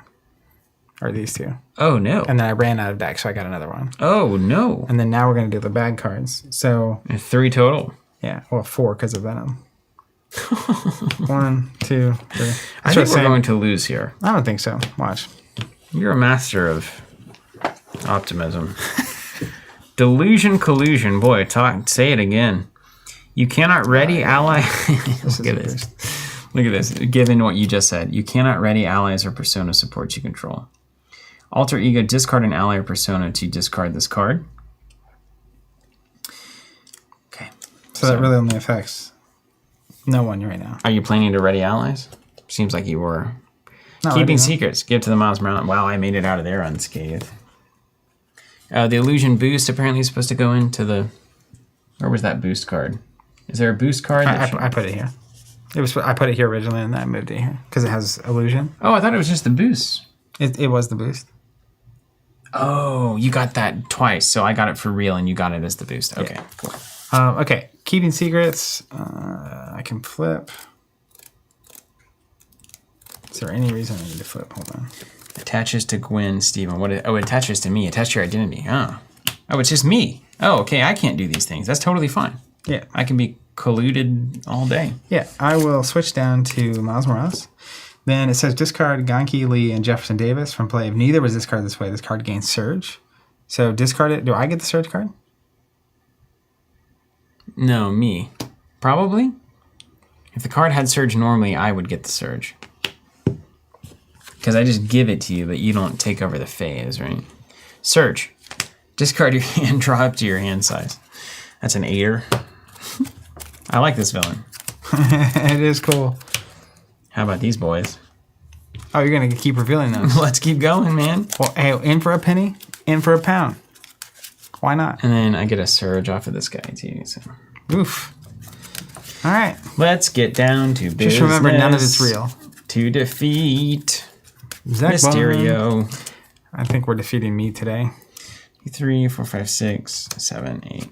Or these 2. Oh, no. And then I ran out of deck, so I got another one. Oh, no. And then now we're going to do the bad cards. So, And 3 total. yeah, well, 4 because of Venom. 1, 2, 3. I think we're going to lose here. I don't think so. Watch. You're a master of optimism. Delusion collusion. Boy, say it again. You cannot ready ally... Look at this. Look at this. Given what you just said, you cannot ready allies or persona supports you control. Alter ego, discard an ally or persona to discard this card. Okay. So that really only affects no one right now. Are you planning to ready allies? Seems like you were. Not Keeping ready, no. secrets. Give to the Miles Morales. Wow, I made it out of there unscathed. The illusion boost apparently is supposed to go into the... Where was that boost card? Is there a boost card? I put it here. I put it here originally, and then I moved it here because it has illusion. Oh, I thought it was just the boost. It was the boost. Oh, you got that twice. So I got it for real, and you got it as the boost. Okay, Yeah. cool. Okay, keeping secrets. I can flip. Is there any reason I need to flip? Hold on. Attaches to Gwen, Steven. It attaches to me. Attach your identity. Oh, it's just me. Oh, okay. I can't do these things. That's totally fine. Yeah. I can be colluded all day. Yeah, I will switch down to Miles Morales. Then it says discard Ganke, Lee, and Jefferson Davis from play. If neither was discarded this way, this card gains Surge. So discard it. Do I get the Surge card? No, me. Probably. If the card had Surge normally, I would get the Surge. Because I just give it to you, but you don't take over the phase, right? Surge. Discard your hand, draw up to your hand size. That's an 8er. I like this villain. It is cool. How about these boys? Oh, you're going to keep revealing those. Let's keep going, man. Well, hey, in for a penny, in for a pound. Why not? And then I get a surge off of this guy, too. So. Oof. All right. Let's get down to business. Just remember, none of it's real. To defeat Zach Mysterio. Bond. I think we're defeating me today. 3, 4, 5, 6, 7, 8.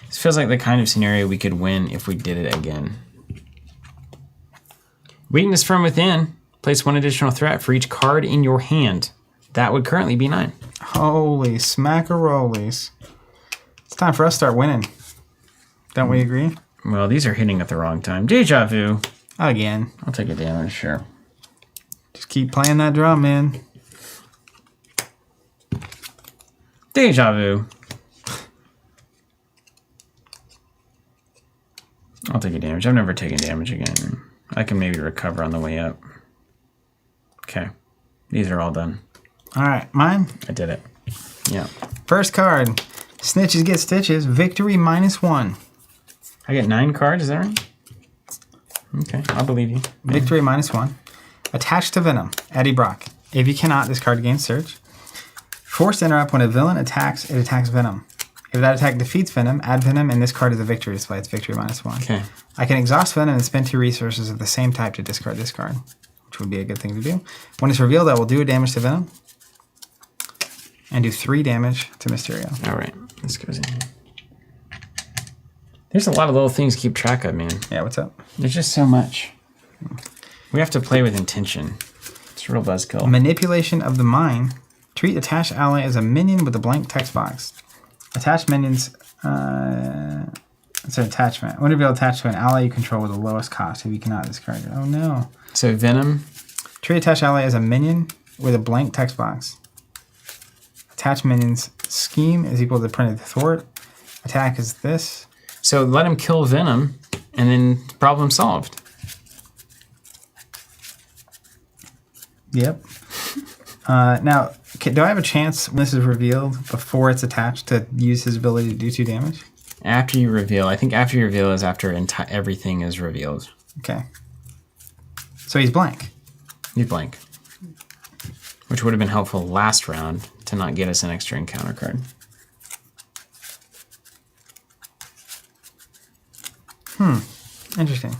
This feels like the kind of scenario we could win if we did it again. Weakness from within. Place 1 additional threat for each card in your hand. That would currently be 9. Holy smackarolies. It's time for us to start winning. Don't we agree? Well, these are hitting at the wrong time. Deja vu. Again. I'll take a damage, sure. Just keep playing that drum, man. Deja vu. I'll take a damage. I've never taken damage again. I can maybe recover on the way up. Okay. These are all done. All right, mine. I did it. Yeah. First card. Snitches get stitches. Victory -1. I get 9 cards, is that right? Okay, I'll believe you. Victory -1. Attached to Venom. Eddie Brock. If you cannot, this card gains Surge. Forced to interrupt when a villain attacks, it attacks Venom. If that attack defeats Venom, add Venom, and this card is a victory display. It's Victory -1. Okay. I can exhaust Venom and spend 2 resources of the same type to discard this card, which would be a good thing to do. When it's revealed, I will do a damage to Venom and do 3 damage to Mysterio. All right, this goes in here. There's a lot of little things to keep track of, man. Yeah, what's up? There's just so much. We have to play with intention. It's a real buzzkill. Manipulation of the mind. Treat attached ally as a minion with a blank text box. Attached minions, it's an attachment. When reveal attached to an ally you control with the lowest cost if you cannot discard it. Oh no. So Venom. Treat attached ally as a minion with a blank text box. Attached minions scheme is equal to printed thwart. Attack is this. So let him kill Venom, and then problem solved. Yep. Now, do I have a chance when this is revealed before it's attached to use his ability to do 2 damage? After you reveal, I think after you reveal is after everything is revealed. Okay. So he's blank. He's blank. Which would have been helpful last round to not get us an extra encounter card. Interesting.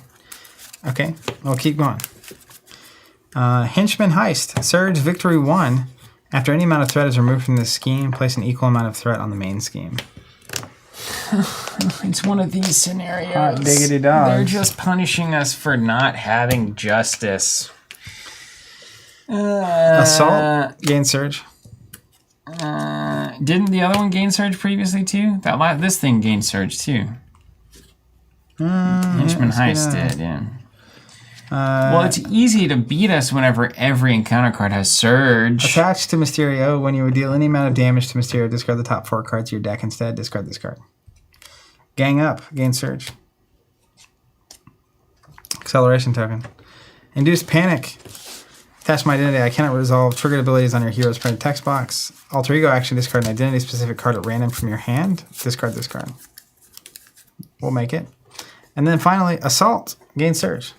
Okay, we'll keep going. Henchman Heist. Surge Victory 1. After any amount of threat is removed from this scheme, place an equal amount of threat on the main scheme. It's one of these scenarios. Hot diggity dogs. They're just punishing us for not having justice. Assault. Gain Surge. Didn't the other one gain Surge previously too? This thing gained Surge too. Henchman Heist did, yeah. Well, it's easy to beat us whenever every encounter card has Surge. Attached to Mysterio, when you deal any amount of damage to Mysterio, discard the top 4 cards of your deck instead. Discard this card. Gang Up. Gain Surge. Acceleration token. Induce Panic. Attach my identity. I cannot resolve triggered abilities on your hero's printed text box. Alter Ego action. Discard an identity-specific card at random from your hand. Discard this card. We'll make it. And then finally, Assault. Gain Surge.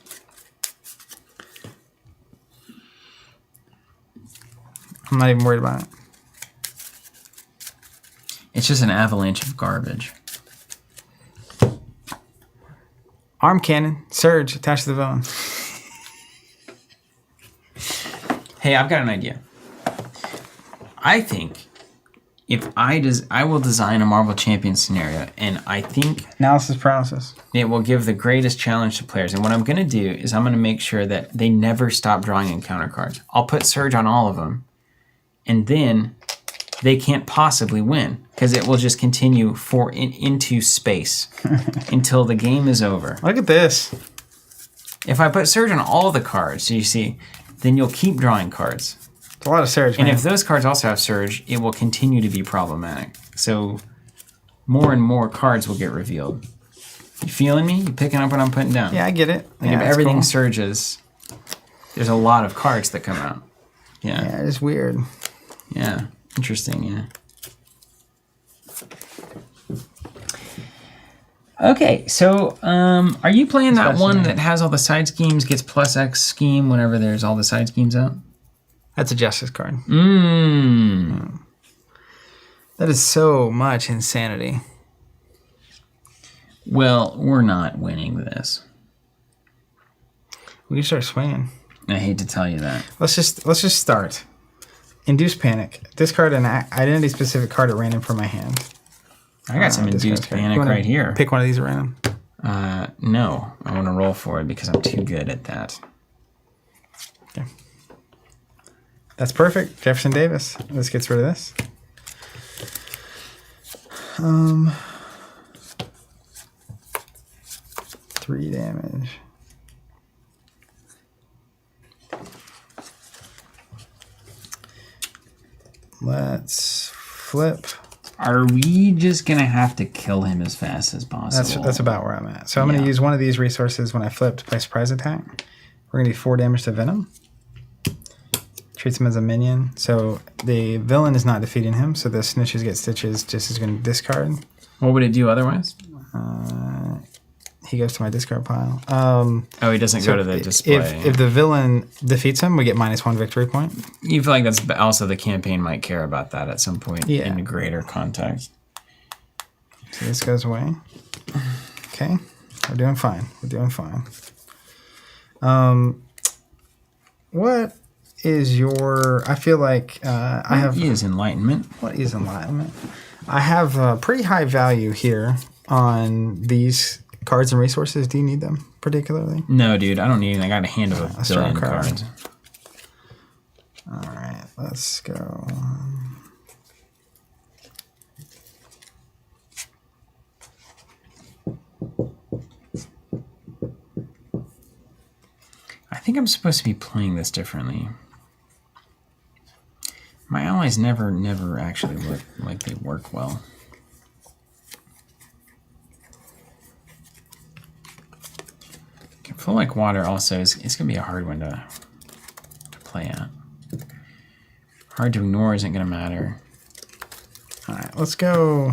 I'm not even worried about it. It's just an avalanche of garbage. Arm Cannon. Surge. Attached to the villain. Hey, I've got an idea. I think if I will design a Marvel Champions scenario, and I think Analysis paralysis. it will give the greatest challenge to players. And what I'm going to do is I'm going to make sure that they never stop drawing encounter cards. I'll put Surge on all of them, and then they can't possibly win because it will just continue into space until the game is over. Look at this. If I put Surge on all the cards, so you see, then you'll keep drawing cards. It's a lot of Surge, man. And if those cards also have Surge, it will continue to be problematic. So more and more cards will get revealed. You feeling me? You picking up what I'm putting down? Yeah, I get it. Like yeah, if everything cool. surges, there's a lot of cards that come out. Yeah. Yeah, it's weird. Yeah. Interesting, yeah. Okay, so are you playing that Especially one me. that has all the side schemes, gets plus X scheme whenever there's all the side schemes out? That's a justice card. Mmm. That is so much insanity. Well, we're not winning this. We can start swinging. I hate to tell you that. Let's just start. Induce panic. Discard an identity specific card at random from my hand. I got some induced panic right here. Pick one of these at random. No, I want to roll for it because I'm too good at that. Okay. That's perfect. Jefferson Davis. This gets rid of this. 3 damage. Let's flip. Are we just going to have to kill him as fast as possible? That's about where I'm at. So I'm going to use one of these resources when I flip to play surprise attack. We're going to do 4 damage to Venom. Treats him as a minion. So the villain is not defeating him. So the snitches get stitches. Just is going to discard. What would it do otherwise? He goes to my discard pile. Oh, he doesn't go to the display. If the villain defeats him, we get -1 victory point. You feel like that's also the campaign might care about that at some point in greater context. So this goes away. Okay, we're doing fine. We're doing fine. What is your? I feel like I have. What is enlightenment? What is enlightenment? I have a pretty high value here on these cards and resources. Do you need them particularly? No, dude. I don't need anything. I got a hand of a billion cards. All right, let's go. I think I'm supposed to be playing this differently. My allies never actually look like they work well. Flow like water also it's gonna be a hard one to play at. Hard to ignore isn't gonna matter. All right, let's go.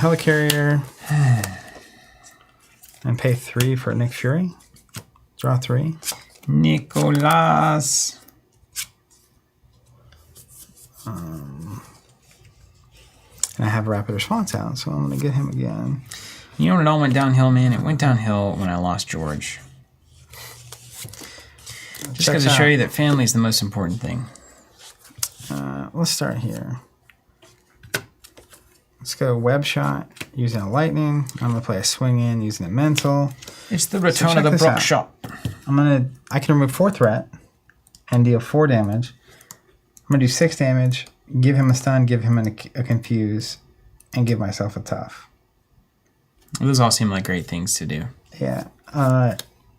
Helicarrier and pay 3 for Nick Fury. Draw 3. Nicolas. And I have rapid response out, so I'm gonna get him again. You know when it all went downhill, man? It went downhill when I lost George. Just goes to show you that family is the most important thing. Let's start here. Let's go web shot using a lightning. I'm gonna play a swing in using a mental. It's the return of the Brook shot. I can remove 4 threat and deal 4 damage. I'm gonna do 6 damage, give him a stun, give him a confuse, and give myself a tough. Those all seem like great things to do. Yeah.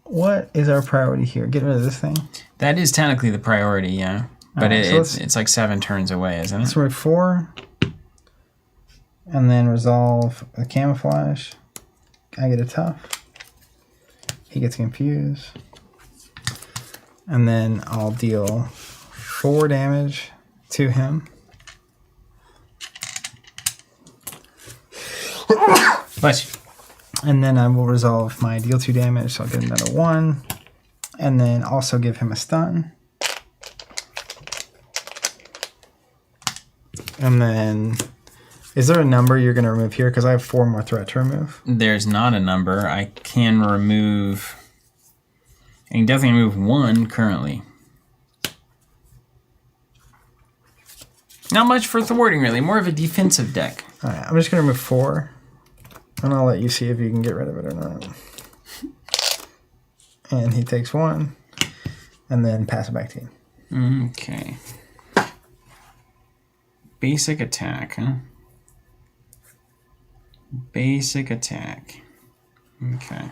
What is our priority here? Get rid of this thing? That is technically the priority, yeah. But it's like 7 turns away, isn't it? Let's remove 4. And then resolve a camouflage. I get a tough. He gets confused. And then I'll deal 4 damage to him. Bless you. And then I will resolve my deal 2 damage, so I'll get another 1. And then also give him a stun. And then, is there a number you're going to remove here? Because I have 4 more threat to remove. There's not a number. I can remove... I can definitely remove 1 currently. Not much for thwarting, really. More of a defensive deck. All right, I'm just going to remove 4. And I'll let you see if you can get rid of it or not. And he takes 1. And then pass it back to you. Okay. Basic attack, huh? Basic attack. Okay.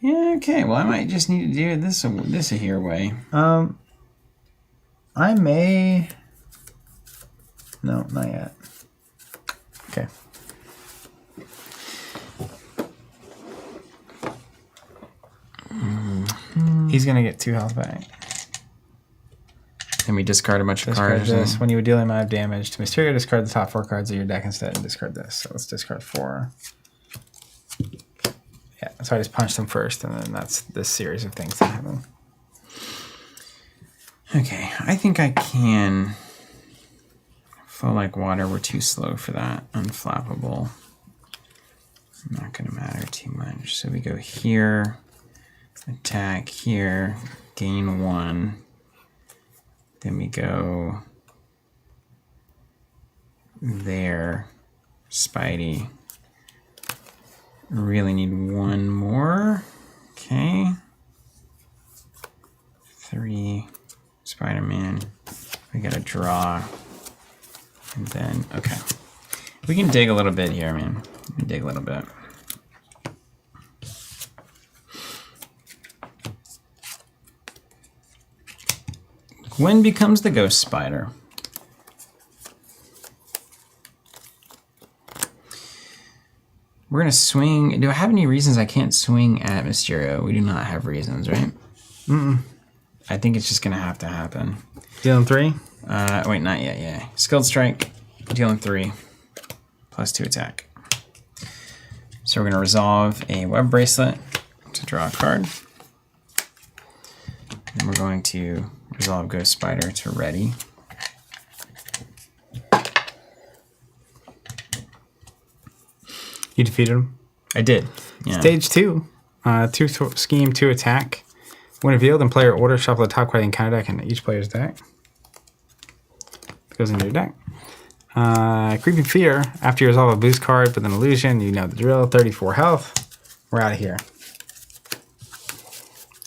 Yeah, okay. Well, I might just need to do this a here way. I may... No, not yet. Okay. He's going to get 2 health back. Then we discard a bunch of Discard cards. this. When you would deal amount of damage to Mysterio, discard the top 4 cards of your deck instead and discard this. So let's discard 4. Yeah, so I just punched them first, and then that's this series of things that happen. Okay, I think I can. Flow like water, we're too slow for that. Unflappable. Not going to matter too much. So we go here, attack here, gain 1. Then we go there, Spidey. Really need 1 more. Okay. 3, Spider-Man. We got to draw. And then, okay. We can dig a little bit here, man. We can dig a little bit. Gwen becomes the Ghost Spider. We're going to swing. Do I have any reasons I can't swing at Mysterio? We do not have reasons, right? Mm-mm. I think it's just going to happen. Dealing 3? Wait, not yet, yeah. Skilled Strike, dealing 3, plus 2 attack. So we're going to resolve a Web Bracelet to draw a card. Then we're going to resolve Ghost Spider to ready. You defeated him? I did. Yeah. Stage 2. 2 scheme, 2 attack. When revealed in player order, shuffle the top card in counter deck in each player's deck. It goes into your deck. Creeping Fear. After you resolve a boost card with an illusion, you know the drill. 34 health. We're out of here.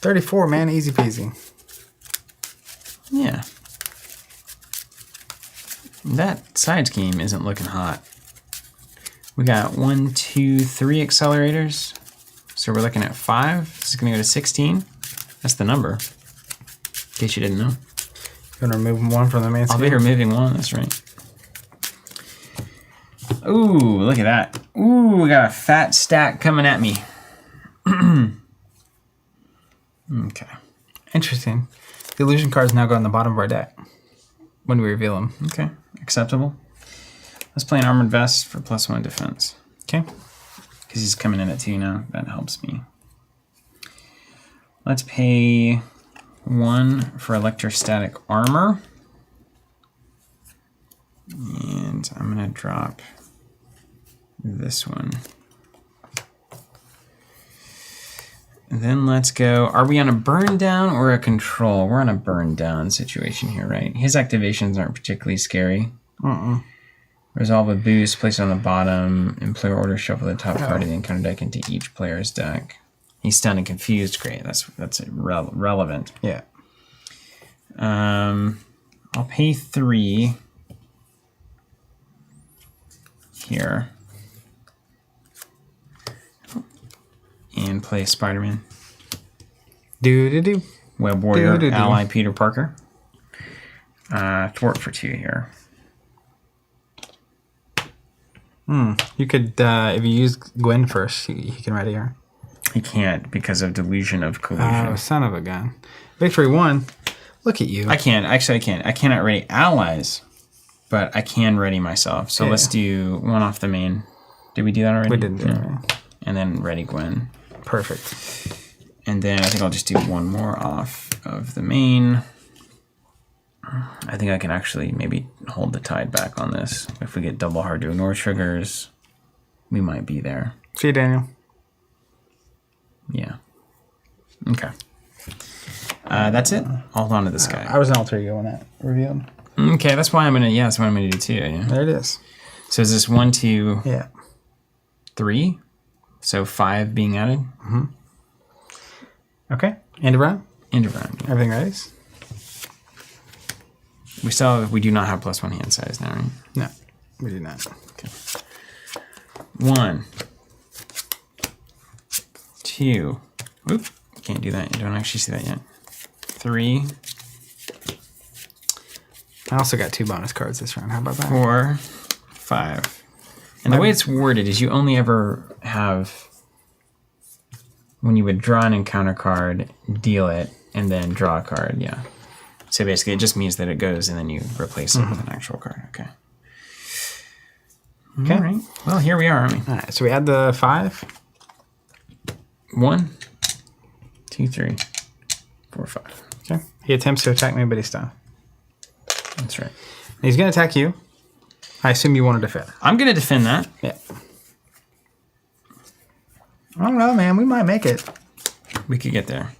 34, man. Easy peasy. Yeah. That side scheme isn't looking hot. We got 1, 2, 3 accelerators. So we're looking at 5. This is going to go to 16. That's the number. In case you didn't know. You want to remove 1 from the main I'll be scheme? removing 1. That's right. Ooh, look at that. Ooh, we got a fat stack coming at me. Okay. Interesting. The illusion cards now go on the bottom of our deck when we reveal them. Okay. Acceptable. Let's play an Armored Vest for +1 defense. Okay. Because he's coming in at 2 now. That helps me. Let's pay 1 for Electrostatic Armor. And I'm going to drop this one. And then let's go. Are we on a burn down or a control? We're on a burn down situation here, right? His activations aren't particularly scary. Resolve a boost, place it on the bottom, in player order, shuffle the top card of the encounter deck into each player's deck. He's stunned and confused. Great, that's relevant. Yeah. I'll pay 3 here and play Spider-Man. Do. Web Warrior, Do-do-do. ally Peter Parker. Thwart for 2 here. You could, if you use Gwen first, he can ready her. He can't because of delusion of collusion. Oh, son of a gun. Victory 1. Look at you. I can't. Actually, I can't. I cannot ready allies, but I can ready myself. So let's do 1 off the main. Did we do that already? We didn't do it. And then ready Gwen. Perfect. And then I think I'll just do 1 more off of the main. I think I can actually maybe hold the tide back on this. If we get double hard to ignore triggers, we might be there. See you, Daniel. Yeah. Okay. That's it. Hold on to this guy. I was an alter ego when that revealed. Okay, that's why I'm gonna. Yeah, that's what I'm gonna do too. Yeah. There it is. So is this 1, 2, Yeah. 3? So 5 being added. Okay. End of round. End of round. Everything ready? We do not have +1 hand size now, right? No, we do not. Okay. 1, 2. Oop, can't do that. You don't actually see that yet. 3, I also got 2 bonus cards this round. How about that? 4, 5. And the way it's worded is you only ever have, when you would draw an encounter card, deal it, and then draw a card, yeah. So basically, it just means that it goes and then you replace it with an actual card. Okay. Okay. All right. Well, here we are, aren't we? All right. So we add the 5. 1, 2, 3, 4, 5. Okay. He attempts to attack me, but he's done. That's right. He's going to attack you. I assume you want to defend. I'm going to defend that. Yeah. I don't know, man. We might make it. We could get there.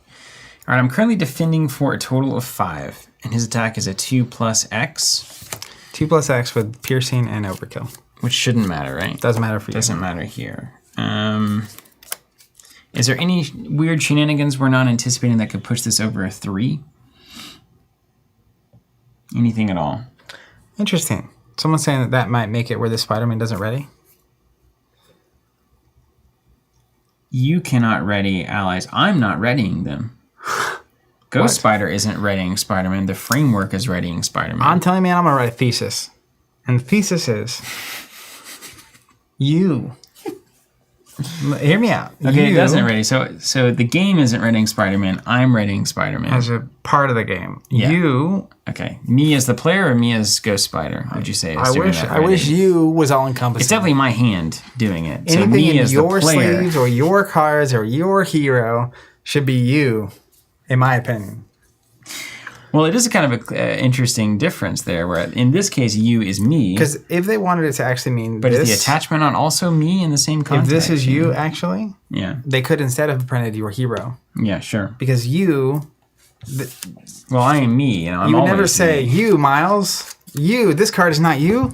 All right, I'm currently defending for a total of 5, and his attack is a 2 plus X. 2 plus X with piercing and overkill. Which shouldn't matter, right? Doesn't matter for you. Doesn't matter here. Is there any weird shenanigans we're not anticipating that could push this over a 3? Anything at all? Interesting. Someone's saying that that might make it where the Spider-Man doesn't ready. You cannot ready allies. I'm not readying them. Ghost Spider isn't readying Spider-Man. The framework is readying Spider-Man. I'm telling you, man, I'm going to write a thesis. And the thesis is... You. Hear me out. Okay, you, it doesn't ready. So the game isn't readying Spider-Man. I'm readying Spider-Man. as a part of the game. Yeah. You. Okay, me as the player or me as Ghost Spider? Would you say? Is doing that I wish ready? you was all encompassing. It's definitely my hand doing it. So anything me in as your the player. sleeves or your cards or your hero should be you, in my opinion. Well, it is a kind of a interesting difference there, where in this case, you is me. Because if they wanted it to actually mean But this, is the attachment not also me in the same if context? this is you, actually, Yeah. they could instead have printed your hero. Yeah, sure. Because you, Well, I am me. You know, I'm you would always never say, me. you, Miles, you, this card is not you.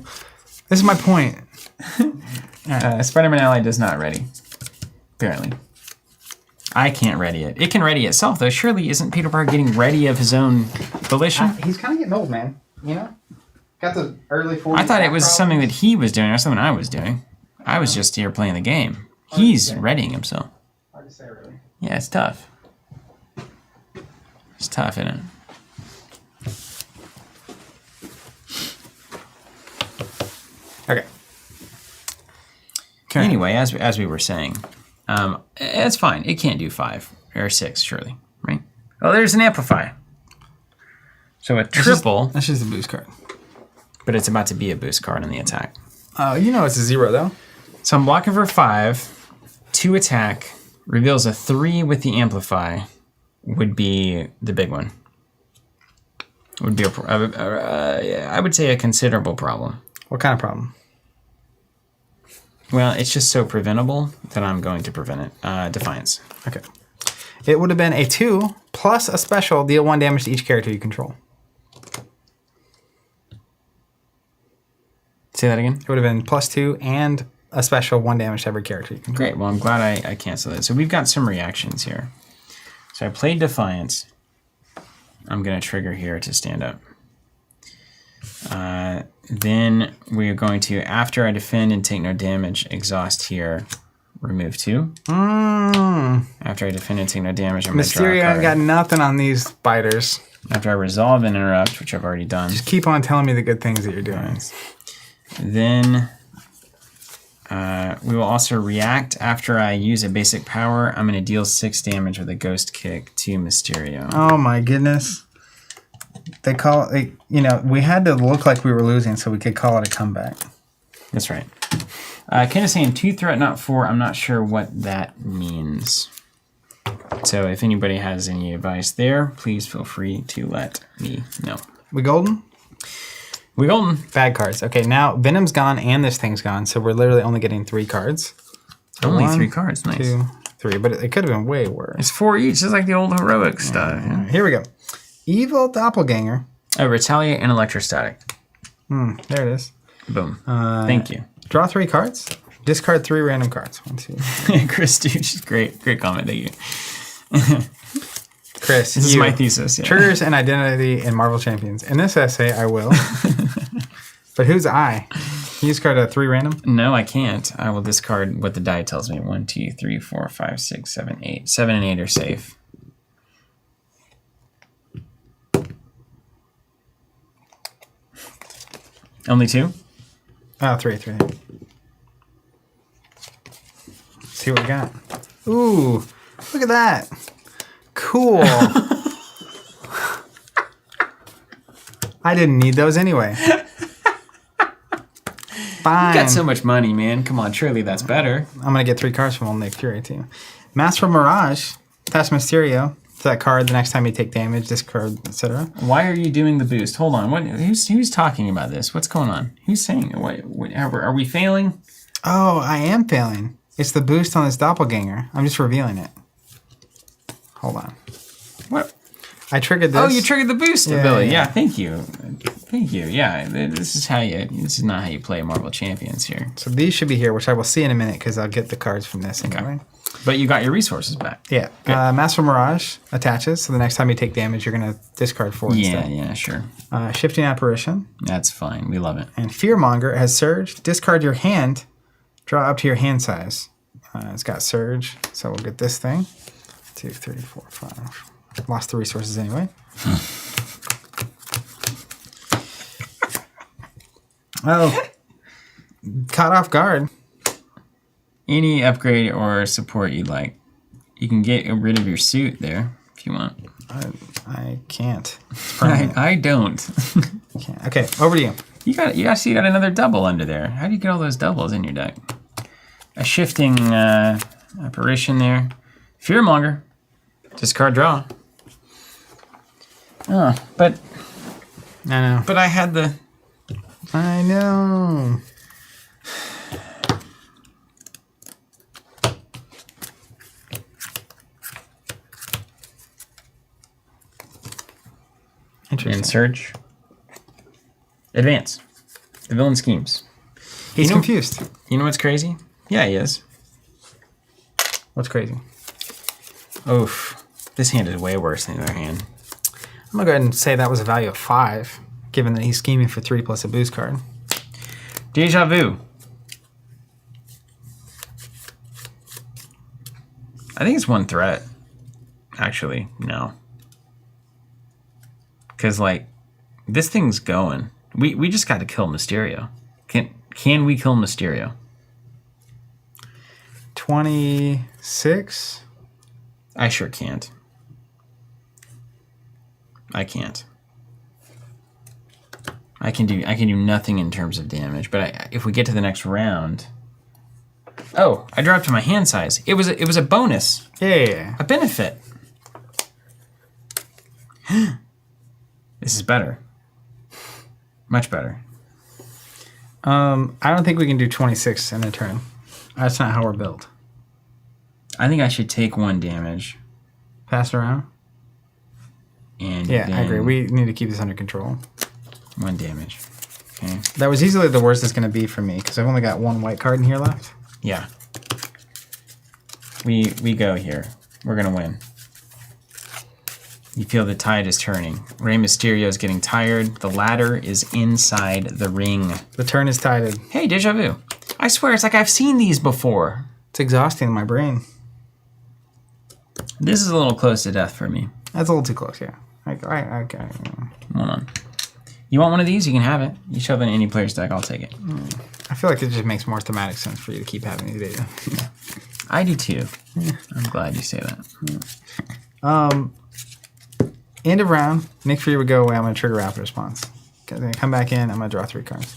This is my point. Spider-Man Ally does not ready. Apparently. I can't ready it. It can ready itself, though. Surely isn't Peter Parker getting ready of his own volition? He's kind of getting old, man. You know? Got the early 40s. I thought it was something that he was doing or something I was doing. I was just here playing the game. He's readying himself. Hard to say, really. Yeah, it's tough. It's tough, isn't it? Okay. Anyway, as we were saying, it's fine. It can't do 5 or 6, surely, right? Oh, there's an amplify. So a triple, That's just a boost card. but it's about to be a boost card in the attack. You know it's a 0, though. So I'm blocking for 5, 2 attack, reveals a 3 with the amplify, would be the big one. Would be I would say a considerable problem. What kind of problem? Well, it's just so preventable that I'm going to prevent it. Defiance. Okay. It would have been a 2 plus a special, deal 1 damage to each character you control. Say that again? It would have been +2 and a special 1 damage to every character you control. Great. Well, I'm glad I canceled it. So we've got some reactions here. So I played Defiance. I'm going to trigger here to stand up. Then we are going to, after I defend and take no damage, exhaust here, remove 2. After I defend and take no damage, I'm going to draw a Mysterio card. ain't got nothing on these spiders. After I resolve and interrupt, which I've already done. Just keep on telling me the good things that you're doing. Then we will also react after I use a basic power. I'm going to deal 6 damage with a ghost kick to Mysterio. Oh my goodness. They call it, we had to look like we were losing so we could call it a comeback. That's right. Ken is saying 2 threat, not 4. I'm not sure what that means. So if anybody has any advice there, please feel free to let me know. We golden? We golden. Bad cards. Okay, now Venom's gone and this thing's gone, so we're literally only getting 3 cards. So Only 1, 3 cards. Nice. 2, 3, but it could have been way worse. It's 4 each, just like the old heroic stuff. Yeah. Here we go. Evil Doppelganger. Oh, retaliate and electrostatic. There it is. Boom. Thank you. Draw 3 cards. Discard 3 random cards. 1, 2. Chris, dude, great comment. Thank you. Chris, This is my thesis. Yeah. Triggers and identity in Marvel Champions. In this essay, I will. But who's I? Can you discard 3 random? No, I can't. I will discard what the die tells me. 1, 2, 3, 4, 5, 6, 7, 8. 7 and 8 are safe. Only 2? Oh, 3. Let's see what we got. Ooh, look at that. Cool. I didn't need those anyway. Fine. You got so much money, man. Come on, surely that's better. I'm going to get 3 cards from Old Nick Fury, too. Master Mirage. That's Mysterio. It's that card the next time you take damage, discard, etc. Why are you doing the boost? Hold on. Who's talking about this? What's going on? Who's saying it? Are we failing? Oh, I am failing. It's the boost on this doppelganger. I'm just revealing it. Hold on. What? I triggered this. Oh, you triggered the boost ability. yeah. Yeah, thank you. Thank you. Yeah, this is not how you play Marvel Champions here. So these should be here, which I will see in a minute because I'll get the cards from this anyway. But you got your resources back. Yeah. Master Mirage attaches, so the next time you take damage, you're going to discard 4 instead. Yeah, sure. Shifting Apparition. That's fine. We love it. And Fearmonger has Surge. Discard your hand. Draw up to your hand size. It's got Surge, so we'll get this thing. 2, 3, 4, 5. Lost the resources anyway. Oh. Caught off guard. Any upgrade or support you'd like. You can get rid of your suit there if you want. I can't. I don't. Can't. Okay, over to you. You actually got another double under there. How do you get all those doubles in your deck? A shifting apparition there. Fearmonger. Discard draw. Oh, but I know. But I had the. I know. Interesting. And search. Advance. The villain schemes. He's confused. You know what's crazy? Yeah, he is. What's crazy? Oof. This hand is way worse than the other hand. I'm going to go ahead and say that was a value of 5, given that he's scheming for 3 plus a boost card. Deja vu. I think it's 1 threat. Actually, no. Because, like, this thing's going. We just got to kill Mysterio. Can we kill Mysterio? 26? I sure can't. I can't. I can do nothing in terms of damage, but if we get to the next round. Oh, I dropped to my hand size. It was a bonus. Yeah. A benefit. This is better. Much better. I don't think we can do 26 in a turn. That's not how we're built. I think I should take 1 damage. Pass it around? And yeah, I agree. We need to keep this under control. 1 damage. Okay. That was easily the worst it's going to be for me because I've only got 1 white card in here left. Yeah. We go here. We're going to win. You feel the tide is turning. Rey Mysterio is getting tired. The ladder is inside the ring. The turn is tided. Hey, deja vu. I swear, it's like I've seen these before. It's exhausting my brain. This is a little close to death for me. That's a little too close, yeah. Okay. Hold on. You want one of these? You can have it. You shove it in any player's deck, I'll take it. I feel like it just makes more thematic sense for you to keep having these data. I do too. I'm glad you say that. End of round. Nick Fury would go away. I'm going to trigger rapid response. Okay, then I come back in. I'm going to draw 3 cards.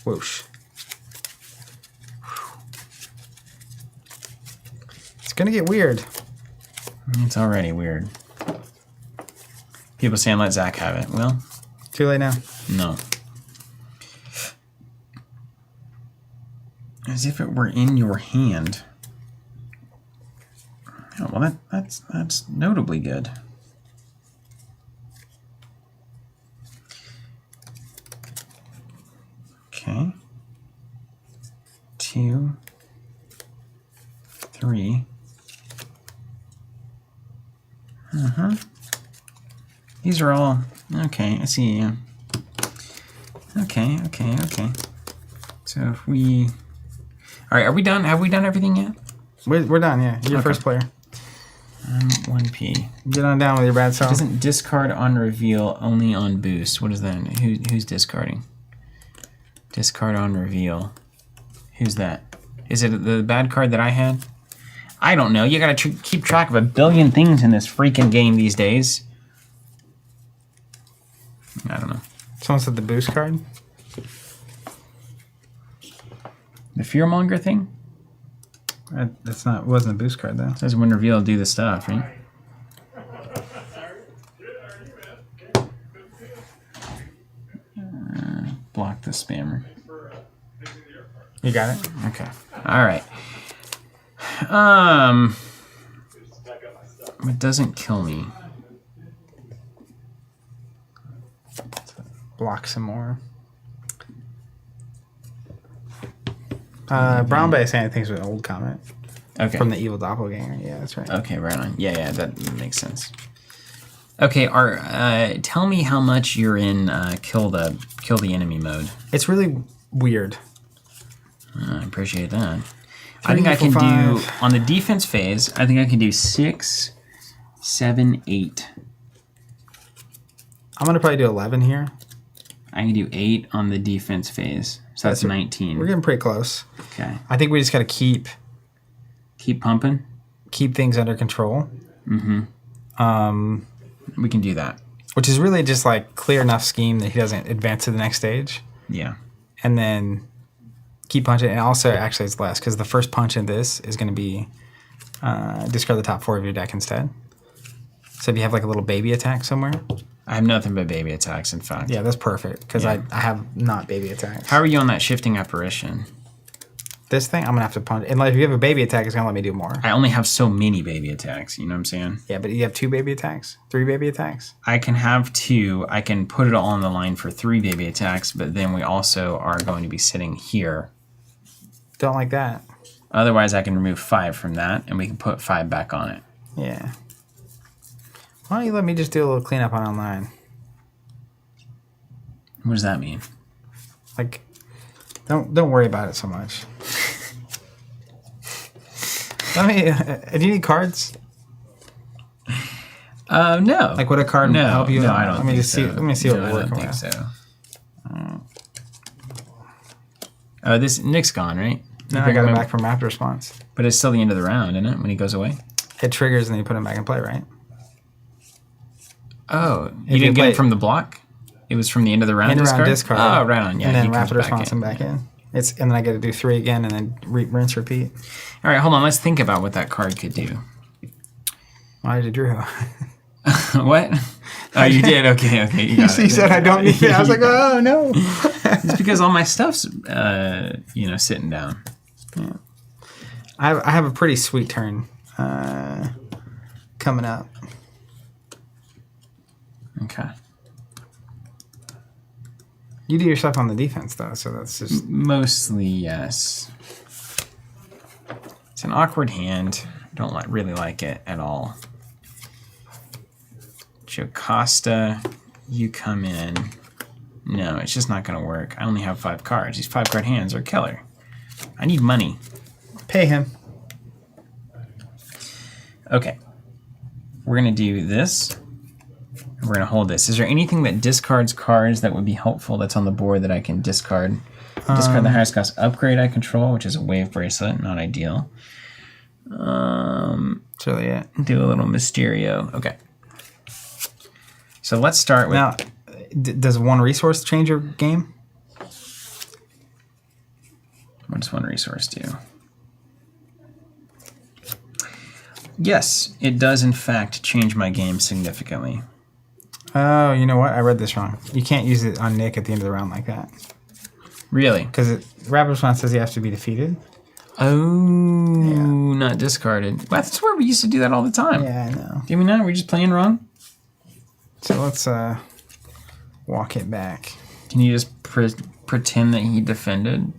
Whoosh. It's going to get weird. It's already weird. People saying let Zach have it. Well, too late now. No. As if it were in your hand. Oh, well, that's notably good. Okay. 2, 3. These are all okay. I see. Yeah. Okay. So if we, all right, are we done? Have we done everything yet? We're done. Yeah, you're first player. 1P. Get on down with your bad self. Doesn't discard on reveal, only on boost. What is that? Who's discarding? Discard on reveal. Who's that? Is it the bad card that I had? I don't know. You gotta keep track of a billion things in this freaking game these days. I don't know. Someone said the boost card. The Fearmonger thing? That's not. It wasn't a boost card though. It says when revealed, do the stuff, right? Block the spammer. You got it. Okay. All right. It doesn't kill me. Block some more. Brown Bay saying thinks it was an old comment. Okay. From the evil doppelganger. Yeah, that's right. Okay, right on. Yeah, that makes sense. Okay, tell me how much you're in kill the enemy mode. It's really weird. I appreciate that. I think I can do on the defense phase. I think I can do 6, 7, 8. I'm gonna probably do 11 here. I can do 8 on the defense phase, so that's 19. We're getting pretty close. Okay. I think we just gotta keep pumping. Keep things under control. We can do that. Which is really just like clear enough scheme that he doesn't advance to the next stage. Yeah. And then keep punching. And also, actually, it's less because the first punch in this is going to be discard the top 4 of your deck instead. So if you have like a little baby attack somewhere. I have nothing but baby attacks, in fact. Yeah, that's perfect because I have not baby attacks. How are you on that shifting apparition? This thing, I'm going to have to punch. And like, if you have a baby attack, it's going to let me do more. I only have so many baby attacks. You know what I'm saying? Yeah, but you have 2 baby attacks? 3 baby attacks? I can have 2. I can put it all on the line for 3 baby attacks, but then we also are going to be sitting here. Don't like that. Otherwise, I can remove 5 from that, and we can put 5 back on it. Yeah. Why don't you let me just do a little cleanup on online? What does that mean? Like, don't worry about it so much. Do you need cards? No. Like, would a card help you? No, I don't. Let me see what we're working with. So. Oh, Nick's gone, right? No, I got it back from Raptor Response. But it's still the end of the round, isn't it? When he goes away. It triggers and then you put him back in play, right? Oh, you didn't get it from the block? It was from the end of the round. Discard. Oh, right on. Yeah, and then Raptor Response him back in. And then I got to do 3 again, and then rinse, repeat. All right, hold on. Let's think about what that card could do. Why did you drew? What? Oh, you did? Okay. You got he said I don't need it. I was like, oh, no. It's because all my stuff's, sitting down. Yeah. I have a pretty sweet turn coming up. Okay. You do your stuff on the defense, though, so that's just... Mostly, yes. It's an awkward hand. I don't really like it at all. Jocasta, you come in. No, it's just not going to work. I only have 5 cards. These 5-card hands are killer. I need money. Pay him. Okay. We're going to do this. We're going to hold this. Is there anything that discards cards that would be helpful that's on the board that I can discard? Discard the highest cost upgrade I control, which is a wave bracelet. Not ideal. That's really it. Do a little Mysterio. Okay. So let's start with... Now, does 1 resource change your game? What does 1 resource do? Yes, it does in fact change my game significantly. Oh, you know what? I read this wrong. You can't use it on Nick at the end of the round like that. Really? Because Rapid Response says he has to be defeated. Oh, yeah. Not discarded. Well, that's where we used to do that all the time. Yeah, I know. Do we not? We're just playing wrong? So let's walk it back. Can you just pretend that he defended?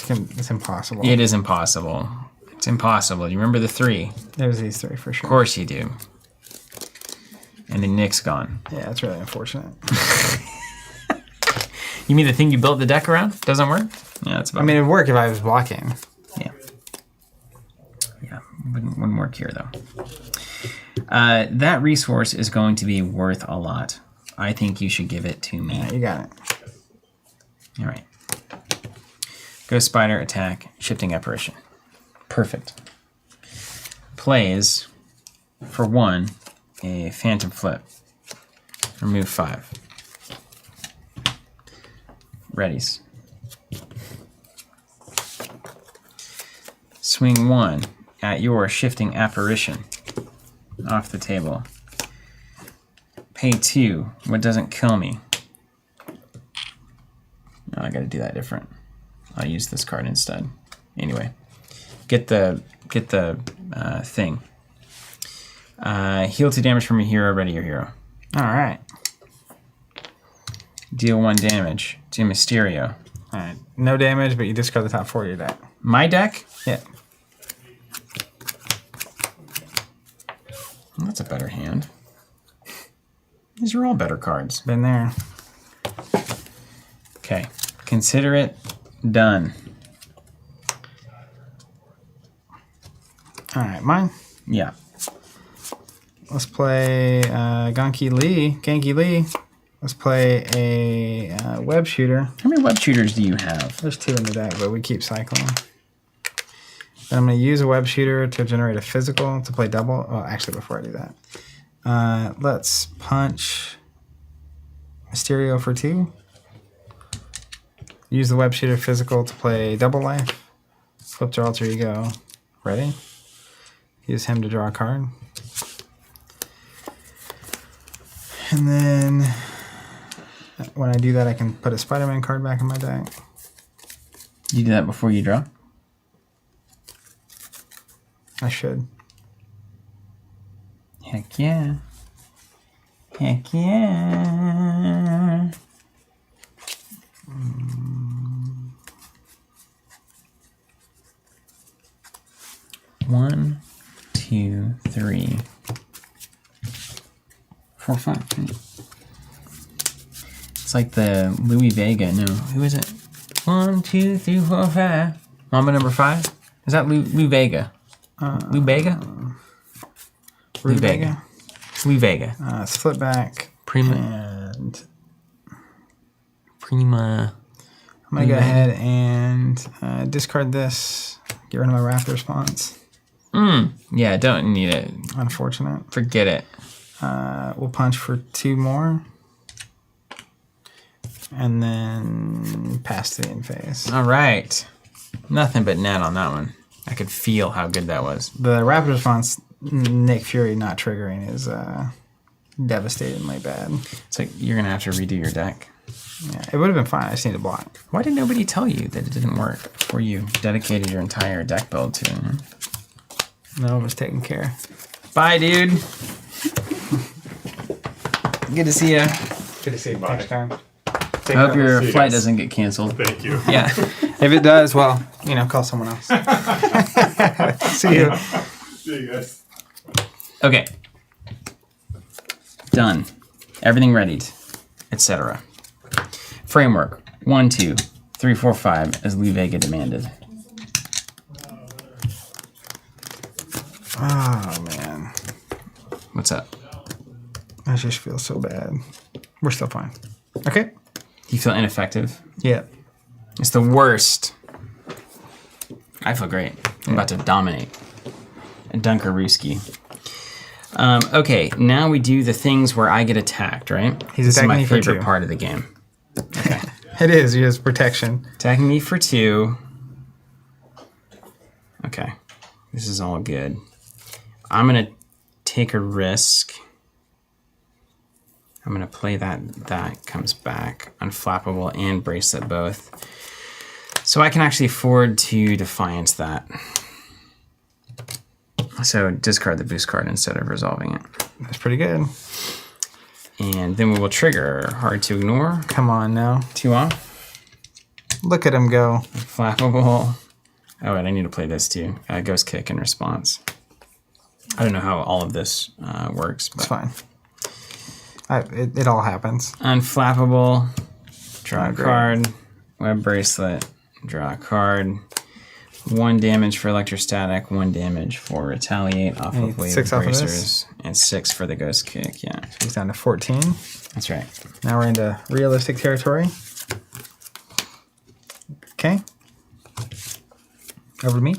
It's impossible. It is impossible. It's impossible. You remember the 3? There's these 3 for sure. Of course you do. And then Nick's gone. Yeah, that's really unfortunate. You mean the thing you built the deck around doesn't work? Yeah, that's about it would work if I was blocking. Yeah. Yeah, wouldn't work here, though. That resource is going to be worth a lot. I think you should give it to me. Yeah, you got it. All right. Ghost Spider, attack, shifting apparition. Perfect. Plays for 1 a Phantom Flip. Remove 5. Readies. Swing 1 at your Shifting Apparition. Off the table. Pay 2. What doesn't kill me? No, I gotta do that different. I'll use this card instead. Anyway, get the thing. Heal 2 damage from a hero. Ready your hero. All right. Deal 1 damage to Mysterio. All right. No damage, but you discard the top 4 of your deck. My deck? Yeah. Well, that's a better hand. These are all better cards. Been there. Okay. Consider it done. All right, mine. Yeah. Let's play Genki Lee. Let's play a web shooter. How many web shooters do you have? There's 2 in the deck, but we keep cycling. Then I'm going to use a web shooter to generate a physical to play double. Well, actually, before I do that, let's punch Mysterio for 2. Use the web shooter physical to play double life. Flip to alter ego. Ready? Use him to draw a card. And then when I do that, I can put a Spider-Man card back in my deck. You do that before you draw? I should. Heck yeah. Heck yeah. 1, 2, 3, 4, 5. It's like the Louis Vega. No, who is it? 1, 2, 3, 4, 5. Mamba number 5? Is that Lou Vega? Lou Vega? Lou Vega. Lou Vega. Let's flip back. Prima. And Prima. I'm going to go ahead and discard this. Get rid of my Raptor response. Yeah, don't need it. Unfortunate. Forget it. We'll punch for 2 more. And then pass to the end phase. All right. Nothing but net on that one. I could feel how good that was. The Raptor response, Nick Fury not triggering, is devastatingly bad. It's like you're going to have to redo your deck. Yeah, it would have been fine. I just need to block. Why did nobody tell you that it didn't work before you dedicated your entire deck build to it? No, it was taken care. Bye, dude. Good to see you. Good to see you. Bye. Next time. I hope your See you flight guys. doesn't get canceled. Thank you. Yeah. If it does, well, call someone else. See you. See you guys. Okay. Done. Everything readied, etc. Framework 1, 2, 3, 4, 5, as Lee Vega demanded. Oh, man. What's up? I just feel so bad. We're still fine. Okay. You feel ineffective? Yeah. It's the worst. I feel great. I'm about to dominate. Dunkarooski. Okay, now we do the things where I get attacked, right? He's This is attacking my you for favorite 2. part of the game. Okay. It is. He has protection. Attacking me for 2. Okay. This is all good. I'm going to take a risk. I'm going to play that comes back. Unflappable and Bracelet both. So I can actually afford to Defiance that. So discard the boost card instead of resolving it. That's pretty good. And then we will trigger Hard to Ignore. Come on now. 2 off. Look at him go. Flappable. Oh, and I need to play this too. Ghost Kick in response. I don't know how all of this works. But It's fine. It all happens. Unflappable. Draw a Great. card. Web Bracelet. Draw a card. 1 damage for Electrostatic. 1 damage for Retaliate off And of Wave 6 off of this? Bracers. And 6 for the Ghost Kick. Yeah, He's down to 14. that's right. Now we're into realistic territory. Okay. Over to me.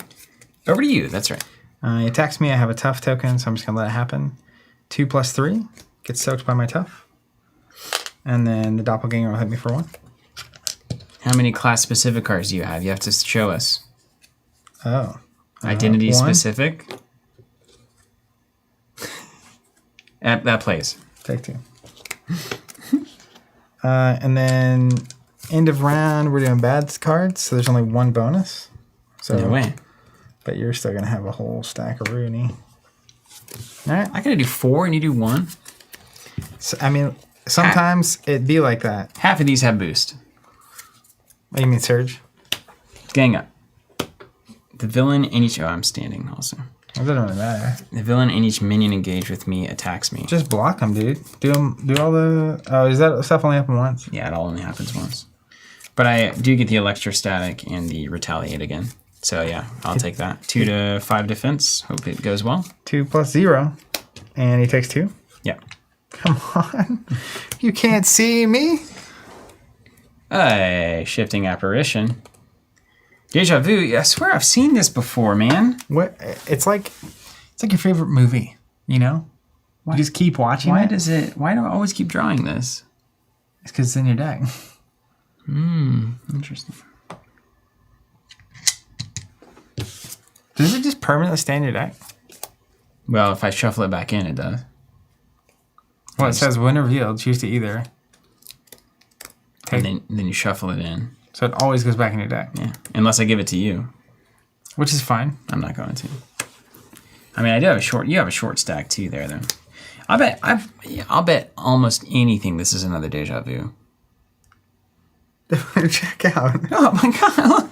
Over to you. That's right. He attacks me. I have a tough token, so I'm just going to let it happen. 2+3 gets soaked by my tough. And then the doppelganger will hit me for 1. How many class-specific cards do you have? You have to show us. Oh. Identity 1. specific. That plays. Take 2. And then end of round, we're doing bad cards, so there's only 1 bonus. So No way. But you're still gonna have a whole stack of Rooney. All right. I gotta do 4 and you do 1. So, I mean, sometimes it'd be like that. Half of these have boost. What do you mean, Surge? Gang up. The villain in each... Oh, I'm standing also. It doesn't really matter. The villain in each minion engaged with me attacks me. Just block them, dude. Do all the... Oh, is that stuff only happen once? Yeah, it all only happens once. But I do get the electrostatic and the retaliate again. So yeah, I'll take that. 2 to 5 defense. Hope it goes well. 2+0. And he takes 2? Yeah. Come on. You can't see me? Shifting apparition. Deja vu. I swear I've seen this before, man. What? It's like your favorite movie, you know? Why? You just keep watching Why it. Why do I always keep drawing this? It's because it's in your deck. Interesting. Does it just permanently stay in your deck? Well, if I shuffle it back in, it does. Well, it says when revealed, choose to either. And then you shuffle it in. So it always goes back in your deck. Yeah. Unless I give it to you. Which is fine. I'm not going to. I mean, I do have a short... You have a short stack too there, though. I'll bet almost anything this is another deja vu. Check out. Oh, my God.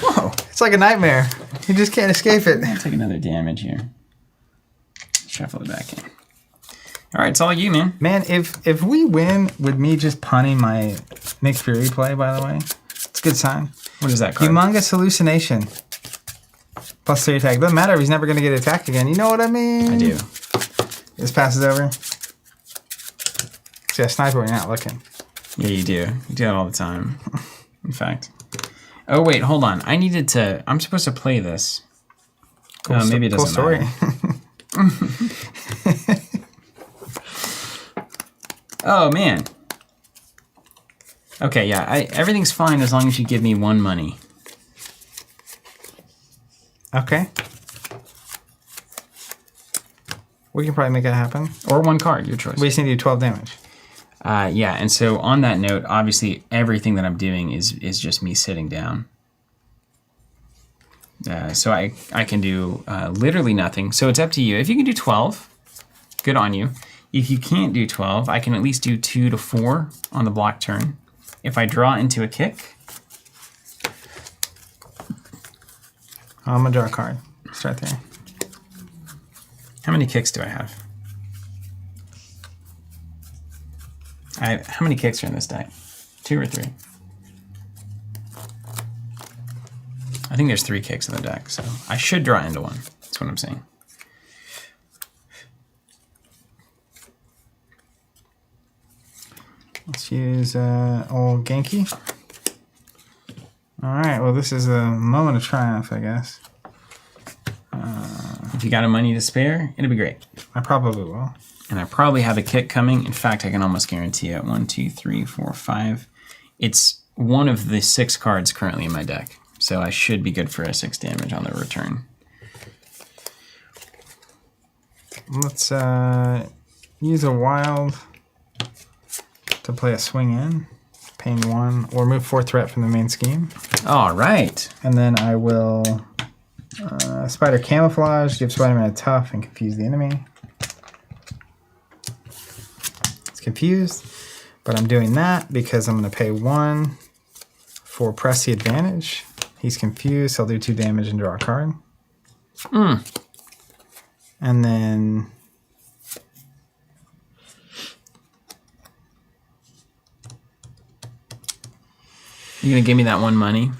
Whoa. It's like a nightmare. You just can't escape it. I'll take another damage here. Shuffle it back in. All right, it's all you, man. Man, if we win with me just punning my Nick Fury play, by the way, it's a good sign. What is that card? Humongous Hallucination. +3 attack. Doesn't matter if he's never going to get attacked again. You know what I mean? I do. This passes over. See, a sniper when you're not looking. Yeah, you do. You do that all the time. In fact. Oh, wait, hold on. I needed to... I'm supposed to play this. Cool maybe it doesn't story. matter. Oh, man. Okay, yeah. Everything's fine as long as you give me 1 money. Okay. We can probably make it happen. Or 1 card, your choice. We just need to do 12 damage. Yeah, and so on that note, obviously everything that I'm doing is just me sitting down. So I can do literally nothing. So it's up to you. If you can do 12, good on you. If you can't do 12, I can at least do 2 to 4 on the block turn. If I draw into a kick... I'm going to draw a card. Start there. How many kicks do I have? How many kicks are in this deck? 2 or 3? I think there's 3 kicks in the deck, so I should draw into 1. That's what I'm saying. Let's use old Genki. All right, well, this is a moment of triumph, I guess. If you got a money to spare, it'll be great. I probably will. And I probably have a kick coming. In fact, I can almost guarantee it. 1, 2, 3, 4, 5. It's one of the 6 cards currently in my deck. So I should be good for a 6 damage on the return. Let's use a wild to play a swing in. Paying 1, or move 4 threat from the main scheme. All right. And then I will Spider Camouflage, give Spider-Man a tough, and confuse the enemy. It's confused, but I'm doing that because I'm going to pay 1 for press the advantage. He's confused, so I'll do 2 damage and draw a card. And then... You gonna give me that 1 money?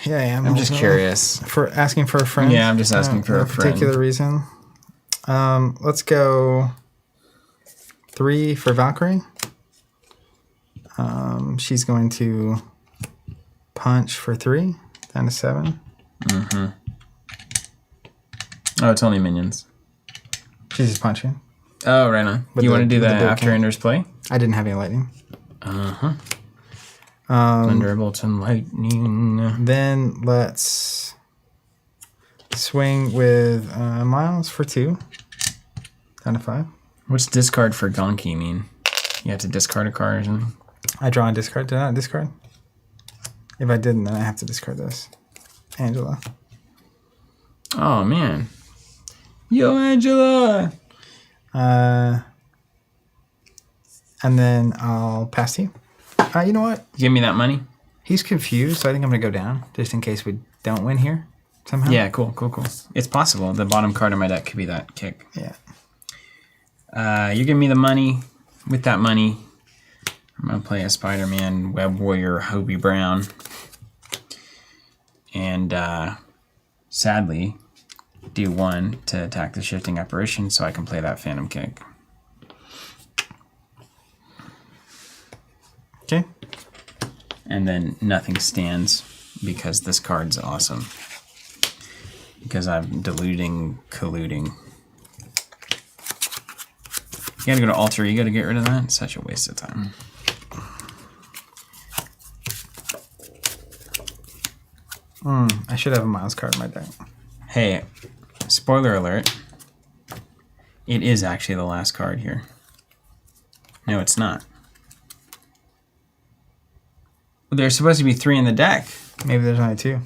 Yeah, I am. I'm just curious. For asking for a friend? Yeah, I'm just asking for a friend. No particular reason. Let's go 3 for Valkyrie. She's going to punch for 3, down to 7. Oh, it's only minions. She's just punching. Oh, right on. With You want to do with that blue after can. Ender's Play? I didn't have any lightning. Thunderbolts and lightning. Then let's swing with Miles for 2. Down to 5. What's discard for Gonki mean? You have to discard a card or something? I draw and discard. Did I not discard? If I didn't, then I have to discard this. Angela. Oh, man. Yo, Angela! And then I'll pass to you. You know what? Give me that money? He's confused, so I think I'm going to go down, just in case we don't win here somehow. Yeah, cool. It's possible. The bottom card of my deck could be that kick. Yeah. You give me the money. With that money, I'm going to play a Spider-Man Web Warrior Hobie Brown. And sadly, do 1 to attack the Shifting Apparition so I can play that Phantom Kick. Okay. And then nothing stands because this card's awesome. Because I'm colluding. You gotta go to alter ego to get rid of that? It's such a waste of time. I should have a Miles card in my deck. Hey, spoiler alert. It is actually the last card here. No, it's not. There's supposed to be 3 in the deck. Maybe there's only 2.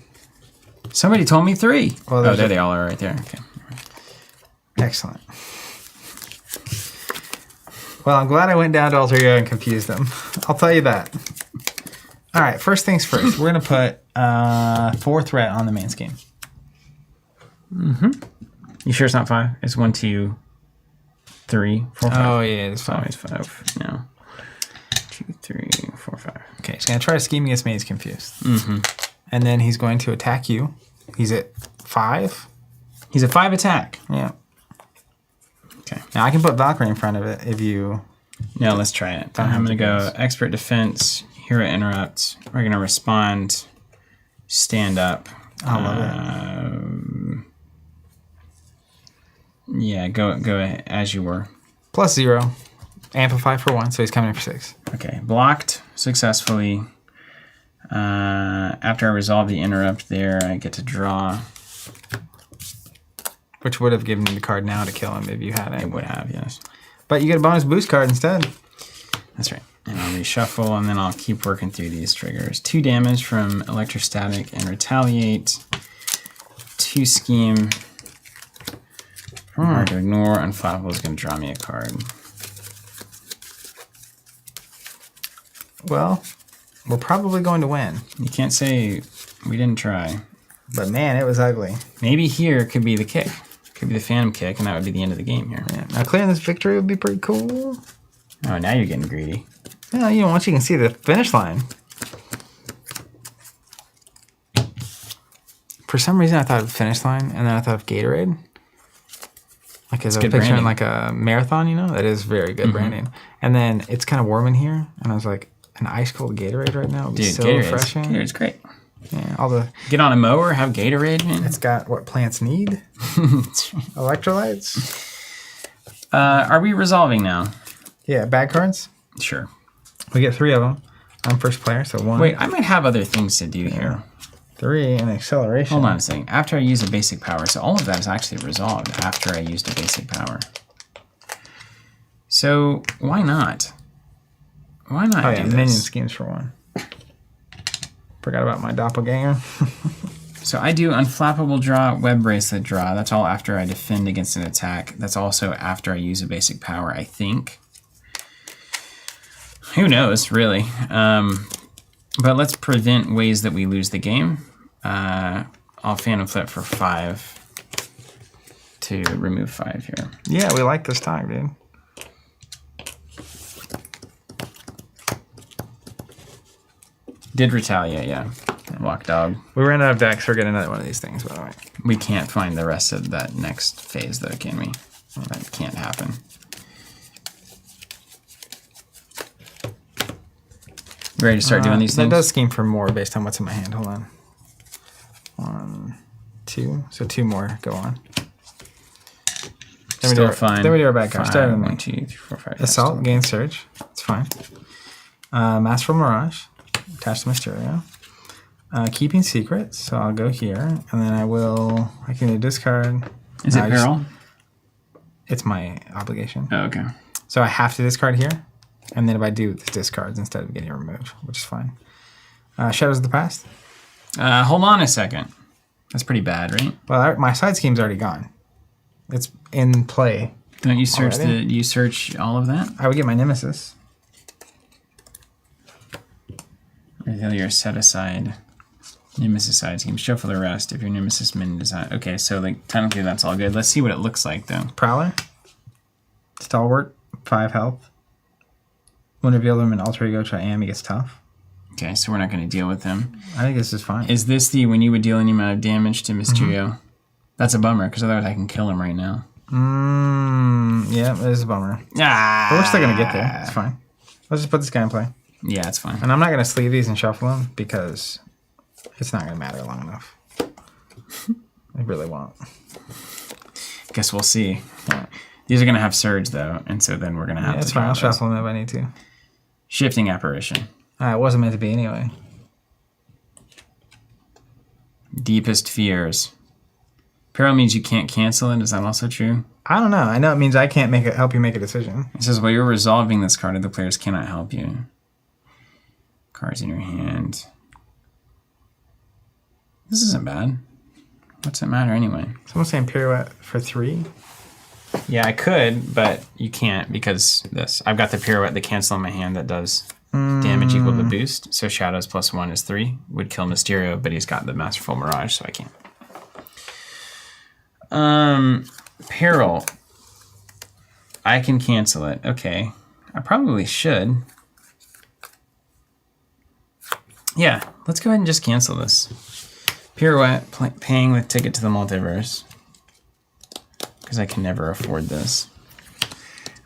Somebody told me 3. Well, Oh, there they all are right there. Okay. Excellent. Well, I'm glad I went down to Alter Ego and confused them. I'll tell you that. All right, first things first. We're going to put 4 threat on the main scheme. You sure it's not 5? It's 1, 2, 3, 4, 5. Oh, yeah, it's It's 5. always 5. No. 2, 3, 4, 5. Okay, he's going to try to scheme against me. He's confused. And then he's going to attack you. He's at 5. He's a 5 attack. Yeah. Okay. Now, I can put Valkyrie in front of it if you... No, let's try it. I'm going to go Expert Defense, Hero Interrupt. We're going to respond, stand up. I love it. Yeah, go as you were. +0. Amplify for 1, so he's coming in for 6. Okay, blocked successfully. After I resolve the interrupt there, I get to draw. Which would have given you the card now to kill him if you had it. It would have, yes. But you get a bonus boost card instead. That's right. And I'll reshuffle, and then I'll keep working through these triggers. 2 damage from Electrostatic and Retaliate. 2 Scheme. Hard to ignore. Unflappable is going to draw me a card. Well, we're probably going to win. You can't say we didn't try. But man, it was ugly. Maybe here could be the kick. Could be the Phantom Kick, and that would be the end of the game here. Yeah. Now clearing this victory would be pretty cool. Oh, now you're getting greedy. Yeah, you know, once you can see the finish line. For some reason, I thought of finish line, and then I thought of Gatorade. Like as a good picture in branding. like a marathon, you know? That is very good branding. And then it's kind of warm in here, and I was like, an ice cold Gatorade right now would be Dude, so refreshing. Gatorade's great. Yeah, all the Get on a mower, have Gatorade, man. it's got what plants need. Electrolytes. Are we resolving now? Yeah, bad cards. Sure. We get 3 of them. I'm first player, so 1, Wait, I might have other things to do here. 3, and acceleration. Hold on a second. After I use a basic power, so all of that is actually resolved after I used a basic power. So why not? Why not Oh do yeah, this? minion schemes for 1. Forgot about my doppelganger. So I do unflappable draw, web bracelet draw. That's all after I defend against an attack. That's also after I use a basic power, I think. Who knows, really? But let's prevent ways that we lose the game. I'll Phantom Flip for 5 to remove 5 here. Yeah, we like this time, dude. Did retaliate, yeah. Walk dog. We ran out of decks. We're getting another one of these things, by the way. We can't find the rest of that next phase, though, can we? That can't happen. Ready to start doing these That things? does scheme for more based on what's in my hand. Hold on. 1, 2. So 2 more go on. Still fine. Then we do our bad cards. Start with me. 1, 2, 3, 4, 5. Assault, gain surge. It's fine. Masterful Mirage. Attach to Mysterio. Keeping secrets. So I'll go here, and then I can do discard. Is it peril? It's my obligation. Oh, okay. So I have to discard here, and then if I do, it discards instead of getting removed, which is fine. Shadows of the Past. Hold on a second. That's pretty bad, right? Well, my side scheme's already gone. It's in play. Don't you search already? you search all of that? I would get my Nemesis. Reveal your set aside Nemesis side scheme. Shuffle the rest if your Nemesis min design. Okay, so like technically that's all good. Let's see what it looks like though. Prowler. Stalwart. 5 health. When reveal him in alter ego, try AM, he gets tough. Okay, so we're not going to deal with him. I think this is fine. Is this the when you would deal any amount of damage to Mysterio? That's a bummer because otherwise I can kill him right now. Yeah, it is a bummer. Ah, But we're still going to get there. It's fine. Let's just put this guy in play. Yeah, it's fine. And I'm not going to sleeve these and shuffle them because it's not going to matter long enough. I really won't. Guess we'll see. Yeah. These are going to have surge though, and so then we're going to have to. It's fine. I'll shuffle them if I need to. Shifting apparition. It wasn't meant to be anyway. Deepest fears. Peril means you can't cancel it. Is that also true? I don't know. I know it means I can't help you make a decision. It says while you're resolving this card, other players cannot help you. Cards in your hand. This isn't bad. What's it matter anyway? Someone's saying pirouette for 3. Yeah, I could, but you can't because this. I've got the pirouette, the cancel in my hand that does damage equal to boost. So Shadows +1 is 3. Would kill Mysterio, but he's got the Masterful Mirage, so I can't. Peril. I can cancel it. Okay. I probably should. Yeah, let's go ahead and just cancel this. Pirouette, paying with Ticket to the Multiverse. Because I can never afford this.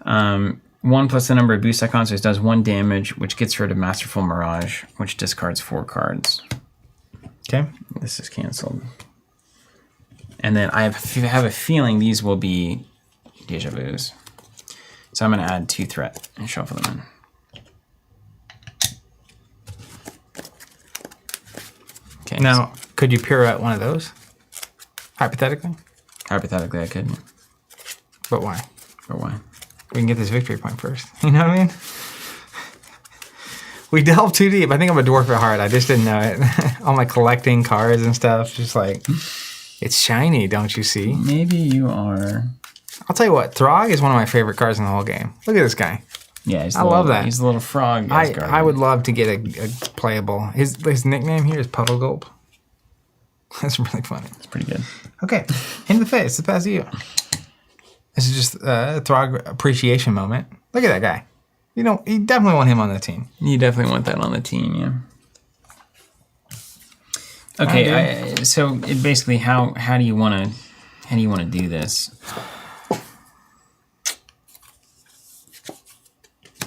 1 plus the number of boost icons, so it does 1 damage, which gets rid of Masterful Mirage, which discards 4 cards. Okay. This is canceled. And then I have a feeling these will be Deja Vus. So I'm going to add 2 threat and shuffle them in. Okay. Now, could you pirouette one of those? Hypothetically? Hypothetically, I could. But why? Or why? We can get this victory point first. You know what I mean? We delved too deep. I think I'm a dwarf at heart. I just didn't know it. All my collecting cards and stuff, just like, it's shiny, don't you see? Maybe you are. I'll tell you what, Throg is one of my favorite cards in the whole game. Look at this guy. Yeah, I love that. He's a little frog. I would love to get a playable. His nickname here is Puddle Gulp. That's really funny. It's pretty good. Okay, into the face. It's past you. This is just a Throg appreciation moment. Look at that guy. You definitely want him on the team. You definitely want that on the team, yeah. Okay, so it basically, how do you want to do this?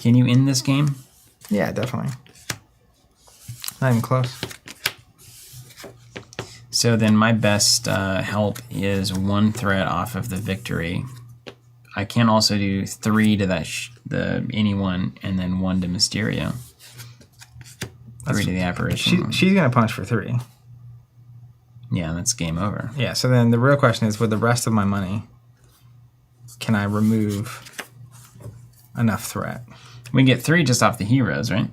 Can you end this game? Yeah, definitely. Not even close. So then my best help is 1 threat off of the victory. I can also do 3 to that anyone, and then 1 to Mysterio. 3 to the apparition. She's gonna punch for 3. Yeah, that's game over. Yeah. So then the real question is, with the rest of my money, can I remove enough threat? We get 3 just off the heroes, right?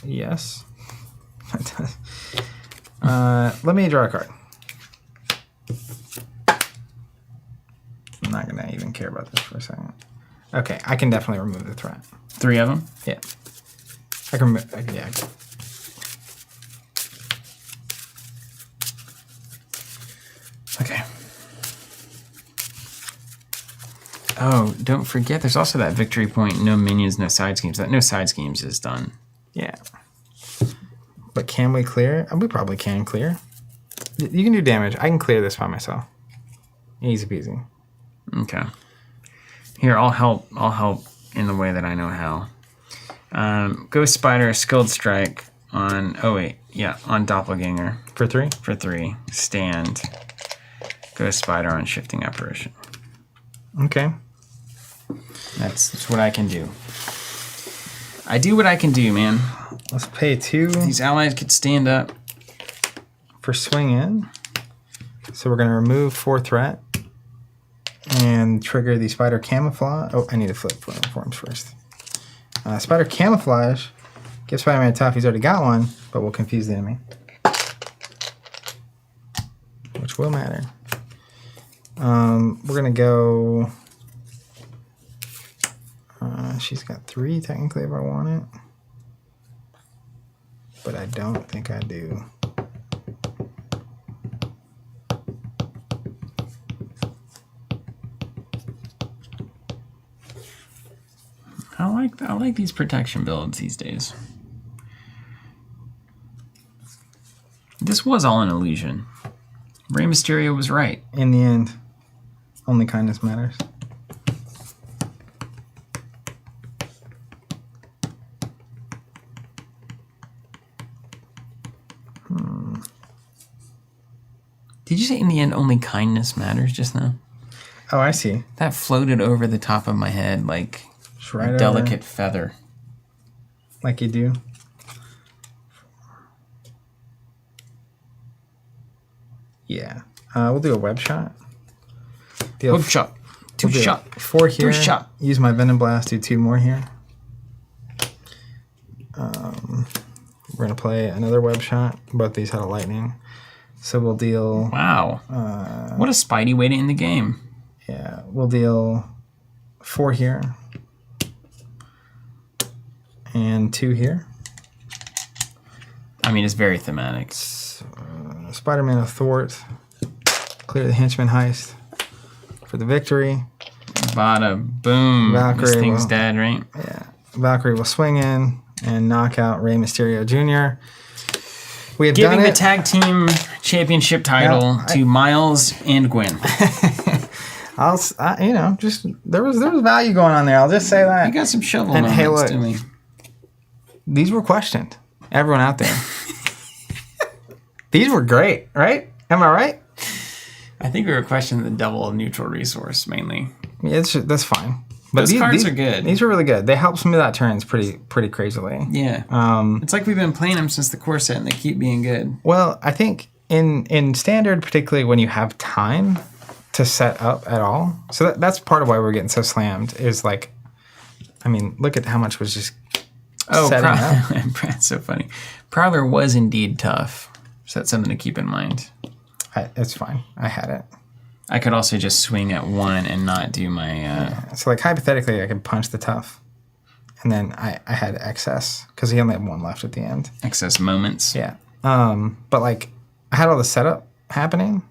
Yes. Let me draw a card. I'm not gonna even care about this for a second. Okay, I can definitely remove the threat. 3 of them? Yeah. I can. Yeah. Okay. Oh, don't forget, there's also that victory point, no minions, no side schemes. That no side schemes is done. Yeah. But can we clear? We probably can clear. You can do damage. I can clear this by myself. Easy peasy. Okay. Here, I'll help in the way that I know how. Ghost Spider, Skilled Strike on... Oh, wait. Yeah, on Doppelganger. For 3? For 3. Stand. go spider on shifting apparition. Okay. That's what I can do. I do what I can do, man. Let's pay 2 These allies could stand up. for swing in. So we're going to remove 4 threat and trigger the spider camouflage. Oh, I need to flip forms first. Spider camouflage gives Spider-Man a tough. He's already got one, but will confuse the enemy, which will matter. We're going to go... she's got 3 technically if I want it, but I don't think I do. I like these protection builds these days. This was all an illusion. Rey Mysterio was right. In the end, only kindness matters. Did you say in the end only kindness matters just now? Oh, I see. That floated over the top of my head like Right a delicate feather. Like you do. Yeah. We'll do a web shot. Web shot. Two We'll do shot. 4 here. 3 shot. Use my Venom Blast, do 2 more here. We're going to play another web shot. Both these had a lightning. So we'll deal... Wow. What a Spidey way to end the game. Yeah, we'll deal 4 here. And 2 here. I mean, it's very thematic. Spider-Man of Thwart. Clear the henchman heist for the victory. Bada boom. Valkyrie This thing's will- dead, right? Yeah. Valkyrie will swing in and knock out Rey Mysterio Jr. We have Giving done the it. tag team championship title to Miles and Gwen. Just there was value going on there. I'll just say that. You got some shovel And hey, moments look. to me. These were questioned. Everyone out there. These were great, right? Am I right? I think we were questioning the double neutral resource mainly. Yeah, that's fine. But Those cards are good. These were really good. They help smooth out turns pretty crazily. Yeah. It's like we've been playing them since the core set and they keep being good. Well, I think in standard, particularly when you have time to set up at all, so that's part of why we're getting so slammed. Is like, I mean, look at how much was just setting up. Brad's so funny. Prowler was indeed tough. So that's something to keep in mind. It's fine. I had it. I could also just swing at 1 and not do my... So like hypothetically, I could punch the tough, and then I had excess because he only had 1 left at the end. excess moments. Yeah. But like I had all the setup happening,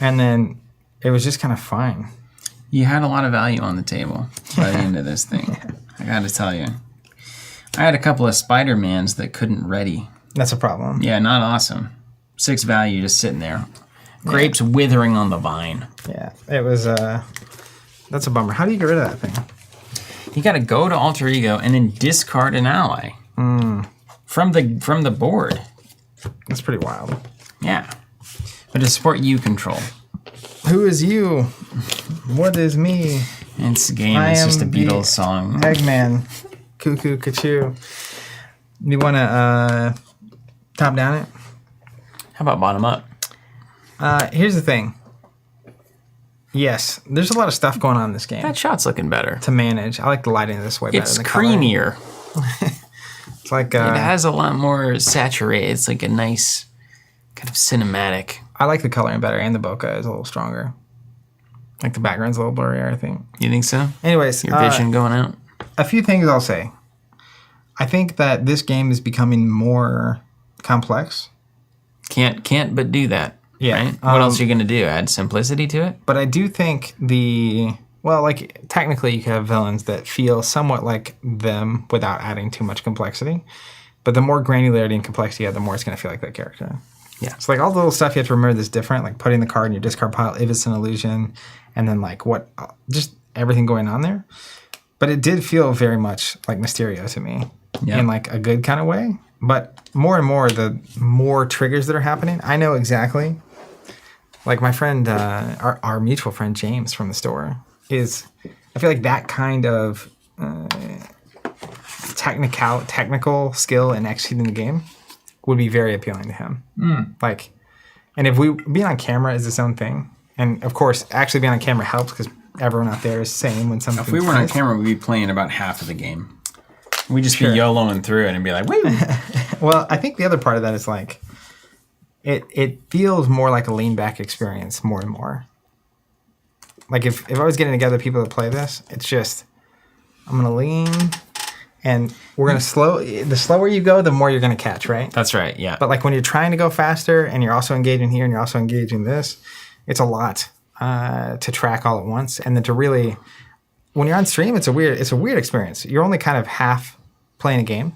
and then it was just kind of fine. You had a lot of value on the table by the end of this thing. I got to tell you. I had a couple of Spider-Mans that couldn't ready. That's a problem. Yeah, not awesome. 6 value just sitting there. Grapes withering on the vine. Yeah. It was that's a bummer. How do you get rid of that thing? You got to go to Alter Ego and then discard an ally from the board. That's pretty wild. Yeah, but to support you control. Who is you? What is me? It's a game. I It's just a am the Beatles song. Eggman. Cuckoo, Kachoo. You want to top down it? How about bottom up? Here's the thing. Yes, there's a lot of stuff going on in this game That shot's looking better. to manage. I like the lighting this way better It's than the color. creamier. It's like It has a lot more saturated. It's like a nice kind of cinematic. I like the coloring better, and the bokeh is a little stronger. Like the background's a little blurrier, I think. You think so? Anyways, Your vision going out? a few things I'll say. I think that this game is becoming more complex. Can't but do that. Yeah. Right? What else are you going to do? Add simplicity to it? But I do think like technically you could have villains that feel somewhat like them without adding too much complexity. But the more granularity and complexity you have, the more it's going to feel like that character. Yeah. So like all the little stuff you have to remember that's different, like putting the card in your discard pile if it's an illusion, and then like just everything going on there. But it did feel very much like Mysterio to me in like a good kind of way. But more and more, the more triggers that are happening, I know exactly Like my friend, our mutual friend James from the store I feel like that kind of technical skill in executing the game would be very appealing to him. Like, and if being on camera is its own thing, and of course, actually being on camera helps because everyone out there is saying when something. If we weren't on camera, we'd be playing about half of the game. We'd just be YOLOing through it and be like, woo! Well, I think the other part of that is like, it feels more like a lean back experience more and more. Like if I was getting together people to play this, it's just, I'm going to lean and we're going to the slower you go, the more you're going to catch, right? That's right, yeah. But like when you're trying to go faster and you're also engaging here and you're also engaging this, it's a lot to track all at once. And then to really, when you're on stream, it's a weird experience. You're only kind of half playing a game.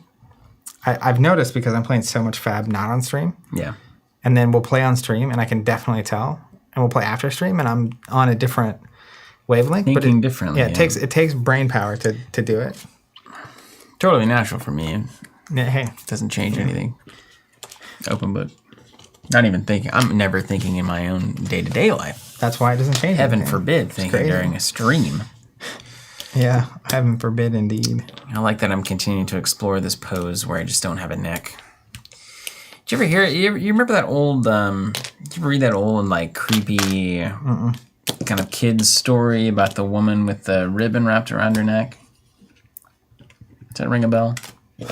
I've noticed because I'm playing so much Fab not on stream. Yeah. And then we'll play on stream and I can definitely tell. And we'll play after stream and I'm on a different wavelength. Thinking differently. Yeah, it takes brain power to do it. Totally natural for me. Yeah, hey. Doesn't change anything. Open book. Not even thinking. I'm never thinking in my own day-to-day life. That's why it doesn't change Heaven anything. forbid thinking during a stream. Yeah, heaven forbid indeed. I like that I'm continuing to explore this pose where I just don't have a neck. Did you ever hear? You remember that old? Did you ever read that old like creepy kind of kids story about the woman with the ribbon wrapped around her neck? Does that ring a bell?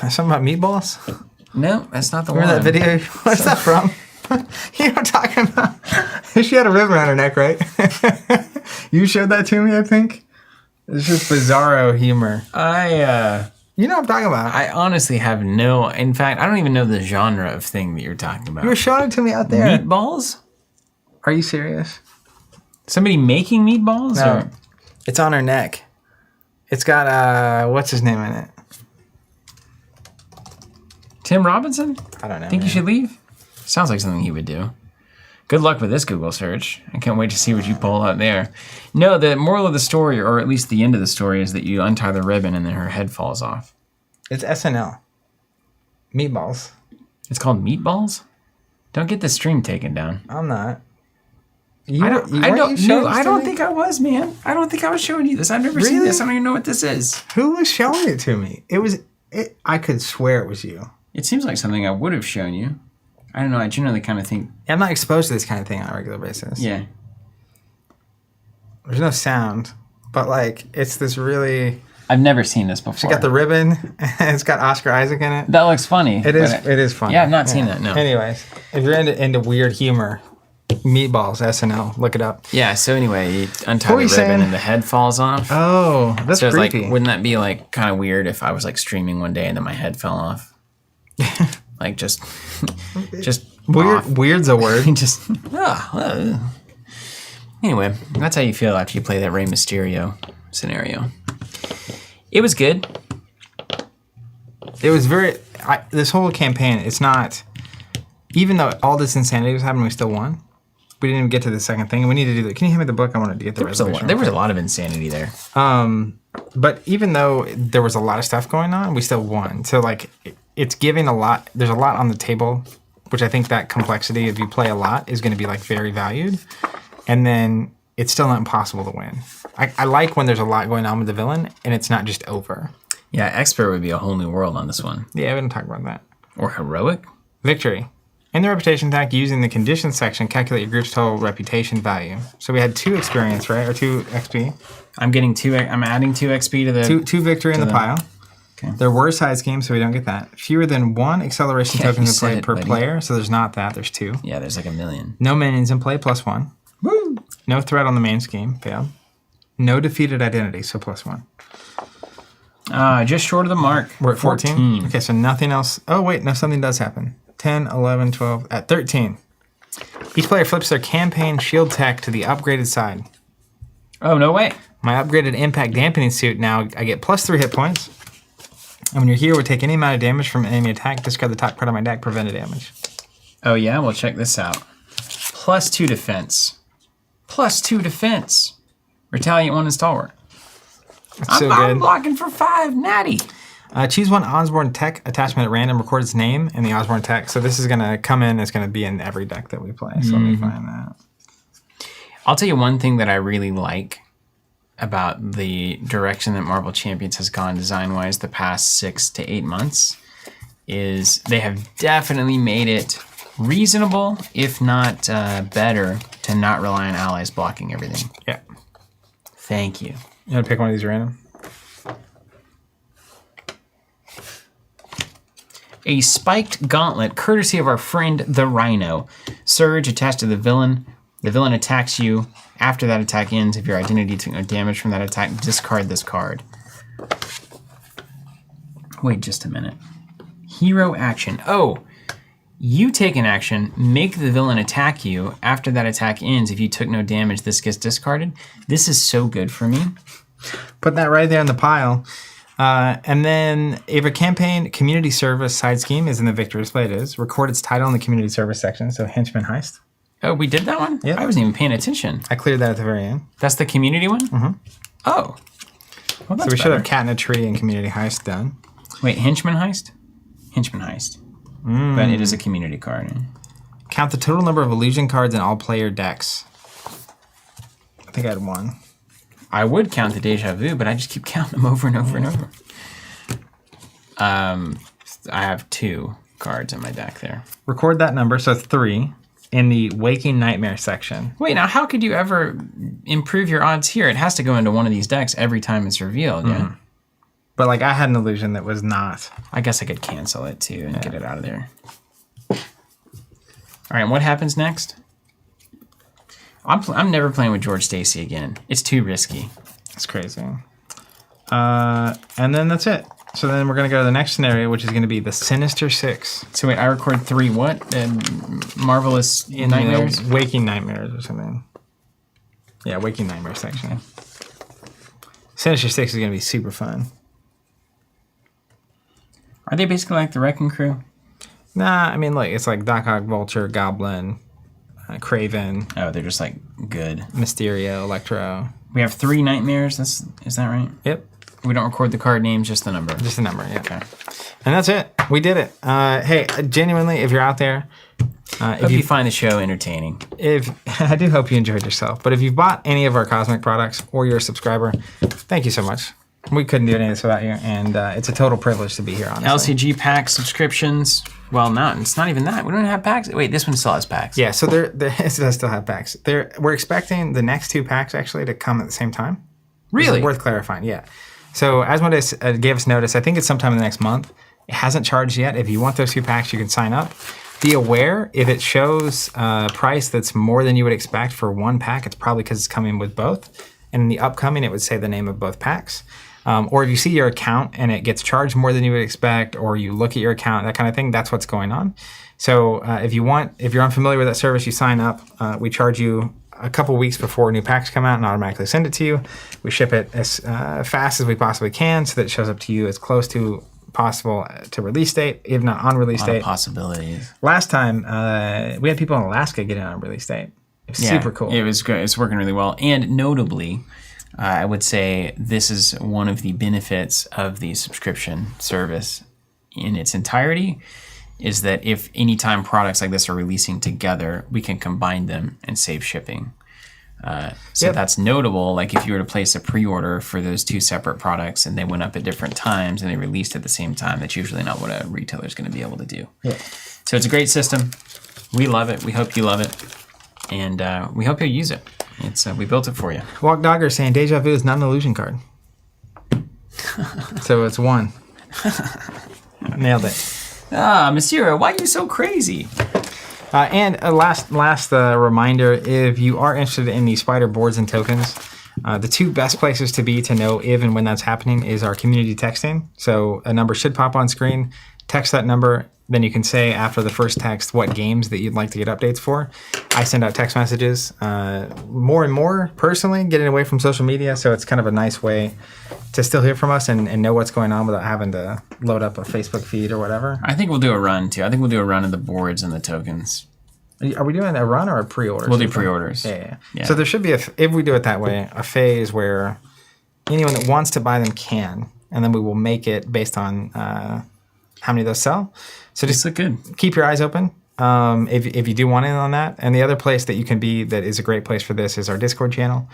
Something about meatballs? No, that's not the one. Remember that video? What's that from? You know what I'm talking about? She had a ribbon around her neck, right? You showed that to me, I think. It's just bizarro humor. You know what I'm talking about. I honestly have no. In fact, I don't even know the genre of thing that you're talking about. You were showing it to me out there. Meatballs? Are you serious? Somebody making meatballs? No. Or? It's on her neck. It's got, what's his name in it? Tim Robinson? I don't know. Think you should leave? Sounds like something he would do. Good luck with this Google search. I can't wait to see what you pull out there. No, the moral of the story, or at least the end of the story, is that you untie the ribbon and then her head falls off. It's SNL. Meatballs. It's called Meatballs? Don't get the stream taken down. I'm not. I don't think I was, man. I don't think I was showing you this. I've never seen this. I don't even know what this is. Who was showing it to me? I could swear it was you. It seems like something I would have shown you. I don't know. I generally kind of think... I'm not exposed to this kind of thing on a regular basis. Yeah. There's no sound, but like it's this really... I've never seen this before. She got the ribbon, and it's got Oscar Isaac in it. That looks funny. It is funny. Yeah, I've not seen that, no. Anyways, if you're into weird humor, Meatballs, SNL, look it up. Yeah, so anyway, you untie the ribbon and the head falls off. Oh, that's so creepy. Like, wouldn't that be like kind of weird if I was like streaming one day and then my head fell off? Like just weird. Weird's a word. Just Anyway, that's how you feel after you play that Rey Mysterio scenario. It was good. It was this whole campaign, it's not, even though all this insanity was happening, we still won. We didn't even get to the second thing. We need to do that. Can you hand me the book? I wanted to get the resolution. There was a lot of insanity there. But even though there was a lot of stuff going on, we still won. So like, it's giving a lot. There's a lot on the table, which I think that complexity, if you play a lot, is going to be like very valued. And then it's still not impossible to win. I like when there's a lot going on with the villain and it's not just over. Yeah, expert would be a whole new world on this one. Yeah, we didn't talk about that. Or heroic? Victory. In the reputation tag, using the conditions section, calculate your group's total reputation value. So we had 2 experience, right? Or 2 XP. I'm adding 2 XP to the... 2 victory in the pile. Okay. There were side schemes, so we don't get that. Fewer than 1 acceleration token in play per player, so there's not that. There's 2. Yeah, there's like 1 million. No minions in play, +1. Woo! No threat on the main scheme, failed. No defeated identity, so +1. Just short of the mark. We're at 14? Okay, so nothing else. Oh, wait, no, something does happen. 10, 11, 12, at 13. Each player flips their campaign shield tech to the upgraded side. Oh, no way. My upgraded impact dampening suit, now I get +3 hit points. And when you're here, we take any amount of damage from an enemy attack, discard the top card of my deck, prevented damage. Oh, yeah? Well, check this out. +2 defense. +2 defense. Retaliate 1 and Stalwart. That's so good. I'm blocking for 5, natty. Choose one Osborne tech attachment at random, record its name in the Osborne tech. So this is going to come in, it's going to be in every deck that we play. So let me find that. I'll tell you one thing that I really like about the direction that Marvel Champions has gone design-wise the past 6 to 8 months is they have definitely made it reasonable, if not better, to not rely on allies blocking everything. Yeah. Thank you. You want to pick one of these random? A spiked gauntlet, courtesy of our friend the Rhino. Surge attached to the villain. The villain attacks you. After that attack ends, if your identity took no damage from that attack, discard this card. Wait just a minute. Hero action. Oh, you take an action, make the villain attack you. After that attack ends, if you took no damage, this gets discarded. This is so good for me. Put that right there in the pile. And then if a campaign community service side scheme is in the victory display, it is. Record its title in the community service section, so Henchman Heist. Oh, we did that one? Yeah. I wasn't even paying attention. I cleared that at the very end. That's the community one? Mm-hmm. Oh. Well, that's So we should better. have Cat in a Tree and Community Heist done. Wait, Henchman Heist? Henchman Heist. But it is a community card. Count the total number of illusion cards in all player decks. I think I had one. I would count the Deja Vu, but I just keep counting them over and over and over. I have 2 cards in my deck there. Record that number, so 3, in the Waking Nightmare section. Wait, now how could you ever improve your odds here? It has to go into one of these decks every time it's revealed, yeah? But like I had an illusion that was not. I guess I could cancel it too and get it out of there. All right, what happens next? I'm never playing with George Stacy again. It's too risky. It's crazy. And then that's it. So then we're going to go to the next scenario, which is going to be the Sinister Six. So wait, I record 3 what? Marvelous Nightmares? You know, Waking Nightmares or something. Yeah, Waking Nightmare section. Sinister Six is going to be super fun. Are they basically like the Wrecking Crew? Nah, I mean, look, it's like Doc Ock, Vulture, Goblin, Kraven, Oh, they're just like good. Mysterio, Electro. We have 3 Nightmares. Is that right? Yep, We don't record the card names, just the number. just a number, yeah. Okay. And that's it. We did it. Hey, genuinely, if you're out there, Hope you find the show entertaining. if I do hope you enjoyed yourself, but if you've bought any of our Cosmic products or you're a subscriber, thank you so much. We couldn't do any of this without you, and it's a total privilege to be here, honestly. LCG pack subscriptions. Well, no, it's not even that. We don't have packs. Wait, this one still has packs. Yeah, so it does still have packs. We're expecting the next 2 packs actually to come at the same time. Really? It's worth clarifying, yeah. So Asmodeus gave us notice, I think it's sometime in the next month. It hasn't charged yet. If you want those 2 packs, you can sign up. Be aware, if it shows a price that's more than you would expect for 1 pack, it's probably because it's coming with both. And in the upcoming, it would say the name of both packs. Or if you see your account and it gets charged more than you would expect, or you look at your account, that kind of thing, that's what's going on. So if you're unfamiliar with that service, you sign up. We charge you a couple weeks before new packs come out and automatically send it to you. We ship it as fast as we possibly can so that it shows up to you as close to possible to release date, if not on release date. Possibilities. Last time, we had people in Alaska get it on release date. It was super cool. It was good. It's working really well. And notably, I would say this is one of the benefits of the subscription service in its entirety, is that if anytime products like this are releasing together, we can combine them and save shipping. So that's notable. Like if you were to place a pre-order for those 2 separate products and they went up at different times and they released at the same time, that's usually not what a retailer is going to be able to do. Yeah. So it's a great system. We love it. We hope you love it. And we hope you'll use it. We built it for you. Walk Dogger saying Deja Vu is not an illusion card. So it's 1. Nailed it. Masira, why are you so crazy? And a last reminder, if you are interested in the spider boards and tokens, the 2 best places to be to know if and when that's happening is our community texting. So a number should pop on screen. Text that number. Then you can say after the first text what games that you'd like to get updates for. I send out text messages more and more personally, getting away from social media. So it's kind of a nice way to still hear from us and know what's going on without having to load up a Facebook feed or whatever. I think we'll do a run too. I think we'll do a run of the boards and the tokens. Are we doing a run or a pre-order? We'll do pre-orders. Yeah. So there should be, if we do it that way, a phase where anyone that wants to buy them can, and then we will make it based on how many of those sell. So just look good. Keep your eyes open. if you do want in on that. And the other place that you can be that is a great place for this is our Discord channel.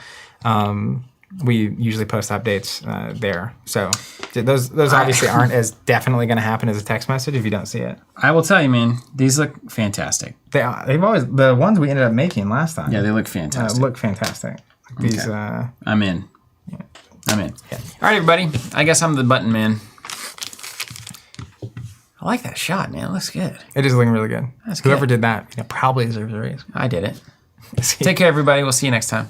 We usually post updates there. So those obviously aren't as definitely going to happen as a text message if you don't see it. I will tell you, man, these look fantastic. They've always, the ones we ended up making last time. Yeah, they look fantastic. Look fantastic. These. I'm in. Yeah. I'm in. Yeah. All right, everybody. I guess I'm the button man. I like that shot, man. It looks good. It is looking really good. That's Whoever good. did that probably deserves a raise. I did it. Take care, everybody. We'll see you next time.